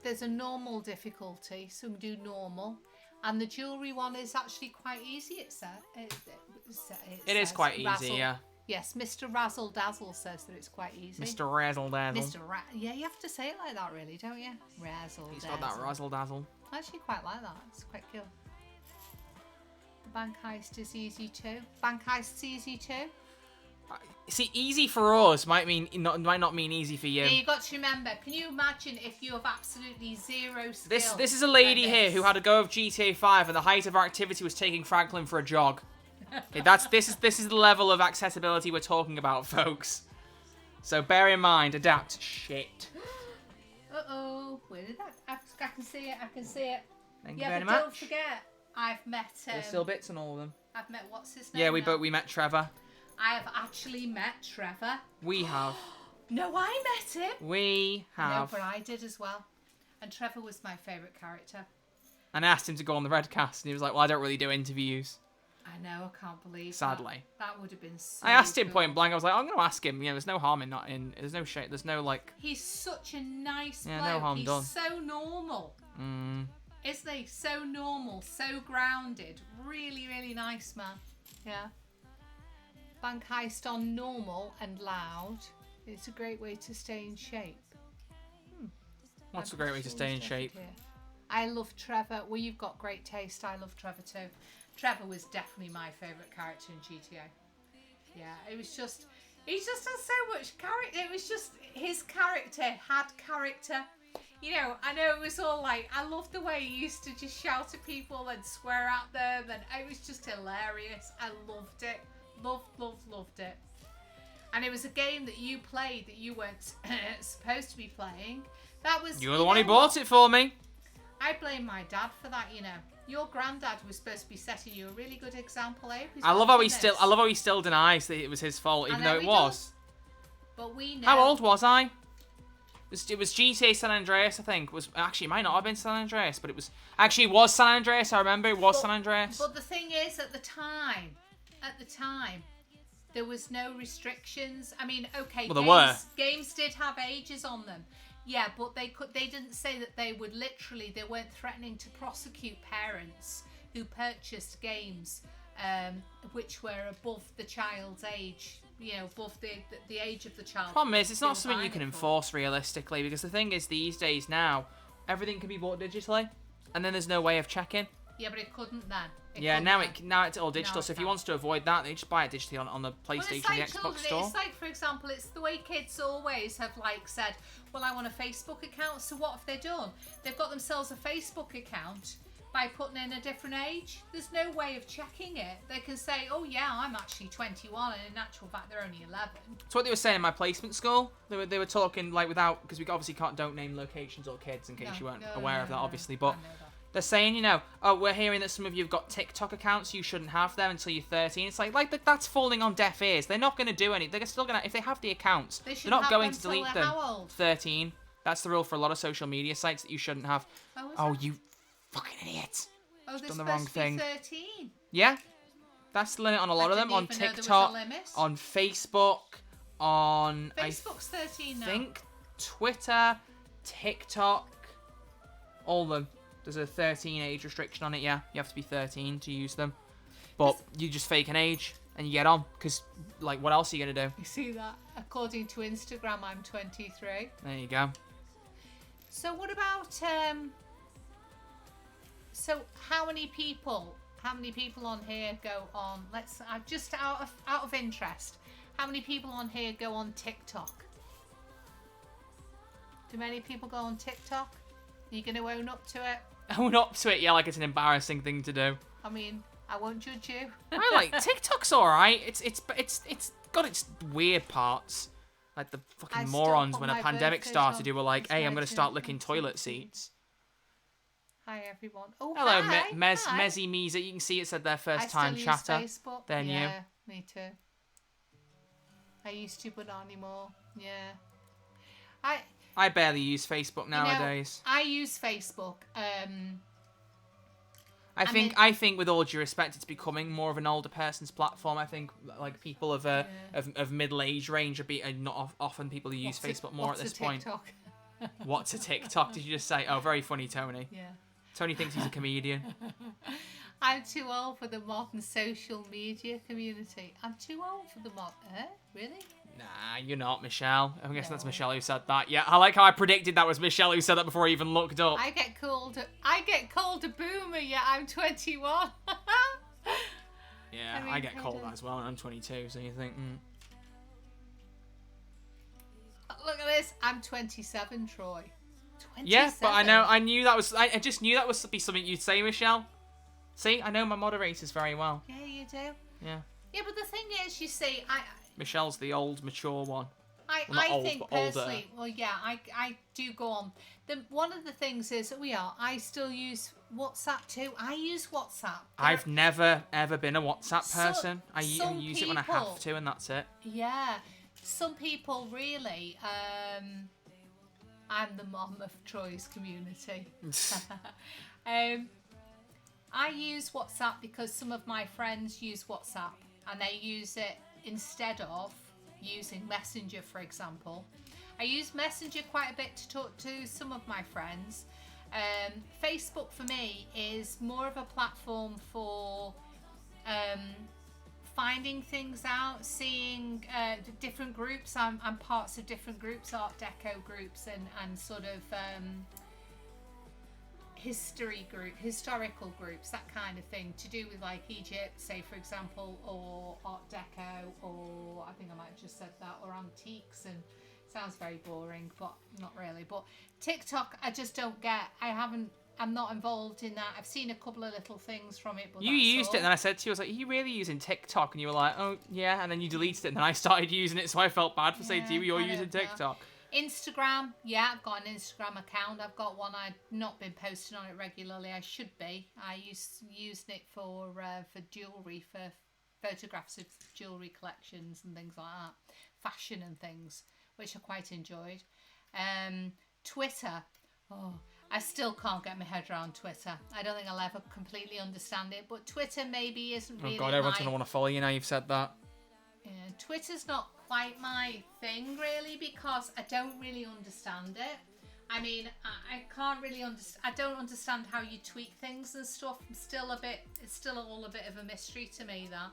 there's a normal difficulty, so do normal. And the jewelry one is actually quite easy. It
It is
says.
quite easy,
Razzle.
yeah.
Yes, Mr. Razzle Dazzle says that it's quite easy.
Mr. Razzle Dazzle.
Yeah, you have to say it like that, really, don't you? Razzle
He's
Dazzle.
got that Razzle Dazzle.
I actually quite like that. It's quite cool. The bank heist is easy too. Bank heist's easy too.
See, easy for us might not mean easy for you.
Yeah, you got to remember. Can you imagine if you have absolutely zero skill?
This is a lady
at
here
this?
who had a go of GTA 5, and the height of her activity was taking Franklin for a jog. Okay, this is the level of accessibility we're talking about, folks. So bear in mind, adapt. Shit.
Uh-oh. Where did that... I can see it. I can see it.
Thank you
Yeah,
very
but
much.
don't forget, I've met...
There's still bits on all of them.
I've met... What's his name
Yeah,
now?
we met Trevor.
I have actually met Trevor.
We have.
No, I met him.
We
No,
have.
but I did as well. And Trevor was my favourite character.
And I asked him to go on the Redcast, and he was like, well, I don't really do interviews.
I know, I can't believe
Sadly.
That would have been so
I asked him
cool.
point blank. I was like, I'm going to ask him. You know, there's no harm in not in. There's no shame. There's no like.
He's such a nice
Yeah,
bloke.
no harm
He's
done.
so normal. Isn't he? So normal, so grounded. Really, really nice man. Yeah. Bank heist on normal and loud. It's a great way to stay in shape.
What's a great way to stay in shape?
I love Trevor. Well, you've got great taste. I love Trevor too. Trevor was definitely my favourite character in GTA. Yeah, it was just... He just has so much character. It was just... His character had character. You know, I know it was all like... I loved the way he used to just shout at people and swear at them. And it was just hilarious. I loved it. Loved it. And it was a game that you played that you weren't supposed to be playing. That was...
You were the one who bought it for me.
I blame my dad for that, you know. Your granddad was supposed to be setting you a really good example, eh?
I love how he still denies that it was his fault, even though it was.
But we know.
How old was I? It was GTA San Andreas, I think. Actually, it might not have been San Andreas, but it was San Andreas. I remember it was San Andreas.
But the thing is, at the time, there was no restrictions. I mean, okay,
Well, there were.
Games did have ages on them. Yeah, but they didn't say that they weren't threatening to prosecute parents who purchased games which were above the child's age, you know, above the age of the child.
Problem is, it's
They
not
were
something you
buying
can
it for.
enforce realistically, because the thing is, these days now, everything can be bought digitally, and then there's no way of checking.
Yeah, but it couldn't then.
Yeah, now it's all digital.
Now
So
it
if you
can't.
want to avoid that, they just buy it digitally on the PlayStation,
Well, it's
the
like
Xbox
children.
store.
It's like, for example, it's the way kids always have like said, well, I want a Facebook account. So what have they done? They've got themselves a Facebook account by putting in a different age. There's no way of checking it. They can say, oh yeah, I'm actually 21, and in actual fact they're only 11.
That's what they were saying in my placement school. They were talking like without, because we obviously don't name locations or kids in case you weren't aware of that, obviously. But
I know that.
they're saying, you know, oh, we're hearing that some of you have got TikTok accounts. You shouldn't have them until you're 13. It's like that's falling on deaf ears. They're not going to do anything. They're still going to, if they have the accounts,
They
they're
should
not
have
going
them
to
till
delete
they're
them.
how old?
13. That's the rule for a lot of social media sites that you shouldn't have.
Oh, is
Oh,
that?
you fucking idiot.
Oh, they're
done the
supposed
wrong
to be
thing.
13.
Yeah, that's the limit on a lot
I
of them.
didn't
On
even know there was a
TikTok,
limit.
on Facebook, on
Facebook's 13 now.
I think Twitter, TikTok, all of them. There's a 13 age restriction on it. Yeah, you have to be 13 to use them. But you just fake an age and you get on, because like, what else are you gonna do?
You see that? According to Instagram, I'm 23.
There you go.
So what about so how many people on here go on, let's just out of interest, how many people on here go on TikTok? Do many people go on TikTok? Are you going to own up to it?
Own up to it, yeah, like it's an embarrassing thing to do.
I mean, I won't judge you.
I like TikTok's alright. It's got its weird parts. Like the
I
fucking
still
morons
put
when a
my
pandemic
birthday
started
on.
who were like,
It's
hey, I'm
my
gonna start
turn.
licking toilet seats.
Hi everyone. Oh,
Hello,
hi. Hi.
Mezzy Meza. You can see it said their
I
first
still
time
use
chatter.
Facebook.
Then you.
Yeah, me too. I used to, but not anymore. Yeah.
I barely use Facebook nowadays.
I use Facebook.
I think with all due respect, it's becoming more of an older person's platform. I think like people of middle age range are not often people who use Facebook more at this point. What's a TikTok? Did you just say? Oh, very funny, Tony.
Yeah.
Tony thinks he's a comedian.
I'm too old for the modern social media community. I'm too old for the modern. Really?
Nah, you're not, Michelle. I'm guessing that's
No.
Michelle who said that. Yeah, I like how I predicted that was Michelle who said that before I even looked up.
I get called a boomer. Yeah, I'm 21.
Yeah,
I mean,
I get
how
called
do-
that as well, and I'm 22, so you think,
Look at this. I'm 27, Troy. 27.
Yeah, but I just knew that was be something you'd say, Michelle. See, I know my moderators very well.
Yeah, you do.
Yeah.
Yeah, but the thing is, you see,
Michelle's the old, mature one. Well, not
I
old,
think
but older.
personally, well, yeah, I do go on. One of the things is that I still use WhatsApp too. I use WhatsApp.
I've never, ever been a WhatsApp
So-
person. I
some
use it when I
people-
have to, and that's it.
Yeah, some people really. I'm the mom of Troy's community. I use WhatsApp because some of my friends use WhatsApp and they use it instead of using Messenger, for example. I use Messenger quite a bit to talk to some of my friends. Facebook for me is more of a platform for finding things out, seeing different groups. I'm parts of different groups, Art Deco groups, and sort of historical groups, that kind of thing, to do with like Egypt, say for example, or Art Deco, or I think I might have just said that, or antiques, and sounds very boring, but not really. But TikTok, I just don't get. I'm not involved in that. I've seen a couple of little things from it, but
You
that's
used
all.
it, and then I said to you, I was like, are you really using TikTok? And you were like, oh, yeah, and then you deleted it, and then I started using it, so I felt bad for saying to you, you're
I
using
don't know.
TikTok.
Instagram, yeah, I've got an Instagram account. I've got one. I've not been posting on it regularly. I should be. I used it for jewellery, for photographs of jewellery collections and things like that, fashion and things, which I quite enjoyed. Twitter, I still can't get my head around Twitter. I don't think I'll ever completely understand it, but Twitter maybe isn't really
Oh, God, everyone's
my...
going to want to follow you now you've said that.
Yeah, Twitter's not quite my thing really, because I don't really understand it. I mean, I can't really understand. I don't understand how you tweet things and stuff. It's still all a bit of a mystery to me, that.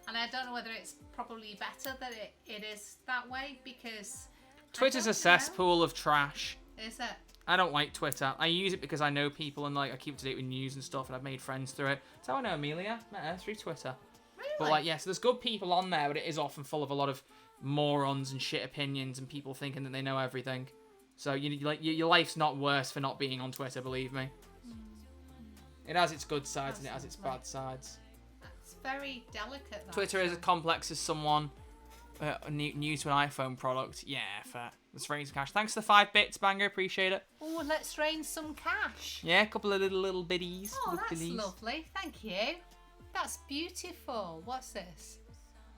And I don't know whether it's probably better that it is that way, because
Twitter's a cesspool of trash.
Is it?
I don't like Twitter. I use it because I know people and like I keep up to date with news and stuff, and I've made friends through it. That's how I know Amelia. Met her through Twitter.
Really?
But like, yes, there's good people on there, but it is often full of a lot of morons and shit opinions and people thinking that they know everything. So your life's not worse for not being on Twitter, believe me. It has its good sides and it has its bad sides.
That's very delicate. That,
Twitter is as complex as someone new to an iPhone product. Yeah, fair. Let's raise some cash. Thanks for the 5 bits, Banger. Appreciate it.
Oh, let's rain some cash.
Yeah, a couple of little biddies.
Oh,
little
that's
biddies.
lovely. Thank you. That's beautiful. What's this?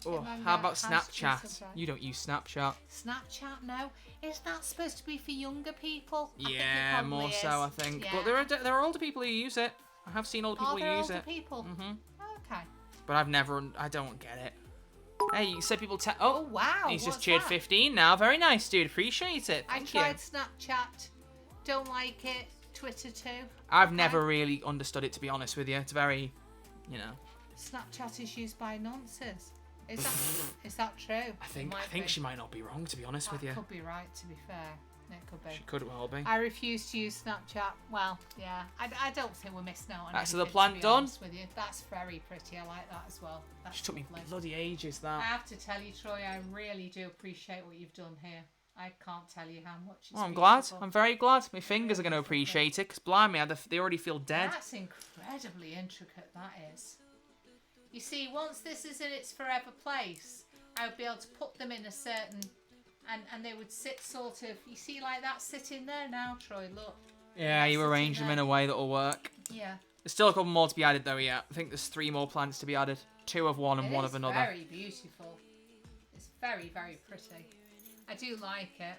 Oh, how about Snapchat? You don't use Snapchat.
Snapchat, no. Is that supposed to be for younger people?
Yeah, more so, I think.
Yeah.
But there are older people who use it. I have seen older people
Are there
use
older
it.
people? Okay.
But I don't get it. Hey, you said people
Oh, wow.
He's just
what's
cheered
that?
15 now. Very nice, dude. Appreciate it.
I
Thank you.
tried Snapchat. Don't like it. Twitter too.
I've
Okay.
never really understood it, to be honest with you. It's very,
Snapchat is used by nonces. Is that true?
I think she might not be wrong, to be honest with you.
Could be right, to be fair. It could be.
She could well be.
I refuse to use Snapchat. Well, yeah. I don't think we're missing out on
That's
anything,
the plant
to be
done.
honest with you. That's very pretty. I like that as well. That's
She took me
lovely.
bloody ages,
I
that.
have to tell you, Troy, I really do appreciate what you've done here. I can't tell you how much it's
Well, I'm glad.
beautiful.
I'm very glad. My fingers are going to appreciate it, because blimey, they already feel dead.
That's incredibly intricate, that is. You see, once this is in its forever place, I would be able to put them in a certain... And they would sit sort of... You see, like that sitting there now, Troy, look.
Yeah, you
That's
arrange
sitting
them in a way that'll work.
Yeah.
There's still a couple more to be added, though, yeah. I think there's 3 more plants to be added. 2 of one and 1 of another.
It's very beautiful. It's very, very pretty. I do like it.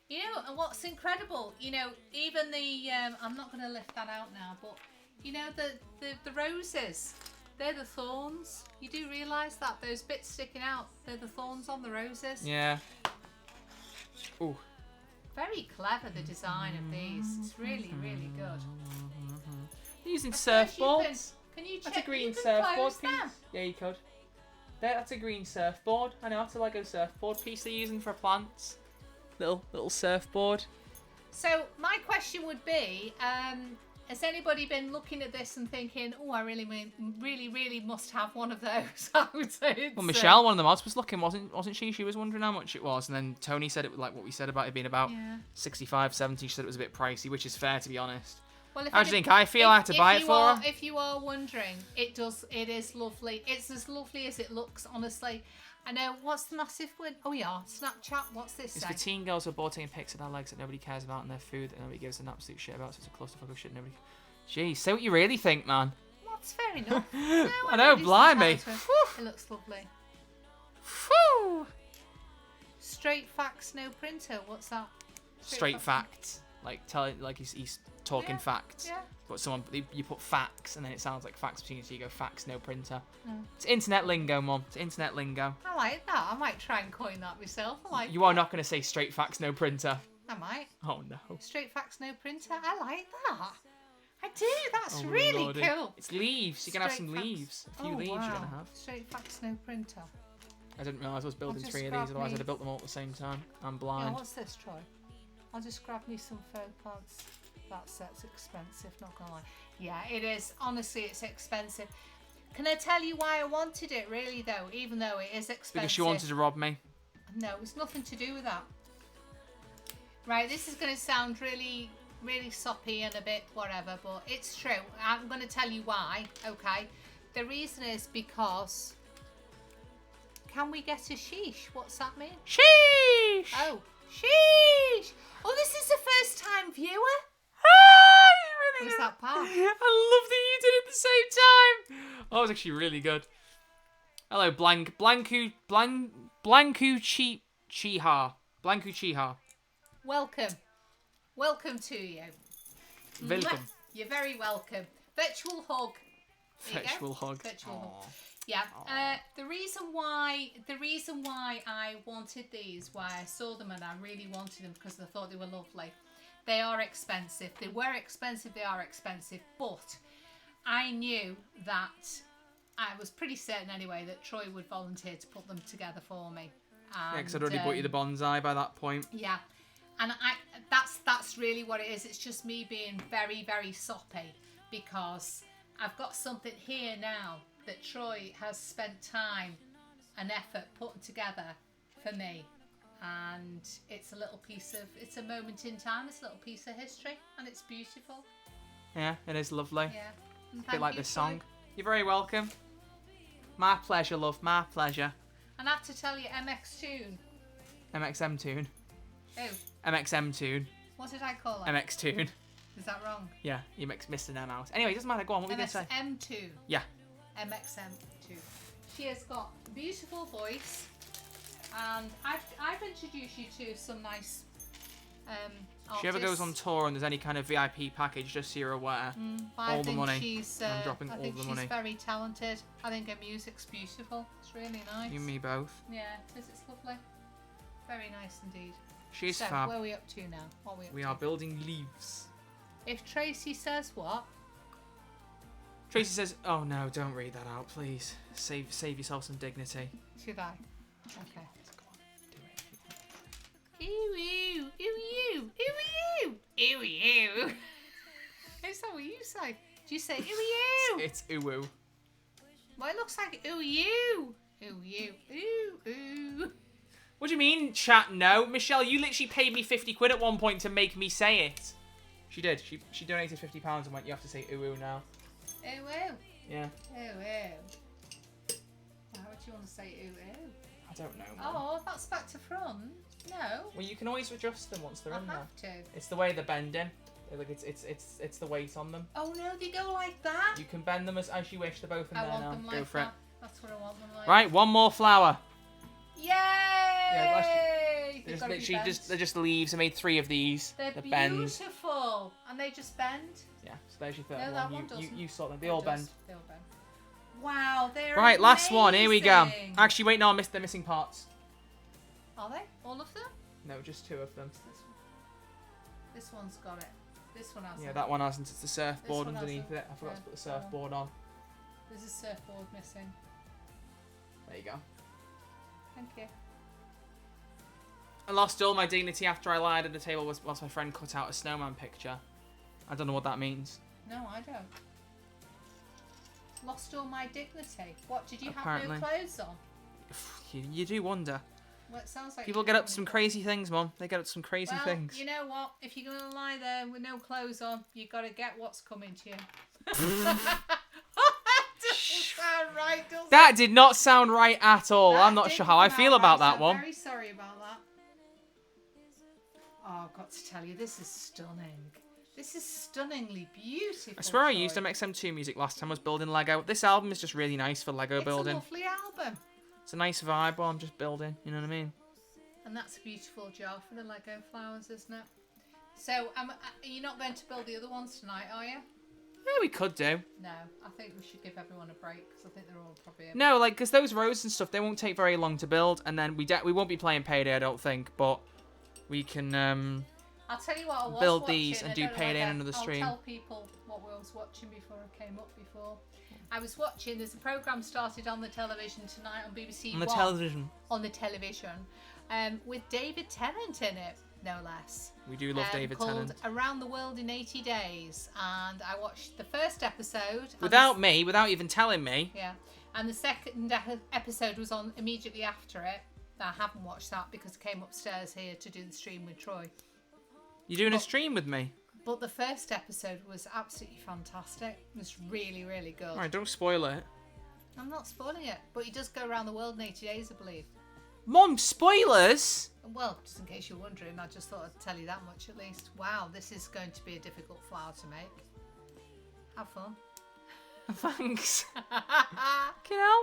You know, and what's incredible, even the... I'm not going to lift that out now, but, the roses... They're the thorns. You do realise that? Those bits sticking out, they're the thorns on the roses.
Yeah. Ooh.
Very clever, the design of these. It's really, really good.
Using
I suppose you
surfboards.
Can you check
That's a green
you can
surfboard
close
piece.
them?
Yeah, you could. That's a green surfboard. I know, that's a Lego surfboard piece they're using for plants. Little surfboard.
So my question would be, has anybody been looking at this and thinking, oh, I really must have one of those? I would say it's...
Well, Michelle, one of the mods, was looking, wasn't she? She was wondering how much it was, and then Tony said it was like what we said about it being about 65, 70. She said it was a bit pricey, which is fair, to be honest.
Well,
How do you think I feel? I had to buy it for her.
If you are wondering, it is lovely. It's as lovely as it looks, honestly. I know. What's the massive one? Oh yeah, Snapchat. What's this
It's
say?
for teen girls who are bored taking pics of their legs that nobody cares about and their food that nobody gives an absolute shit about, so it's a clusterfuck of shit nobody... Jeez, say what you really think, man.
That's fair enough. No,
I know,
really
blimey.
surprised her. It looks lovely.
Whew.
Straight fax, no printer. What's that?
Straight facts. Like he's talking facts.
Yeah.
But you put facts and then it sounds like fax machine, so you go fax, no printer. It's internet lingo, Mum. It's internet lingo.
I like that. I might try and coin that myself.
You are not going to say straight fax, no printer.
I might.
Oh no.
Straight fax, no printer. I like that. I do. That's really
Lordy.
cool.
It's leaves. You can have
Straight
some
fax.
leaves. A few
Oh,
leaves
wow.
you're going to have.
Straight fax, no printer.
I didn't realise I was building
just
3 of
grab
these, otherwise
me-
I'd have built them all at the same time. I'm
Yeah,
blind.
what's this, Troy? I'll just grab me some faux plants. That set's expensive, not gonna lie. Yeah, it is. Honestly, it's expensive. Can I tell you why I wanted it, really, though, even though it is expensive?
Because she wanted to rob me.
No, it's nothing to do with that. Right, this is going to sound really, really soppy and a bit whatever, but it's true. I'm going to tell you why, okay? The reason is because... Can we get a sheesh? What's that mean?
Sheesh!
Oh, sheesh! Oh, this is a first-time viewer? Who's that part?
I love that you did it at the same time. Oh, that was actually really good. Hello, Blanku Chiha.
Welcome. Welcome to you.
Welcome.
Mwah. You're very welcome. Virtual hug. There you go.
Virtual hug.
Virtual hug.
Aw.
Yeah. The reason why I wanted these, why I saw them and I really wanted them because I thought they were lovely. They are expensive. They were expensive. They are expensive. But I knew that I was pretty certain anyway that Troy would volunteer to put them together for me.
Yeah, because I'd already bought you the bonsai by that point.
Yeah. And that's really what it is. It's just me being very, very soppy because I've got something here now that Troy has spent time and effort putting together for me. And it's a moment in time, it's a little piece of history, and it's beautiful.
Yeah, it is lovely.
Yeah. And
A bit like
you,
this
Troy.
song. You're very welcome. My pleasure, love. My pleasure.
And I have to tell you, MX Tune.
MXM tune.
Oh,
MXM tune.
what did I call it?
MX tune.
Is that wrong?
Yeah, you missed an M out. Anyway, it doesn't matter. Go on. What were you going to say?
MXM2.
Yeah.
MXM2. She has got a beautiful voice, and I've introduced you to some nice
If she ever goes on tour and there's any kind of VIP package, just so you're aware, all the money. I'm dropping
I
all
think
the
she's
money.
very talented. I think her music's beautiful. It's really nice.
You and me both.
Yeah, it's lovely. Very nice indeed.
She's
So,
fab.
where are we up to now? What are we up
We
to?
are building leaves.
If Tracy says what?
Tracy says, "Oh no, don't read that out, please. Save yourself some dignity."
Should I? Okay.
Go on, do it.
Ew, ew, ew, ew, ew, ew, ew. Is that what you say? Do you say ew, ew?
It's ooh.
Well, it looks like ooh, you. Ooh, you. Ooh, ooh.
What do you mean, chat? No, Michelle, you literally paid me 50 quid at one point to make me say it. She did. She donated £50 and went, "You have to say ooh now."
Ooh, ooh.
Yeah.
Ooh, ooh. Why would you want to say ooh, ooh?
I don't know. Mum.
Oh, that's back to front. No.
Well, you can always adjust them once they're
I
in there.
have to.
It's the way they're bending. Like it's the weight on them.
Oh no, they go like that.
You can bend them as you wish. They're both in
I
there
want
now.
them
Go
like
for
that.
it.
That's what I want them like.
Right, one more flower.
Yay!
They're
They've
just
gotta be
literally
bent.
they're just leaves. I made 3 of these.
They're
bend.
beautiful, and they just bend.
Yeah, so there's your third
No,
one.
that one
You
doesn't.
sort them. They
It
all
does.
bend.
They all bend. Wow, they're
Right, last one. Here we go.
amazing.
Actually, wait, no, they're missing parts.
Are they? All of them?
No, just 2 of them.
This one's got it. This one hasn't.
Yeah, that one hasn't. It's the surfboard
one
underneath
hasn't.
it. I forgot
Yeah,
to put the
that one.
surfboard on.
There's a surfboard missing.
There you go.
Thank you.
I lost all my dignity after I lied at the table whilst my friend cut out a snowman picture. I don't know what that means.
No, I don't. Lost all my dignity. What, did you
Apparently.
have no clothes on?
You do wonder.
Well, it sounds like
People
you
get up
didn't
to some
have
crazy things, Mum. They get up to some crazy
Well,
things.
you know what? If you're going to lie there with no clothes on, you got to get what's coming to you. Doesn't sound right, does it?
That did not sound right at all.
That
I'm not
didn't
sure how I
come
feel
out
about
right,
that
so
one.
I'm very sorry about that. Oh, I've got to tell you, this is stunning. This is stunningly beautiful.
I swear I
Troy.
used MXM2 music last time I was building Lego. This album is just really nice for Lego
It's
building.
a lovely album.
It's a nice vibe while I'm just building, you know what I mean?
And that's a beautiful jar for the Lego flowers, isn't it? So, are you not going to build the other ones tonight, are you?
Yeah, we could do.
No, I think we should give everyone a break because I think they're all probably...
No, like, because those roads and stuff, they won't take very long to build, and then we won't be playing Payday, I don't think, but we can
I'll tell you what I was
build
watching.
these and
I
do
don't know
Payday in
whether
another stream.
I'll tell people what I was watching before I came up before. I was watching, there's a programme started on the television tonight on BBC
on the
One.
television.
On the television. With David Tennant in it, no less.
We do love David
called
Tennant.
Around the World in 80 Days. And I watched the first episode. and
Without even telling me.
Yeah. And the second episode was on immediately after it. I haven't watched that because I came upstairs here to do the stream with Troy.
You're doing a stream with me?
But the first episode was absolutely fantastic. It was really, really good.
Alright, don't spoil it.
I'm not spoiling it, but he does go around the world in 80 days, I believe.
Mom, spoilers!
Well, just in case you're wondering, I just thought I'd tell you that much at least. Wow, this is going to be a difficult flower to make. Have fun.
Thanks. You know?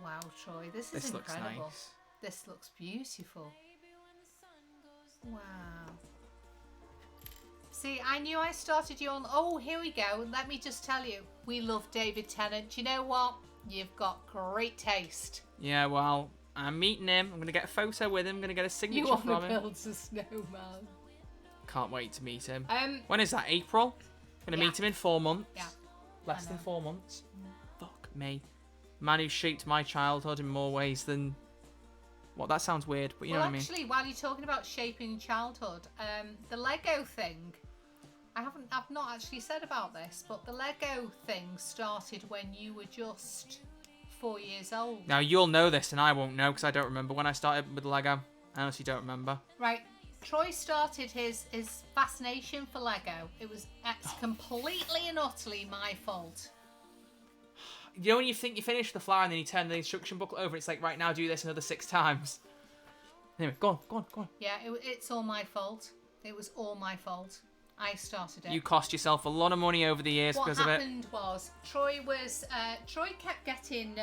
Wow, Troy, this is
This looks
incredible.
nice.
This looks beautiful. Wow. See, I knew I started you on... Oh, here we go. Let me just tell you. We love David Tennant. Do you know what? You've got great taste.
Yeah, well, I'm meeting him. I'm going to get a photo with him. I'm going to get a signature
You want
from
to
him.
build a snowman.
Can't wait to meet him.
Um,
When is that? April? Going to
Yeah.
meet him in 4 months.
Yeah.
Less
I
than
know.
4 months. Fuck me. Man who shaped my childhood in more ways than What? That sounds weird, but you know
Well,
what I mean.
actually, while you're talking about shaping childhood, the Lego thing, I've not actually said about this, but the Lego thing started when you were just 4 years old.
Now, you'll know this, and I won't know, because I don't remember when I started with Lego. I honestly don't remember.
Right. Troy started his fascination for Lego. It's completely and utterly my fault.
You know when you think you finished the flower, and then you turn the instruction booklet over, it's like, right, now do this another 6 times. Anyway, go on.
Yeah, it's all my fault. It was all my fault. I started it.
You cost yourself a lot of money over the years because of it.
What happened was Troy kept getting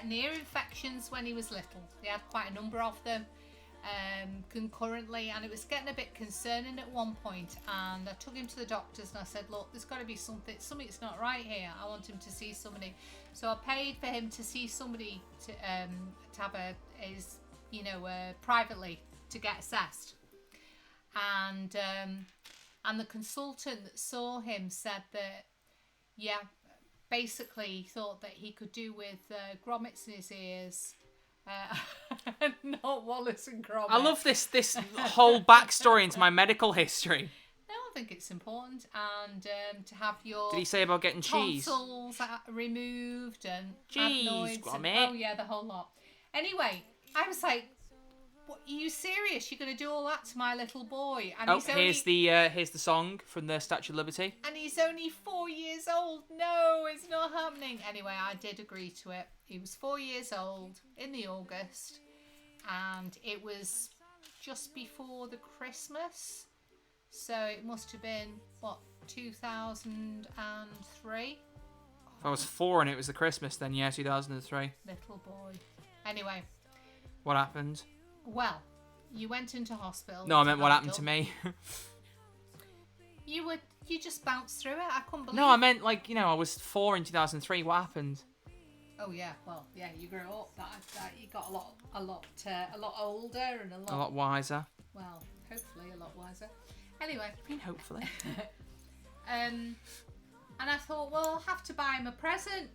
ear infections when he was little. He had quite a number of them concurrently, and it was getting a bit concerning at one point. And I took him to the doctors and I said, look, there's got to be something's not right here. I want him to see somebody. So I paid for him to see somebody to have privately to get assessed. And the consultant that saw him said that, basically thought that he could do with grommets in his ears, not Wallace and Gromit.
I love this whole backstory into my medical history.
No, I think it's important, and to have your
Did he say about getting cheese?
tonsils removed and
Cheese,
adenoids
Gromit.
oh yeah, the whole lot. Anyway, I was like, what, are you serious? You're going to do all that to my little boy? And
Here's the song from the Statue of Liberty.
And he's only 4 years old. No, it's not happening. Anyway, I did agree to it. He was 4 years old in the August, and it was just before the Christmas. So it must have been, 2003?
If I was 4 and it was the Christmas, then yeah, 2003.
Little boy. Anyway.
What happened?
Well, you went into hospital.
No, I meant what happened to me.
You just bounced through it. I couldn't believe.
No, I meant I was 4 in 2003. What happened?
Oh yeah, well yeah, you grew up. That you got a lot older and a
lot wiser.
Well, hopefully a lot wiser. Anyway.
I mean, hopefully.
And I thought, well, I'll have to buy him a present.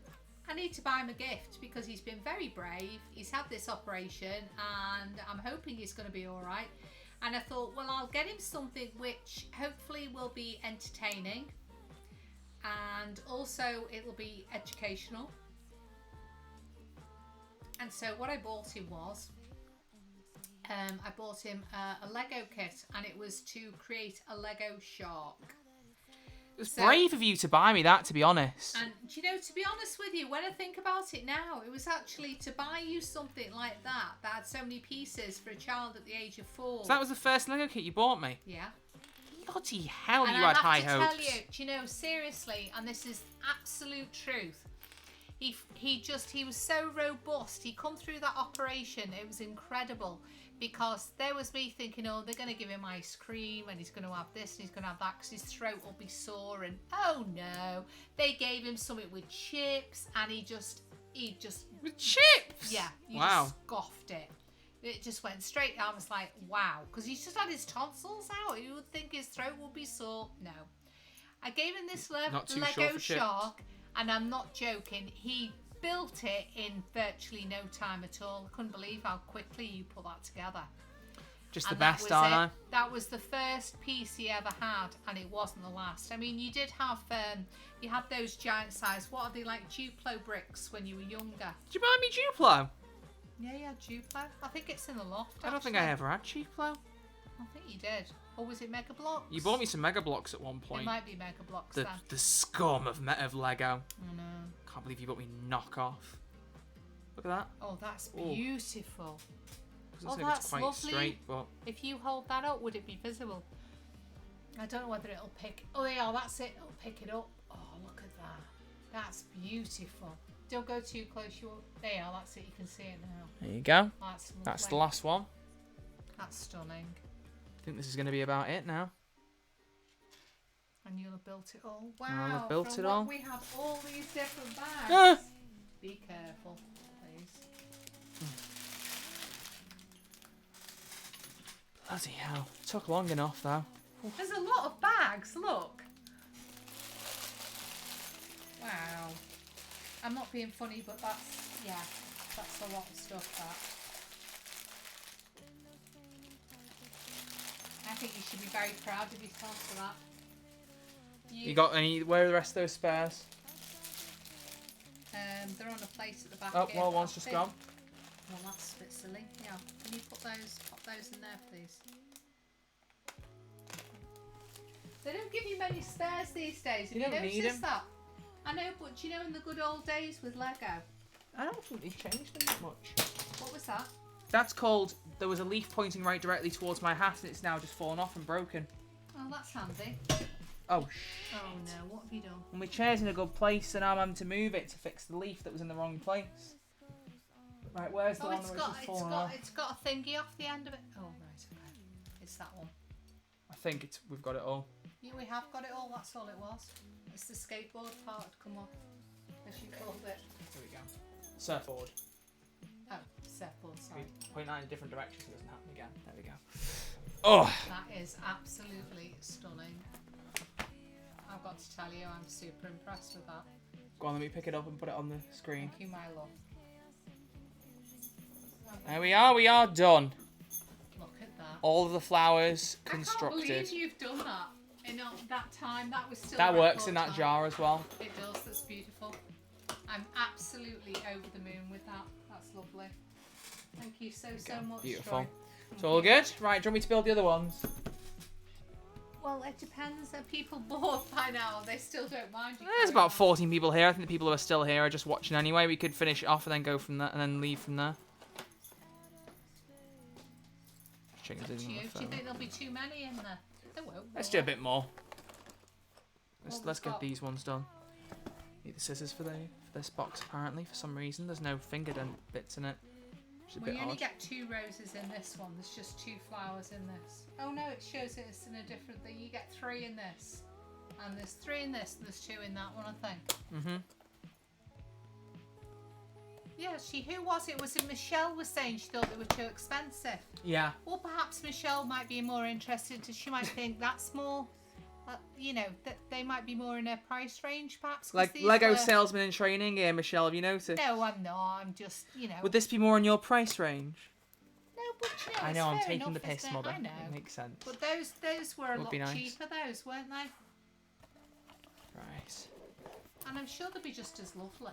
I need to buy him a gift because he's been very brave. He's had this operation and I'm hoping he's going to be all right. And I thought, well, I'll get him something which hopefully will be entertaining and also it will be educational. And so what I bought him was, I bought him a Lego kit, and it was to create a Lego shark.
It was brave of you to buy me that, to be honest.
And, to be honest with you, when I think about it now, it was actually to buy you something like that had so many pieces for a child at the age of 4.
So that was the first Lego kit you bought me?
Yeah.
Bloody hell,
and
you had high hopes.
And I have to tell you, seriously, and this is absolute truth, he was so robust. He come through that operation. It was incredible. Because there was me thinking, oh, they're going to give him ice cream and he's going to have this and he's going to have that because his throat will be sore. And oh no, they gave him something with chips and he just
with chips.
Yeah, he
wow.
just scoffed it. It just went straight. I was like, wow, because he's just had his tonsils out. You would think his throat would be sore. No, I gave him this Lego shark, and I'm not joking. He built it in virtually no time at all. I couldn't believe how quickly you put that together.
Just the best, aren't I?
That was the first piece he ever had, and it wasn't the last. I mean, you did have, you had those giant size, what are they, like Duplo bricks when you were younger?
Did you buy me Duplo?
Yeah, Duplo. I think it's in the loft,
I don't think I ever had Duplo.
I think you did. Or was it Mega Bloks?
You bought me some Mega Bloks at one point.
It might be Mega Bloks then.
The scum of Lego.
I know.
Can't believe you bought me knockoff. Look at that.
Oh, that's beautiful.
Oh,
that's
quite
lovely.
Straight, but...
If you hold that up, would it be visible? I don't know whether it'll pick... Oh, yeah, that's it. It'll pick it up. Oh, look at that. That's beautiful. Don't go too close. There you are. That's it. You can see it now.
There you go.
That's
the last one.
That's stunning.
I think this is going to be about it now.
And you'll have built it all. Wow.
I'll have built it all.
We have all these different bags.
Ah.
Be careful, please.
Bloody hell. It took long enough, though.
There's a lot of bags, look. Wow. I'm not being funny, but that's a lot of stuff, that. think you should be very proud of yourself for that.
You got any? Where are the rest of those spares?
They're on a plate at the back.
Oh,
here,
well,
but
one's
I
just
think-
gone.
Well, that's a bit silly. Yeah. Can you pop those in there, please? They don't give you many spares these days. Have
You don't need
noticed
'em.
that? I know, but do you know in the good old days with Lego?
I don't think they've changed them that much.
What was that?
That's called. There was a leaf pointing right directly towards my hat, and it's now just fallen off and broken.
Oh, that's handy.
Oh
Oh no, what have you done?
And my chair's in a good place, and I'm having to move it to fix the leaf that was in the wrong place. Right, where's the
Oh,
one
it's
where it's
got
just fallen off?
it's got a thingy off the end of it. Oh right, okay. It's that one.
I think we've got it all.
Yeah, we have got it all. That's all it was. It's the skateboard part had come off, as you called it.
There we go. Surfboard.
Oh, surfboard. Sorry.
Point that in a different direction so it doesn't happen again. There we go. Oh!
That is absolutely stunning. I've got to tell you, I'm super impressed with that.
Go on, let me pick it up and put it on the screen.
Thank you, my love.
There we are done.
Look at that.
All of the flowers
I can't
constructed.
believe you've done that. In that time, that was still.
That works
record
in that
time.
jar as well.
It does. That's beautiful. I'm absolutely over the moon with that. That's lovely. Thank you so much.
Beautiful.
Troy.
It's all good. Right, do you want me to build the other ones?
Well, it depends. Are people bored by now? They still don't mind. You
There's
carry
about
on.
14 people here. I think the people who are still here are just watching anyway. We could finish it off and then go from there and then leave from there. Chickens
Up to
eating on
you.
the
Do you
phone.
think there'll be too many in there? There won't.
Let's
will
do a
there?
bit more.
Well,
Let's
we've
get
got-
these ones done. Need the scissors for this box apparently for some reason. There's no finger bits in it. Which is a
Well,
bit
you only
odd.
get 2 roses in this one. There's just 2 flowers in this. Oh no, it shows it's in a different thing. You get 3 in this. And there's 3 in this, and there's 2 in that one, I think.
Mm-hmm.
Yeah, who was it? Was it Michelle was saying she thought they were too expensive?
Yeah.
Well, perhaps Michelle might be more interested. She might think that's more, that they might be more in her price range, perhaps. 'cause
Like
these
Lego
were-
salesman in training here, Michelle, have you noticed?
No, I'm not. I'm just,
Would this be more in your price range?
No, but
I
it's
know, I'm
fair
taking
enough,
the piss,
isn't it?
mother.
I know.
It makes sense.
But those were a
Would
lot
be nice.
cheaper, those, weren't they?
Right.
And I'm sure they'll be just as lovely.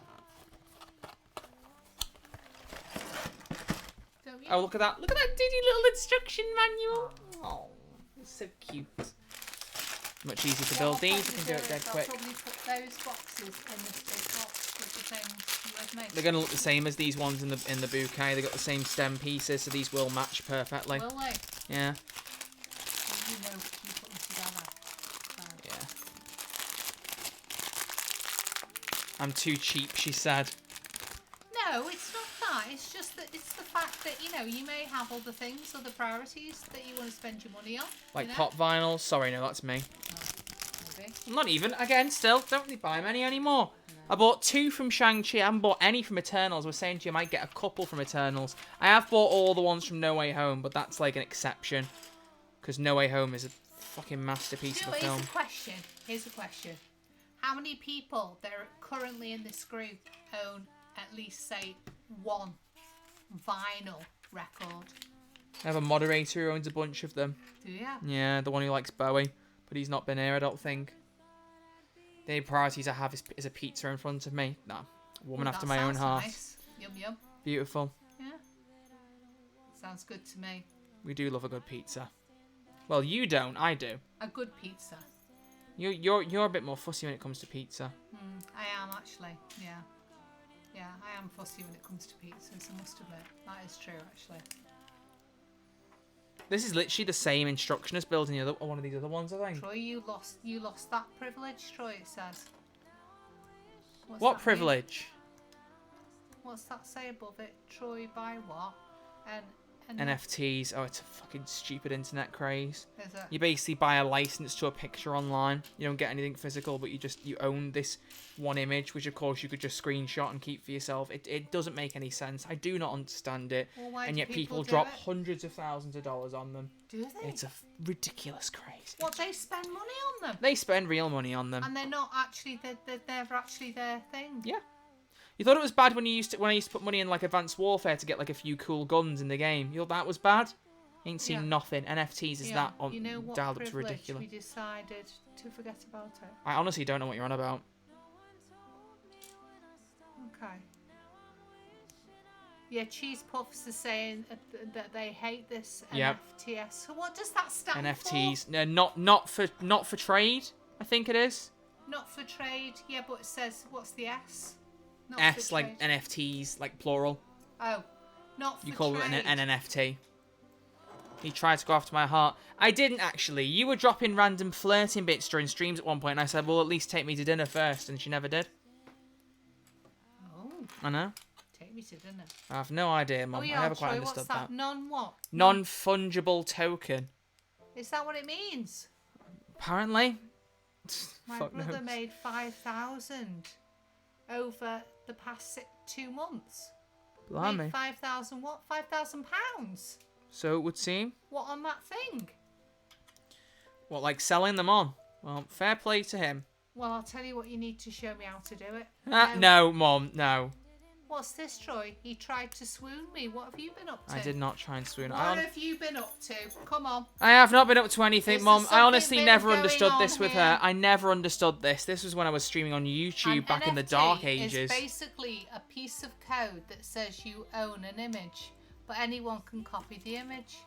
Don't you?
Oh, look at that. Look at that diddy little instruction manual. Oh, it's so cute. Much easier to
What
build
I'll
these. You
probably
can do it
is
dead
I'll
quick.
probably put those boxes in this big box with the things. You with me?
They're going to look the same as these ones in the bouquet. They've got the same stem pieces, so these will match perfectly.
Will they?
Yeah.
Well, you put them together. So.
Yeah. I'm too cheap, she said.
No, it's not that. It's just that it's the fact that, you may have other things, other priorities that you want to spend your money on.
Like pop vinyls. Sorry, no, that's me.
Maybe.
Not even. Again, still. Don't really buy many anymore. I bought 2 from Shang-Chi. I haven't bought any from Eternals. I was saying to you, I might get a couple from Eternals. I have bought all the ones from No Way Home, but that's like an exception. Because No Way Home is a fucking masterpiece of a film.
Here's a question. How many people that are currently in this group own at least, say, 1 vinyl record?
I have a moderator who owns a bunch of them.
Do you?
Yeah, the one who likes Bowie. But he's not been here, I don't think. The only priorities I have is a pizza in front of me. Nah, a woman
Ooh,
after
that
my own
sounds
heart.
Nice. Yum yum.
Beautiful.
Yeah. Sounds good to me.
We do love a good pizza. Well, you don't. I do.
A good pizza.
You're a bit more fussy when it comes to pizza.
I am actually. Yeah. Yeah, I am fussy when it comes to pizzas, I must admit. That is true, actually.
This is literally the same instruction as building one of these other ones, I think.
Troy, you lost that privilege, Troy, it says. What's
What
that mean?
privilege?
What's that say above it? Troy by what? And
NFTs. Oh, it's a fucking stupid internet craze.
Is it?
You basically buy a license to a picture online. You don't get anything physical, but you own this one image, which of course you could just screenshot and keep for yourself. It doesn't make any sense. I do not understand it.
Well, why
And
do
yet people
do
drop
it?
hundreds of thousands of dollars on them.
Do they?
It's a ridiculous craze.
What, they spend money on them?
They spend real money on them.
And they're not actually, they're never actually their thing.
Yeah. You thought it was bad when I used to put money in like Advanced Warfare to get like a few cool guns in the game. You thought that was bad? Ain't seen
Yeah.
nothing. NFTs is that on
You know what
dialed up to
privilege
ridiculous.
we decided to forget about it.
I honestly don't know what you're on about.
Okay. Yeah, Cheese Puffs are saying that they hate this
Yep.
NFTS. So what does that stand
NFTs,
for?
no, not for trade. I think it is.
Not for trade. Yeah, but it says what's the S? Not
S
for
like
trade.
NFTs, like plural.
Oh, not for
You call
trade.
it an NFT. He tried to go after my heart. I didn't actually. You were dropping random flirting bits during streams at one point, and I said, well, at least take me to dinner first, and she never did.
Oh,
I know.
take me to dinner.
I have no idea, Mum.
Oh
I
yeah,
never quite
Troy,
understood
what's that? Non-what?
Non-fungible token.
Is that what it means?
Apparently.
My
Fuck
brother
knows.
made 5,000 over the past 2 months.
Blimey.
Made 5,000 what? 5,000 pounds.
So it would seem.
What on that thing?
What, like selling them on? Well, fair play to him.
Well, I'll tell you what, you need to show me how to do it.
No, Mum, no.
What's this, Troy? He tried to swoon me. What have you been up to?
I did not try and swoon.
What have you been up to? Come on.
I have not been up to anything,
Is there
Mum. I
something
honestly
been
never
going
understood
on
this with
here?
her. I never understood this. This was when I was streaming on YouTube back in the dark
An NFT
ages.
is basically a piece of code that says you own an image, but anyone can copy the image.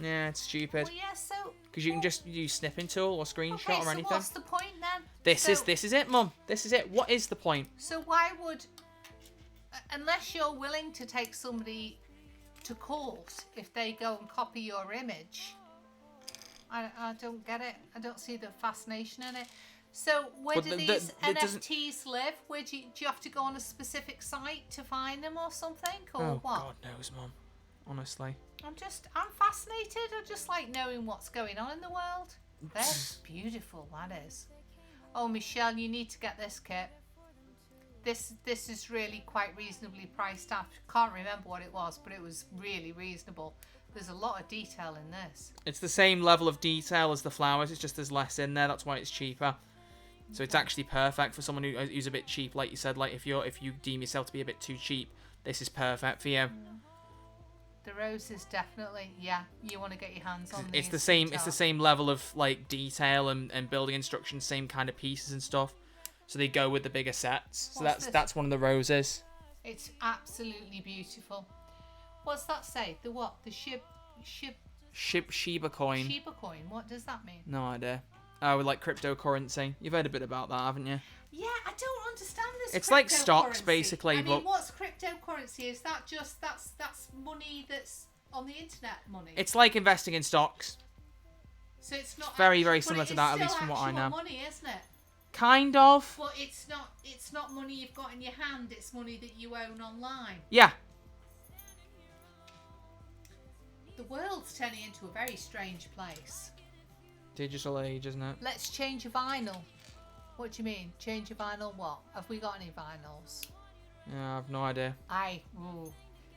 Yeah, it's stupid.
Well, yeah, so...
Because you can just use snipping tool or screenshot
Okay,
or
so
anything.
what's the point then?
This is it, Mum. This is it. What is the point?
So why would... Unless you're willing to take somebody to court if they go and copy your image, I don't get it. I don't see the fascination in it. So where
But
do these NFTs live? Where do you have to go on a specific site to find them or something? Or
Oh,
what?
God knows, Mum. Honestly.
I'm fascinated. I just like knowing what's going on in the world. That's beautiful, that is. Oh, Michelle, you need to get this kit. This is really quite reasonably priced up. Can't remember what it was, but it was really reasonable. There's a lot of detail in this.
It's the same level of detail as the flowers. It's just there's less in there. That's why it's cheaper. So it's actually perfect for someone who's a bit cheap, like you said. Like if you deem yourself to be a bit too cheap, this is perfect for you.
The roses, definitely. Yeah, you want to get your hands on these.
It's the same. It's the same level of like detail and building instructions, same kind of pieces and stuff. So they go with the bigger sets. So
What's this?
that's one of the roses.
It's absolutely beautiful. What's that say? The what? The
Shiba coin.
Shiba coin. What does that mean?
No idea. Oh, like cryptocurrency. You've heard a bit about that, haven't you?
Yeah, I don't understand this.
It's like stocks,
cryptocurrency.
basically,
I mean,
but-
what's cryptocurrency? Is that just that's money that's on the internet money?
It's like investing in stocks.
So it's not
very,
actual-
very
but
similar
it
to
is
that, at
still
least from what I
actual
know.
Money, isn't it?
Kind of.
But it's not money you've got in your hand. It's money that you own online.
Yeah.
The world's turning into a very strange place.
Digital age, isn't it?
Let's change a vinyl. What do you mean? Change a vinyl what? Have we got any vinyls?
Yeah, I have no idea.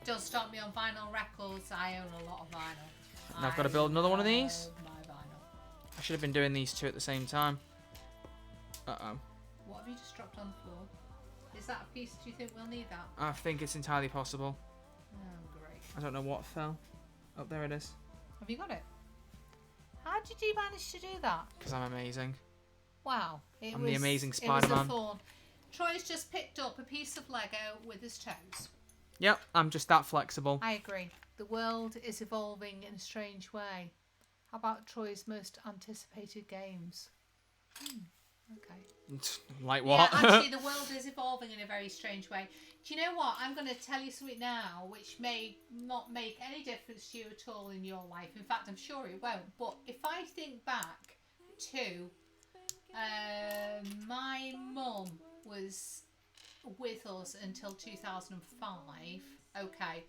Don't start me on vinyl records. I own a lot of vinyl.
And I've got to build another one of these?
love my vinyl.
I should have been doing these two at the same time. Uh-oh.
What have you just dropped on the floor? Is that a piece? Do you think we'll need that?
I think it's entirely possible.
Oh, great.
I don't know what fell. Oh, there it is.
Have you got it? How did you manage to do that?
Because I'm amazing.
Wow.
I'm the amazing
It
Spider-Man.
was a thorn. Troy's just picked up a piece of Lego with his toes.
Yep, I'm just that flexible.
I agree. The world is evolving in a strange way. How about Troy's most anticipated games? Okay.
Like what?
Yeah, actually, the world is evolving in a very strange way. Do you know what? I'm going to tell you something now which may not make any difference to you at all in your life. In fact, I'm sure it won't. But if I think back to my mum was with us until 2005. Okay.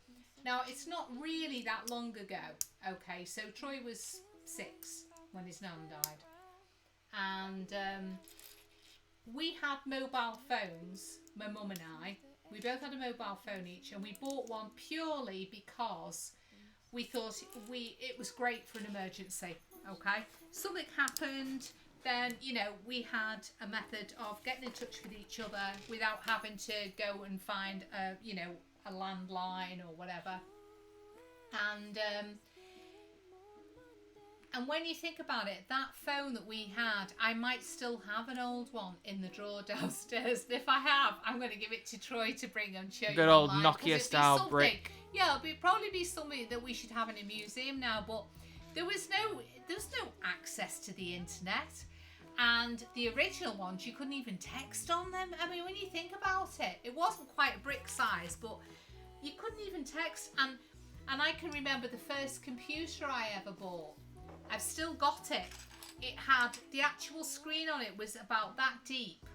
Now, it's not really that long ago. Okay, so Troy was 6 when his nan died. And we had mobile phones, my mum and I. We both had a mobile phone each, and we bought one purely because we thought it was great for an emergency. Okay, something happened, then we had a method of getting in touch with each other without having to go and find a landline or whatever. And And when you think about it, that phone that we had, I might still have an old one in the drawer downstairs. And if I have, I'm going to give it to Troy to bring and show you.
Good old
online, 'cause
Nokia
it'd be
style
something-
brick.
Yeah, it'd probably be something that we should have in a museum now. But there's no access to the internet. And the original ones, you couldn't even text on them. I mean, when you think about it, it wasn't quite brick size, but you couldn't even text. And I can remember the first computer I ever bought. I've still got it. It had the actual screen on it was about that deep,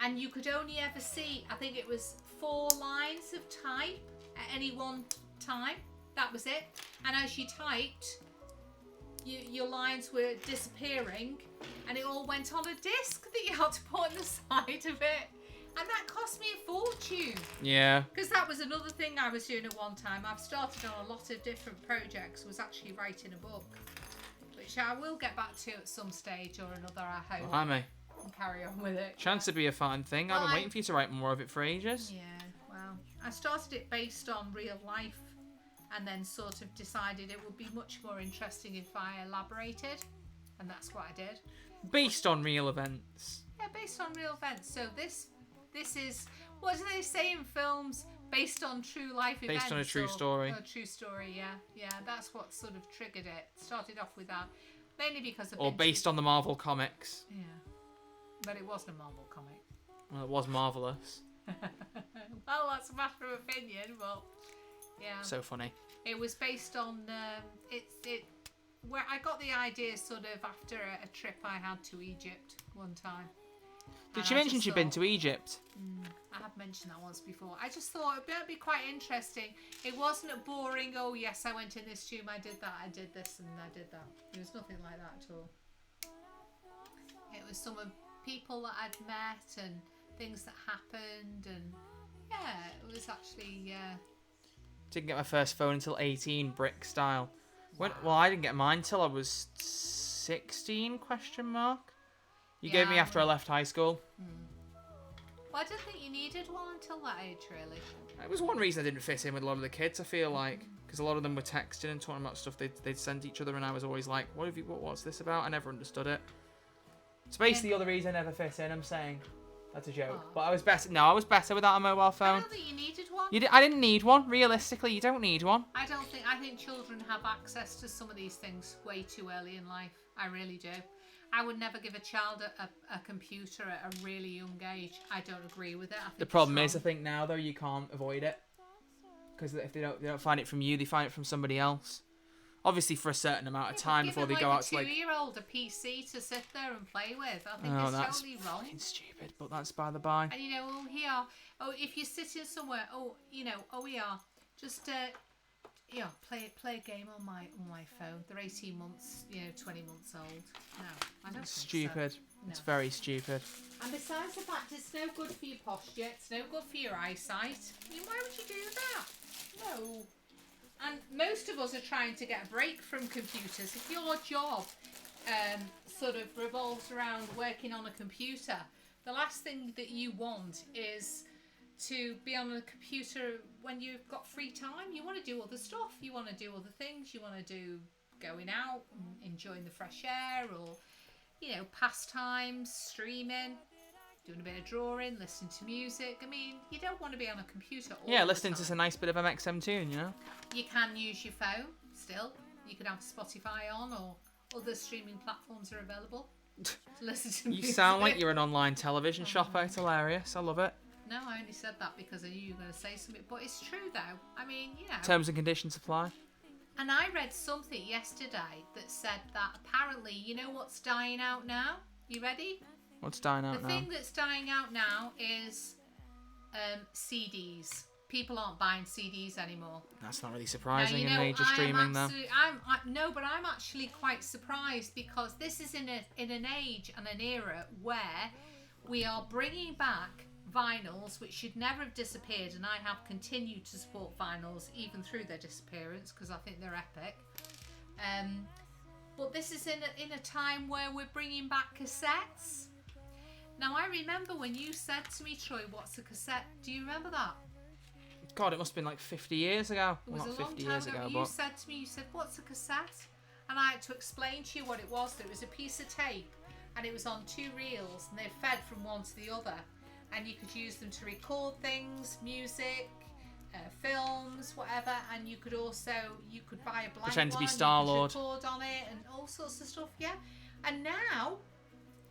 and you could only ever see, I think it was 4 lines of type at any one time. That was it. And as you typed, your lines were disappearing, and it all went on a disc that you had to put on the side of it. And that cost me a fortune.
Yeah.
Because that was another thing I was doing at one time. I've started on a lot of different projects, was actually writing a book, which I will get back to at some stage or another, I hope.
Blimey.
And carry on with it.
Chance to be a fun thing. I've been waiting for you to write more of it for ages.
Yeah, well, I started it based on real life, and then sort of decided it would be much more interesting if I elaborated, and that's what I did.
Based on real events.
Yeah, based on real events. So this is, what do they say in films? Based on true life events.
Based on a true story.
A true story, yeah. Yeah, that's what sort of triggered it. Started off with that. Mainly because of...
Or based on the Marvel comics.
Yeah. But it wasn't a Marvel comic.
Well, it was marvellous.
Well, that's a matter of opinion, but... Yeah.
So funny.
It was based on... where I got the idea sort of after a trip I had to Egypt one time.
Did she mention she'd been to Egypt?
I have mentioned that once before. I just thought it'd be quite interesting. It wasn't a boring, oh yes, I went in this tomb, I did that, I did this, and I did that. It was nothing like that at all. It was some of people that I'd met and things that happened, and yeah, it was actually...
Didn't get my first phone until 18, brick style. Well, I didn't get mine till I was 16, question mark. You gave me
Yeah.
after I left high school.
Well, I didn't think you needed one until that age, really.
It was one reason I didn't fit in with a lot of the kids, I feel like. Because a lot of them were texting and talking about stuff they'd send each other, and I was always like, what's this about? I never understood it. It's basically the other reason I never fit in, I'm saying. That's a joke.
Aw.
But I was better. No, I was better without a mobile
I
phone.
don't think you needed one.
I didn't need one. Realistically, you don't need one.
I think children have access to some of these things way too early in life. I really do. I would never give a child a computer at a really young age. I don't agree with it. I think
The
it's
problem is, I
wrong.
think now though you can't avoid it, because if they don't find it from you, they find it from somebody else. Obviously, for a certain amount of time before they go out to
Give
like.
a 2-year-old a PC to sit there and play with. I think
Oh,
it's
that's
totally wrong.
fucking stupid. But that's by the by.
And if you're sitting somewhere, just play a game on my phone. They're 18 months, 20 months old. No, I don't think so.
Stupid. It's
No.
very stupid.
And besides the fact it's no good for your posture, it's no good for your eyesight. I mean, why would you do that? No. And most of us are trying to get a break from computers. If your job sort of revolves around working on a computer, the last thing that you want is to be on a computer when you've got free time. You want to do other stuff. You want to do other things. You want to do going out and enjoying the fresh air, or pastimes, streaming, doing a bit of drawing, listening to music. I mean, you don't want to be on a computer all
Yeah,
the
listening
time.
to a nice bit of MXM tune,
You can use your phone still. You can have Spotify on, or other streaming platforms are available to listen to
You
music.
sound like you're an online television shopper. It's hilarious. I love it.
No, I only said that because I knew you were going to say something. But it's true, though. I mean,
Terms and conditions apply.
And I read something yesterday that said that apparently, you know what's dying out now? You ready?
What's dying out
The
now?
thing that's dying out now is CDs. People aren't buying CDs anymore.
That's not really surprising
Now,
in the age of streaming, though.
But I'm actually quite surprised, because this is in an age and an era where we are bringing back vinyls, which should never have disappeared, and I have continued to support vinyls even through their disappearance because I think they're epic. But this is in a time where we're bringing back cassettes. Now, I remember when you said to me, Troy, what's a cassette? Do you remember that?
God, it must have been like 50 years ago.
It
Well,
was
not
a long
50
time
years
ago.
ago,
You
but
said to me, what's a cassette? and I had to explain to you what it was. There was a piece of tape, and it was on 2 reels, and they fed from one to the other, and you could use them to record things, music, films, whatever. And you could buy a blank
Pretend to be
one,
Star-Lord.
you could record on it, and all sorts of stuff. Yeah, and now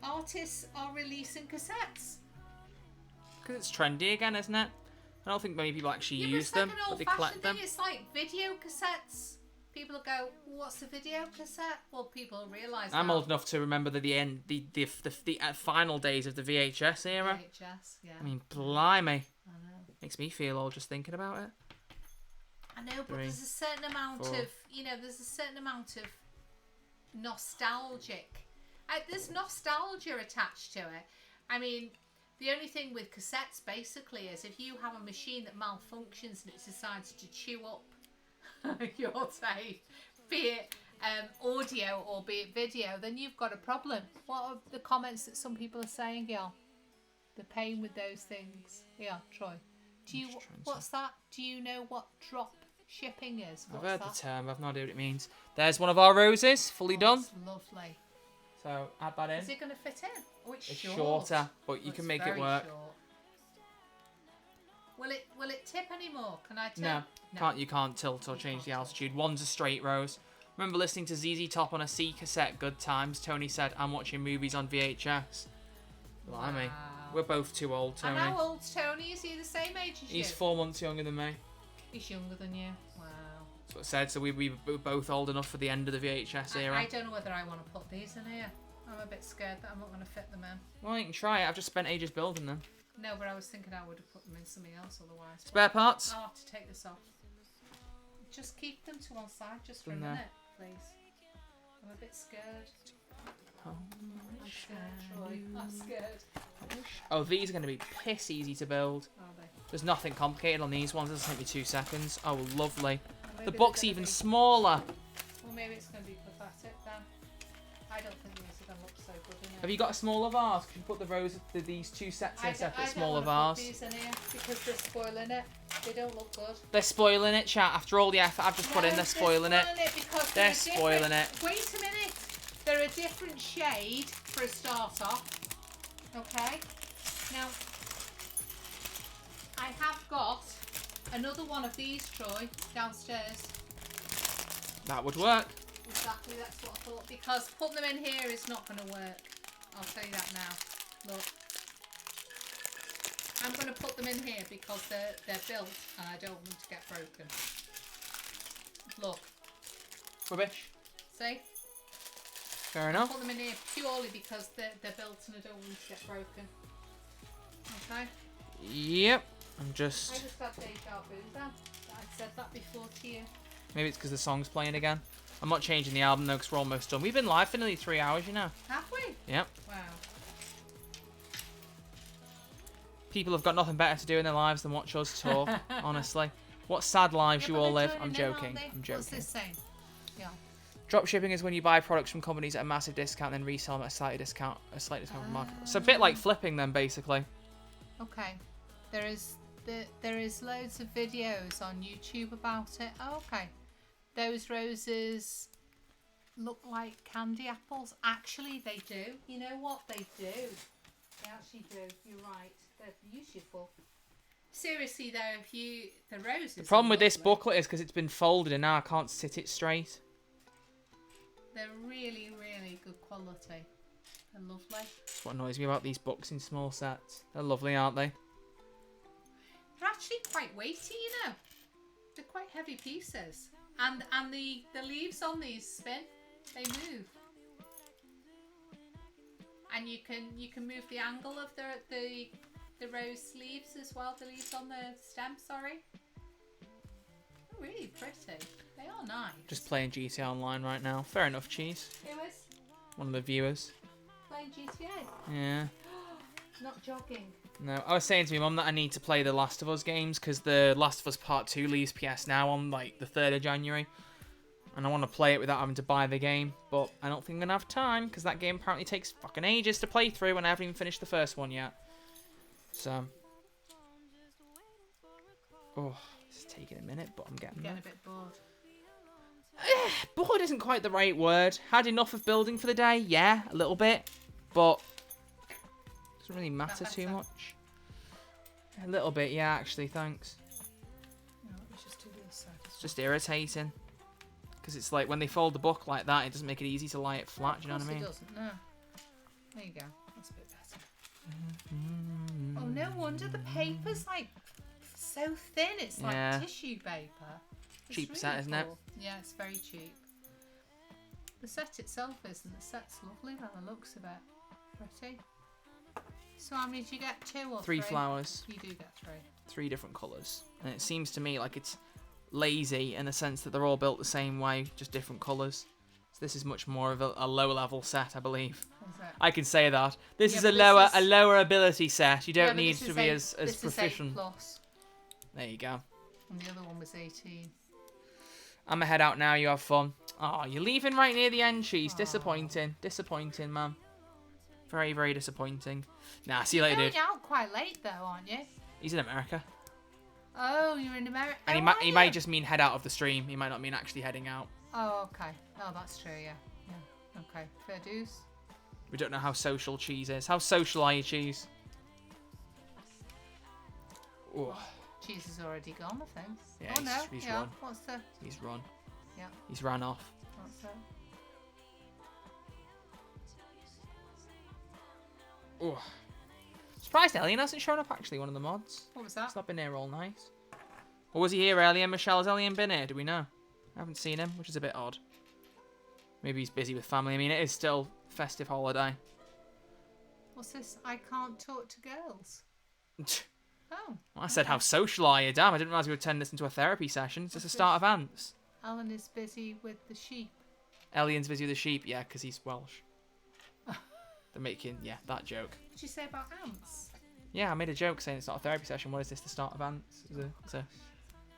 artists are releasing cassettes.
Because it's trendy again, isn't it? I don't think many people actually
Yeah,
use
but
them,
it's like an
but they
old-fashioned
collect them.
thing. It's like video cassettes. People go, what's a video cassette? Well, people realise
I'm
now.
old enough to remember the final days of the VHS era.
VHS, yeah.
I mean, blimey.
I know.
Makes me feel old just thinking about it.
I know, but
3,
there's a certain amount
4.
of, there's a certain amount of nostalgic. There's nostalgia attached to it. I mean, the only thing with cassettes basically is if you have a machine that malfunctions and it decides to chew up your tape, be it audio or be it video, then you've got a problem. What are the comments that some people are saying, yeah? The pain with those things. Yeah, Troy. What's that? Do you know what drop shipping is?
I've
What's
heard
that?
the term, I've no idea what it means. There's one of our roses, fully done.
It's lovely.
So add that in.
Is it going to fit in? Oh, it's
shorter, but you
Oh,
can
it's
make it
very
work.
short. Will it tip anymore? Can I tip?
No, you can't tilt or
You
change
can't
the
tilt.
altitude. One's a straight rose. Remember listening to ZZ Top on a C cassette, good times. Tony said, I'm watching movies on VHS. Blimey.
Wow.
We're both too old, Tony.
And how old's Tony? Is he the same age as you?
He's 4 months younger than me.
He's younger than you. Wow.
That's what I said. So we were both old enough for the end of the VHS era.
I don't know whether I want to put these in here. I'm a bit scared that I'm not going to fit them in.
Well, you can try it. I've just spent ages building them.
No, but I was thinking I would have put them in something else otherwise.
Spare parts?
I'll have to take this off. Just keep them to one side just for a
From there.
minute, please. I'm a bit scared. I'm scared, Troy. I'm scared.
Oh, these are going to be piss easy to build.
Are they?
There's nothing complicated on these ones. It'll take me 2 seconds. Oh, lovely.
Maybe
The
they're
book's
gonna
even
be-
smaller.
Well, maybe it's going to be pathetic then. I don't think these are going to look so good in it.
Have you got a smaller vase? Could you put the rose, these 2 sets in a separate smaller
I don't want
vase?
to put these in here because they're spoiling it. They don't look good.
They're spoiling it, chat. After all the effort I've just put in, they're spoiling it.
Because
They're
a
spoiling
different- Wait a minute. They're a different shade for a start off. Okay. Now, I have got another one of these, Troy, downstairs.
That would work.
Exactly, that's what I thought. Because putting them in here is not going to work. I'll tell you that now. Look. I'm going to put them in here because they're built and I don't want them to get broken. Look.
Rubbish.
See?
Fair enough.
Put them in here purely because they're built and I don't want them to get broken. Okay?
Yep. I'm
I
just...
just had deja vu then. I said that before to you.
Maybe it's because the song's playing again. I'm not changing the album though because we're almost done. We've been live for nearly 3 hours, you know.
Have we?
Yep.
Wow.
People have got nothing better to do in their lives than watch us talk, honestly. What sad lives
Yeah,
you
but
all
they're
live. I'm
joining in, aren't
joking.
they?
I'm
What's
joking.
this saying? Yeah.
Drop shipping is when you buy products from companies at a massive discount, then resell them at a slight discount from the market. It's a bit like flipping them, basically.
Okay. There is loads of videos on YouTube about it. Oh, okay. Those roses look like candy apples. Actually, they do. You know what? They do. They actually do. You're right. They're beautiful. Seriously though, the roses.
The problem with this
lovely.
booklet is because it's been folded and now I can't sit it straight.
They're really, really good quality. They're lovely.
That's what annoys me about these books in small sets. They're lovely, aren't they?
They're actually quite weighty, you know. They're quite heavy pieces. And the leaves on these spin. They move. And you can move the angle of the rose leaves as well. The leaves on the stem, sorry. They're really pretty. They are nice.
Just playing GTA Online right now. Fair enough, Cheese.
Who is
One of the viewers.
playing GTA?
Yeah.
Not jogging.
No, I was saying to my mum that I need to play the Last of Us games because the Last of Us Part 2 leaves PS Now on like the 3rd of January. And I want to play it without having to buy the game, but I don't think I'm going to have time because that game apparently takes fucking ages to play through and I haven't even finished the first one yet. So. Oh, it's taking a minute, but I'm getting there.
Getting a bit bored.
Bored isn't quite the right word. Had enough of building for the day? Yeah, a little bit. But doesn't really matter too much. A little bit, yeah, actually, thanks.
No, let's just do this side.
It's just irritating. Because it's like when they fold the book like that, it doesn't make it easy to lie it flat, do you know what I mean?
It doesn't, no. There you go. That's a bit better. Oh, no wonder the paper's like so thin. It's like tissue paper. It's
cheap
really
set, isn't it?
Yeah, it's very cheap. The set itself isn't. The set's lovely by the looks of it. Pretty. So how many did you get? 2 or 3?
3 flowers.
You do get 3.
3 different colours. And it seems to me like it's lazy in the sense that they're all built the same way, just different colours. So this is much more of a lower level set, I believe.
Is it?
I can say that. This
Yeah,
is
but
a lower ability set. You don't need to be as
this
proficient.
Is 8+.
There you go.
And the other one was 18.
I'm gonna head out now. You have fun. Oh, you're leaving right near the end, Cheese. Disappointing. Disappointing, man. Very, very disappointing. Nah, see you later,
You're
dude.
going out quite late though, aren't you?
He's in America.
Oh, you're in America.
And he might just mean head out of the stream. He might not mean actually heading out.
Oh, okay. Oh, that's true. Yeah. Yeah. Okay. Fair dues.
We don't know how social Cheese is. How social are you, Cheese? Ooh.
Cheese is already gone, I think.
Yeah,
oh no.
he's
yeah.
run.
What's the?
He's run.
Yeah.
He's ran off.
What's that?
Ooh. Surprised Elian hasn't shown up, actually, one of the mods.
What was that?
He's not been here all night. Or was he here earlier? Michelle, has Elian been here? Do we know? I haven't seen him, which is a bit odd. Maybe he's busy with family. I mean, it is still festive holiday.
What's this? I can't talk to girls. Oh.
Well, I said, how social are you? Damn, I didn't realise we were turning this into a therapy session. It's just a start of ants.
Alan is busy with the sheep.
Elian's busy with the sheep, yeah, because he's Welsh. They're making, yeah, that joke.
What did you say about ants?
Yeah, I made a joke saying it's not a therapy session. What is this, the start of ants? So,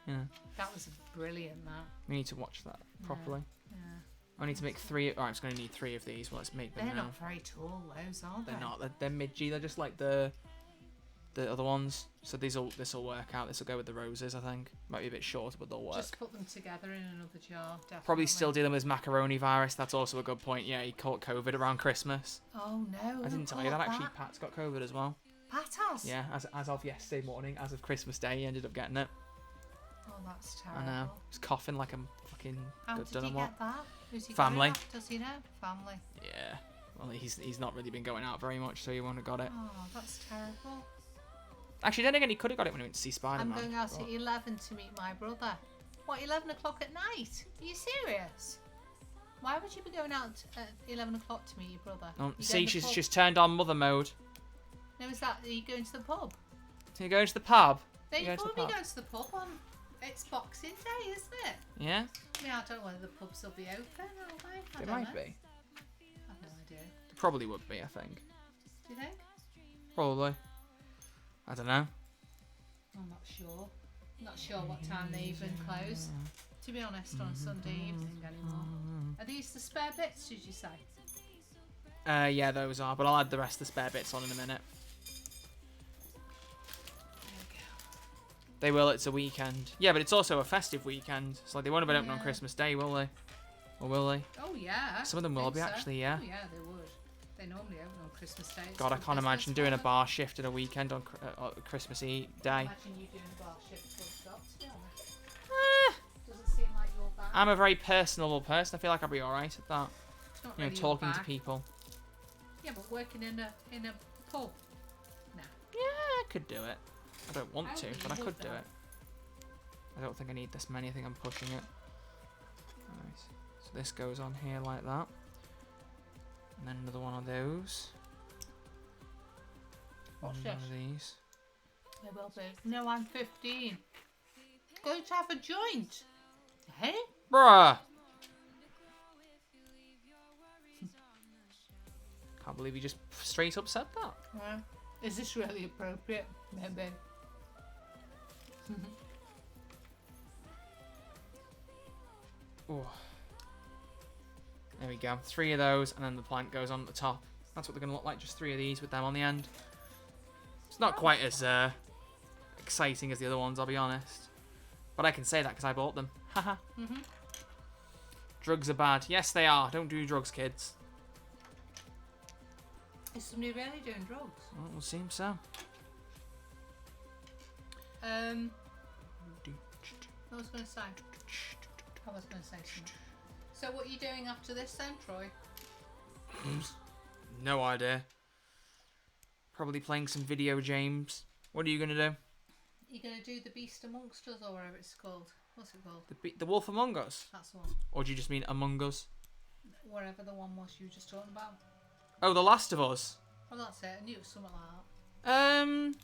yeah.
That was brilliant, that.
We need to watch that properly.
Yeah.
I need to make 3. Alright, I'm just going to need 3 of these. Well, let's make them
They're
now.
not very tall, those, are they?
They're not. They're mid-G. They're just like the other ones. So this will work out. This will go with the roses, I think. Might be a bit shorter, but they'll work.
Just put them together in another jar, definitely.
Probably still dealing with his macaroni virus. That's also a good point. Yeah, he caught COVID around Christmas.
Oh, no.
I didn't tell you that, actually. Pat's got COVID as well.
Pat has?
Yeah, as of yesterday morning, as of Christmas Day, he ended up getting it.
Oh, that's terrible.
I know. He's coughing like a fucking...
How did he get that? Who's he
Family.
going out? Does he know? Family.
Yeah. Well, he's not really been going out very much, so he wouldn't have got it.
Oh, that's terrible.
Actually, then again, he could have got it when he went to see Spider-Man.
I'm going out at 11 to meet my brother. What, 11 o'clock at night? Are you serious? Why would you be going out at 11 o'clock to meet your brother?
See, she's turned on mother mode.
No, is that... Are you going to the pub?
So you're going to the pub?
No, you probably go to the pub on... It's Boxing Day, isn't it?
Yeah?
Yeah, I don't know whether the pubs will be open, will they?
They might
know.
be.
I've no idea.
They probably would be, I think.
Do you think?
Probably. I don't know.
I'm not sure. Not sure what time they even close. To be honest, on a Sunday evening anymore. Are these the spare bits, did you say?
Yeah, those are, but I'll add the rest of the spare bits on in a minute. They will, it's a weekend. Yeah, but it's also a festive weekend. It's like they won't have been open on Christmas Day, will they? Or will they?
Oh, yeah.
Some of them will be, actually, yeah.
Oh, yeah, they would. They normally open on Christmas Day.
God, I can't imagine doing a bar shift at a weekend on Christmas Eve Day.
Imagine you doing a bar shift full stop, to be honest. Doesn't seem like you're bad.
I'm a very personable person. I feel like I'll be alright at that.
It's not
You know,
really
talking
your
to
bag.
people.
Yeah, but working in a pub. Nah.
Yeah, I could do it. I don't want to,
think
but I
you
could
would,
do
though.
it. I don't think I need this many. I think I'm pushing it. Nice. So this goes on here like that. And then another one of those.
What's
and
this?
one of these.
They will be. No, I'm 15. Going to have a joint. Hey?
Bruh! Can't believe you just straight up said that.
Well, is this really appropriate? Maybe.
Ooh. There we go. 3 of those, and then the plank goes on at the top. That's what they're going to look like, just 3 of these with them on the end. It's not quite as exciting as the other ones, I'll be honest. But I can say that because I bought them. Haha. Drugs are bad. Yes, they are. Don't do drugs, kids.
Is somebody really doing drugs?
Well, it will seem so.
What was I going to say? I was going to say something. So what are you doing after this then, Troy?
No idea. Probably playing some video games. What are you going to do?
You're going to do The Beast Amongst Us or whatever it's called. What's it called?
The Wolf Among Us?
That's the one.
Or do you just mean Among Us?
Whatever the one was you were just talking about.
Oh, The Last of Us.
Well, that's it. I knew it was something like that.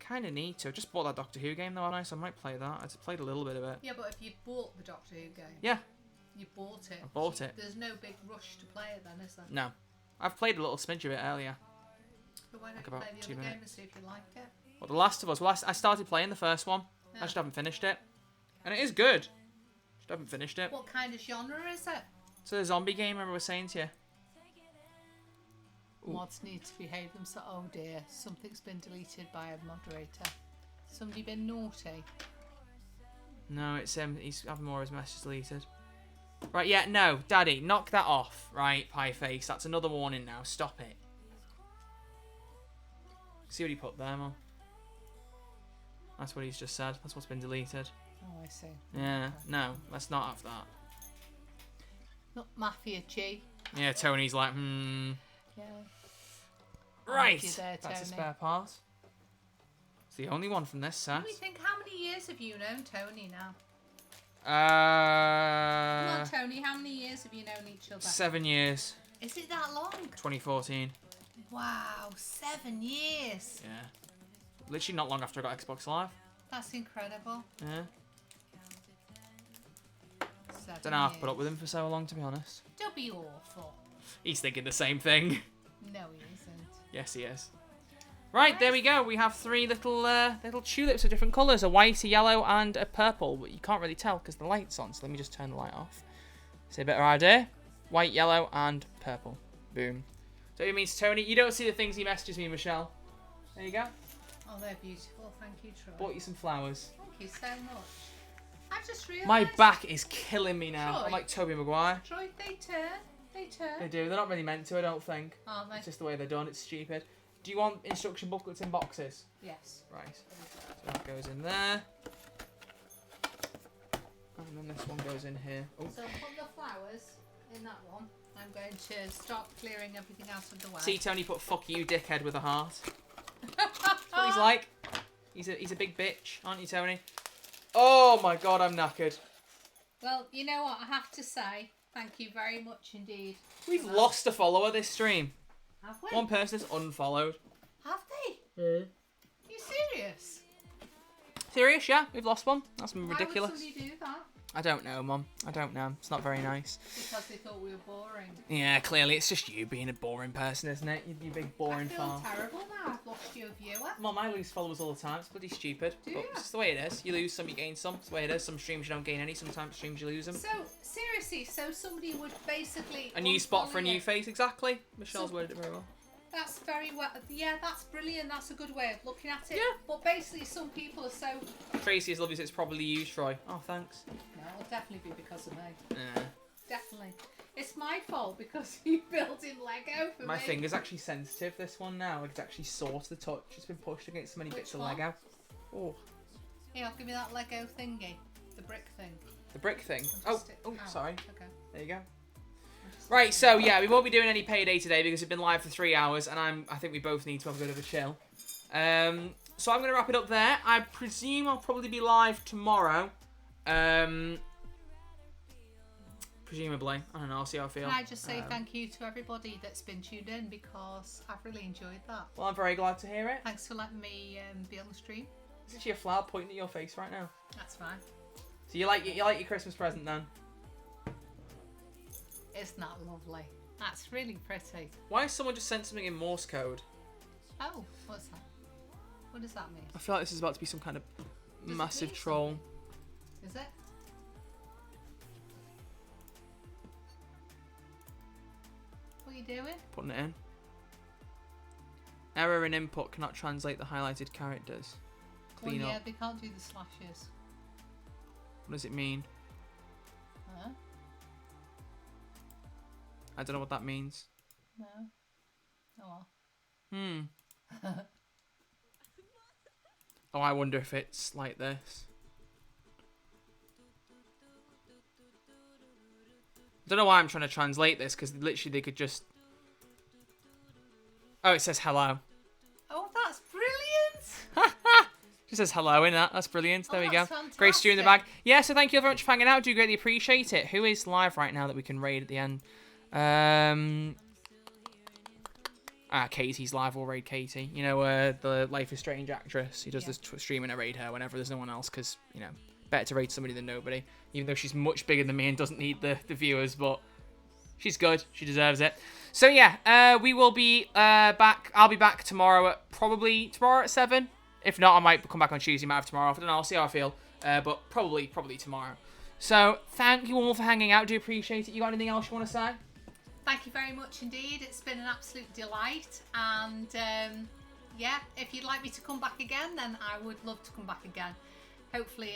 Kind of need to. I just bought that Doctor Who game though, haven't I? So I might play that. I just played a little bit of it.
Yeah, but if you bought the Doctor Who game,
Yeah,
you bought it.
I bought it.
There's no big rush to play it then, is there?
No. I've played a little smidge of it earlier.
But why don't
Like
you
about
play the
2
other game
minutes.
and see if you like it?
Well, The Last of Us. Well, I started playing the first one. I
Yeah.
just haven't finished it. And it is good. Just haven't finished it.
What kind of genre is it?
So the zombie game, remember I was saying to you? Ooh.
Mods need to behave themselves. Oh dear, something's been deleted by a moderator. Somebody been naughty.
No, it's he's having more of his messages deleted. Right, yeah, no, Daddy, knock that off, right, pie face. That's another warning now. Stop it. See what he put there, Mum? That's what he's just said. That's what's been deleted.
Oh, I see.
Yeah,
Okay.
no, let's not have that.
Not Mafia G.
Yeah, Tony's like,
Yeah.
Right,
you there,
that's a
Tony.
spare part. It's the only one from this set.
Let me think, how many years have you known Tony now? Come
Uh,
on, Tony, how many years have you known each other?
7 years.
Is it that long?
2014.
Wow, 7 years.
Yeah. Literally not long after I got Xbox Live.
That's incredible.
Yeah.
7
Don't know how I've
years.
put up with him for so long, to be honest.
Don't be awful.
He's thinking the same thing.
No, he isn't.
Yes, he is. Right, there we go. We have 3 little tulips of different colours. A white, a yellow, and a purple. But you can't really tell because the light's on. So let me just turn the light off. See a better idea? White, yellow, and purple. Boom. So it means, Tony, you don't see the things he messages me, Michelle. There you go.
Oh, they're beautiful. Thank you, Troy.
Bought you some flowers.
Thank you so much. I just realised.
My back is killing me now.
Troy.
I'm like Toby Maguire.
Troy, they turn. They turn.
They do. They're not really meant to, I don't think.
Aren't they?
It's just the way they're done. It's stupid. Do you want instruction booklets in boxes?
Yes.
Right. So that goes in there. And then this one goes in here. Oh.
So put the flowers in that one. I'm going to start clearing everything out of the way.
See, Tony put "fuck you, dickhead" with a heart. That's what he's like. He's a big bitch, aren't you, Tony? Oh my God, I'm knackered.
Well, you know what? I have to say, thank you very much indeed.
We've lost a follower this stream.
Have we?
One person is unfollowed.
Have they? Are you serious?
Serious? Yeah, we've lost one. That's
Why
ridiculous.
would somebody do that?
I don't know, Mum. I don't know. It's not very nice.
Because they thought we were boring.
Yeah, clearly it's just you being a boring person, isn't it? You big boring
I feel
fart.
terrible now. I've lost you a viewer.
Mum, I lose followers all the time. It's bloody stupid.
Do
But
you?
it's just the way it is. You lose some, you gain some. It's the way it is. Some streams you don't gain any. Sometimes streams you lose them.
So, seriously, so somebody would basically...
A new spot for a
unfollow
new
you.
face, exactly. Michelle's
So-
worded it very well.
That's very well... Yeah, that's brilliant. That's a good way of looking at it.
Yeah.
But basically, some people are so...
Tracy is lovely, so it's probably you, Troy. Oh, thanks.
No, it'll definitely be because of me.
Yeah.
Definitely. It's my fault because you built in Lego for
My
me.
finger's actually sensitive, this one now. It's actually sore to the touch. It's been pushed against so many
Which
bits of
one?
Lego. Oh,
Here, I'll give you that Lego thingy. The brick thing.
the brick thing.
I'll
Oh,
just stick-
sorry.
Okay.
There you go.
I'll just
Right,
stick
so
it.
yeah, we won't be doing any Payday today because we've been live for 3 hours, and I think we both need to have a bit of a chill. So I'm going to wrap it up there. I presume I'll probably be live tomorrow. Presumably. I don't know, I'll see how I feel.
Can I just say
Um,
thank you to everybody that's been tuned in because I've really enjoyed that.
Well, I'm very glad to hear it.
Thanks for letting me be on the stream.
There's actually a flower pointing at your face right now.
That's fine.
So you like your Christmas present then?
Isn't that lovely? That's really pretty.
Why has someone just sent something in Morse code?
Oh, what's that? What does that mean?
I feel like this is about to be some kind of
Does it
massive
mean
troll.
Is it? What are you doing?
Putting it in. Error in input cannot translate the highlighted characters. Clean
Well, yeah,
up.
they can't do the slashes.
What does it mean?
Huh?
I don't know what that means.
No. Oh
Oh, I wonder if it's like this. Don't know why I'm trying to translate this, because literally they could just... Oh, it says hello.
Oh, that's brilliant.
Just says hello in that. That's brilliant. There we go.
That's
Great stew in the bag.
fantastic.
Yeah, so thank you very much for hanging out. Do greatly appreciate it. Who is live right now that we can raid at the end? Katie's live. We'll raid Katie. You know, the Life is Strange actress. Who does this stream, and I raid her whenever there's no one else, because, you know, better to raid somebody than nobody. Even though she's much bigger than me and doesn't need the viewers, but she's good. She deserves it. So yeah, we will be back. I'll be back tomorrow probably tomorrow at 7. If not, I might come back on Tuesday. Might have tomorrow off. I don't know. I'll see how I feel. But probably tomorrow. So thank you all for hanging out. Do appreciate it. You got anything else you want to say?
Thank you very much indeed. It's been an absolute delight. And yeah, if you'd like me to come back again, then I would love to come back again. Hopefully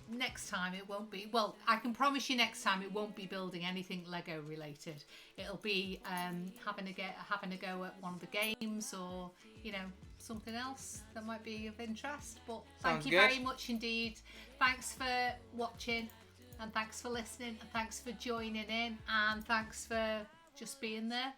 next time it won't be, well, I can promise you next time it won't be building anything Lego related. It'll be having a go at one of the games, or, you know, something else that might be of interest. But thank you very much indeed. Thanks for watching, and thanks for listening, and thanks for joining in, and thanks for just being there.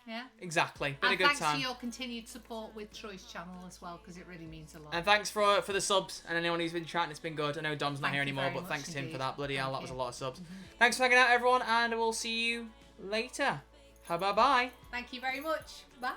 Yeah.
Exactly. Been
And
a good
thanks
time.
for your continued support with Troy's channel as well, because it really means a lot.
And thanks for the subs and anyone who's been chatting. It's been good. I know Dom's not
Thank
here
you
anymore,
very
but
much
thanks to him for
indeed.
that. Bloody hell,
Thank
that was a
you.
lot of subs. Thanks for hanging out, everyone, and we'll see you later. Bye bye.
Thank you very much. Bye.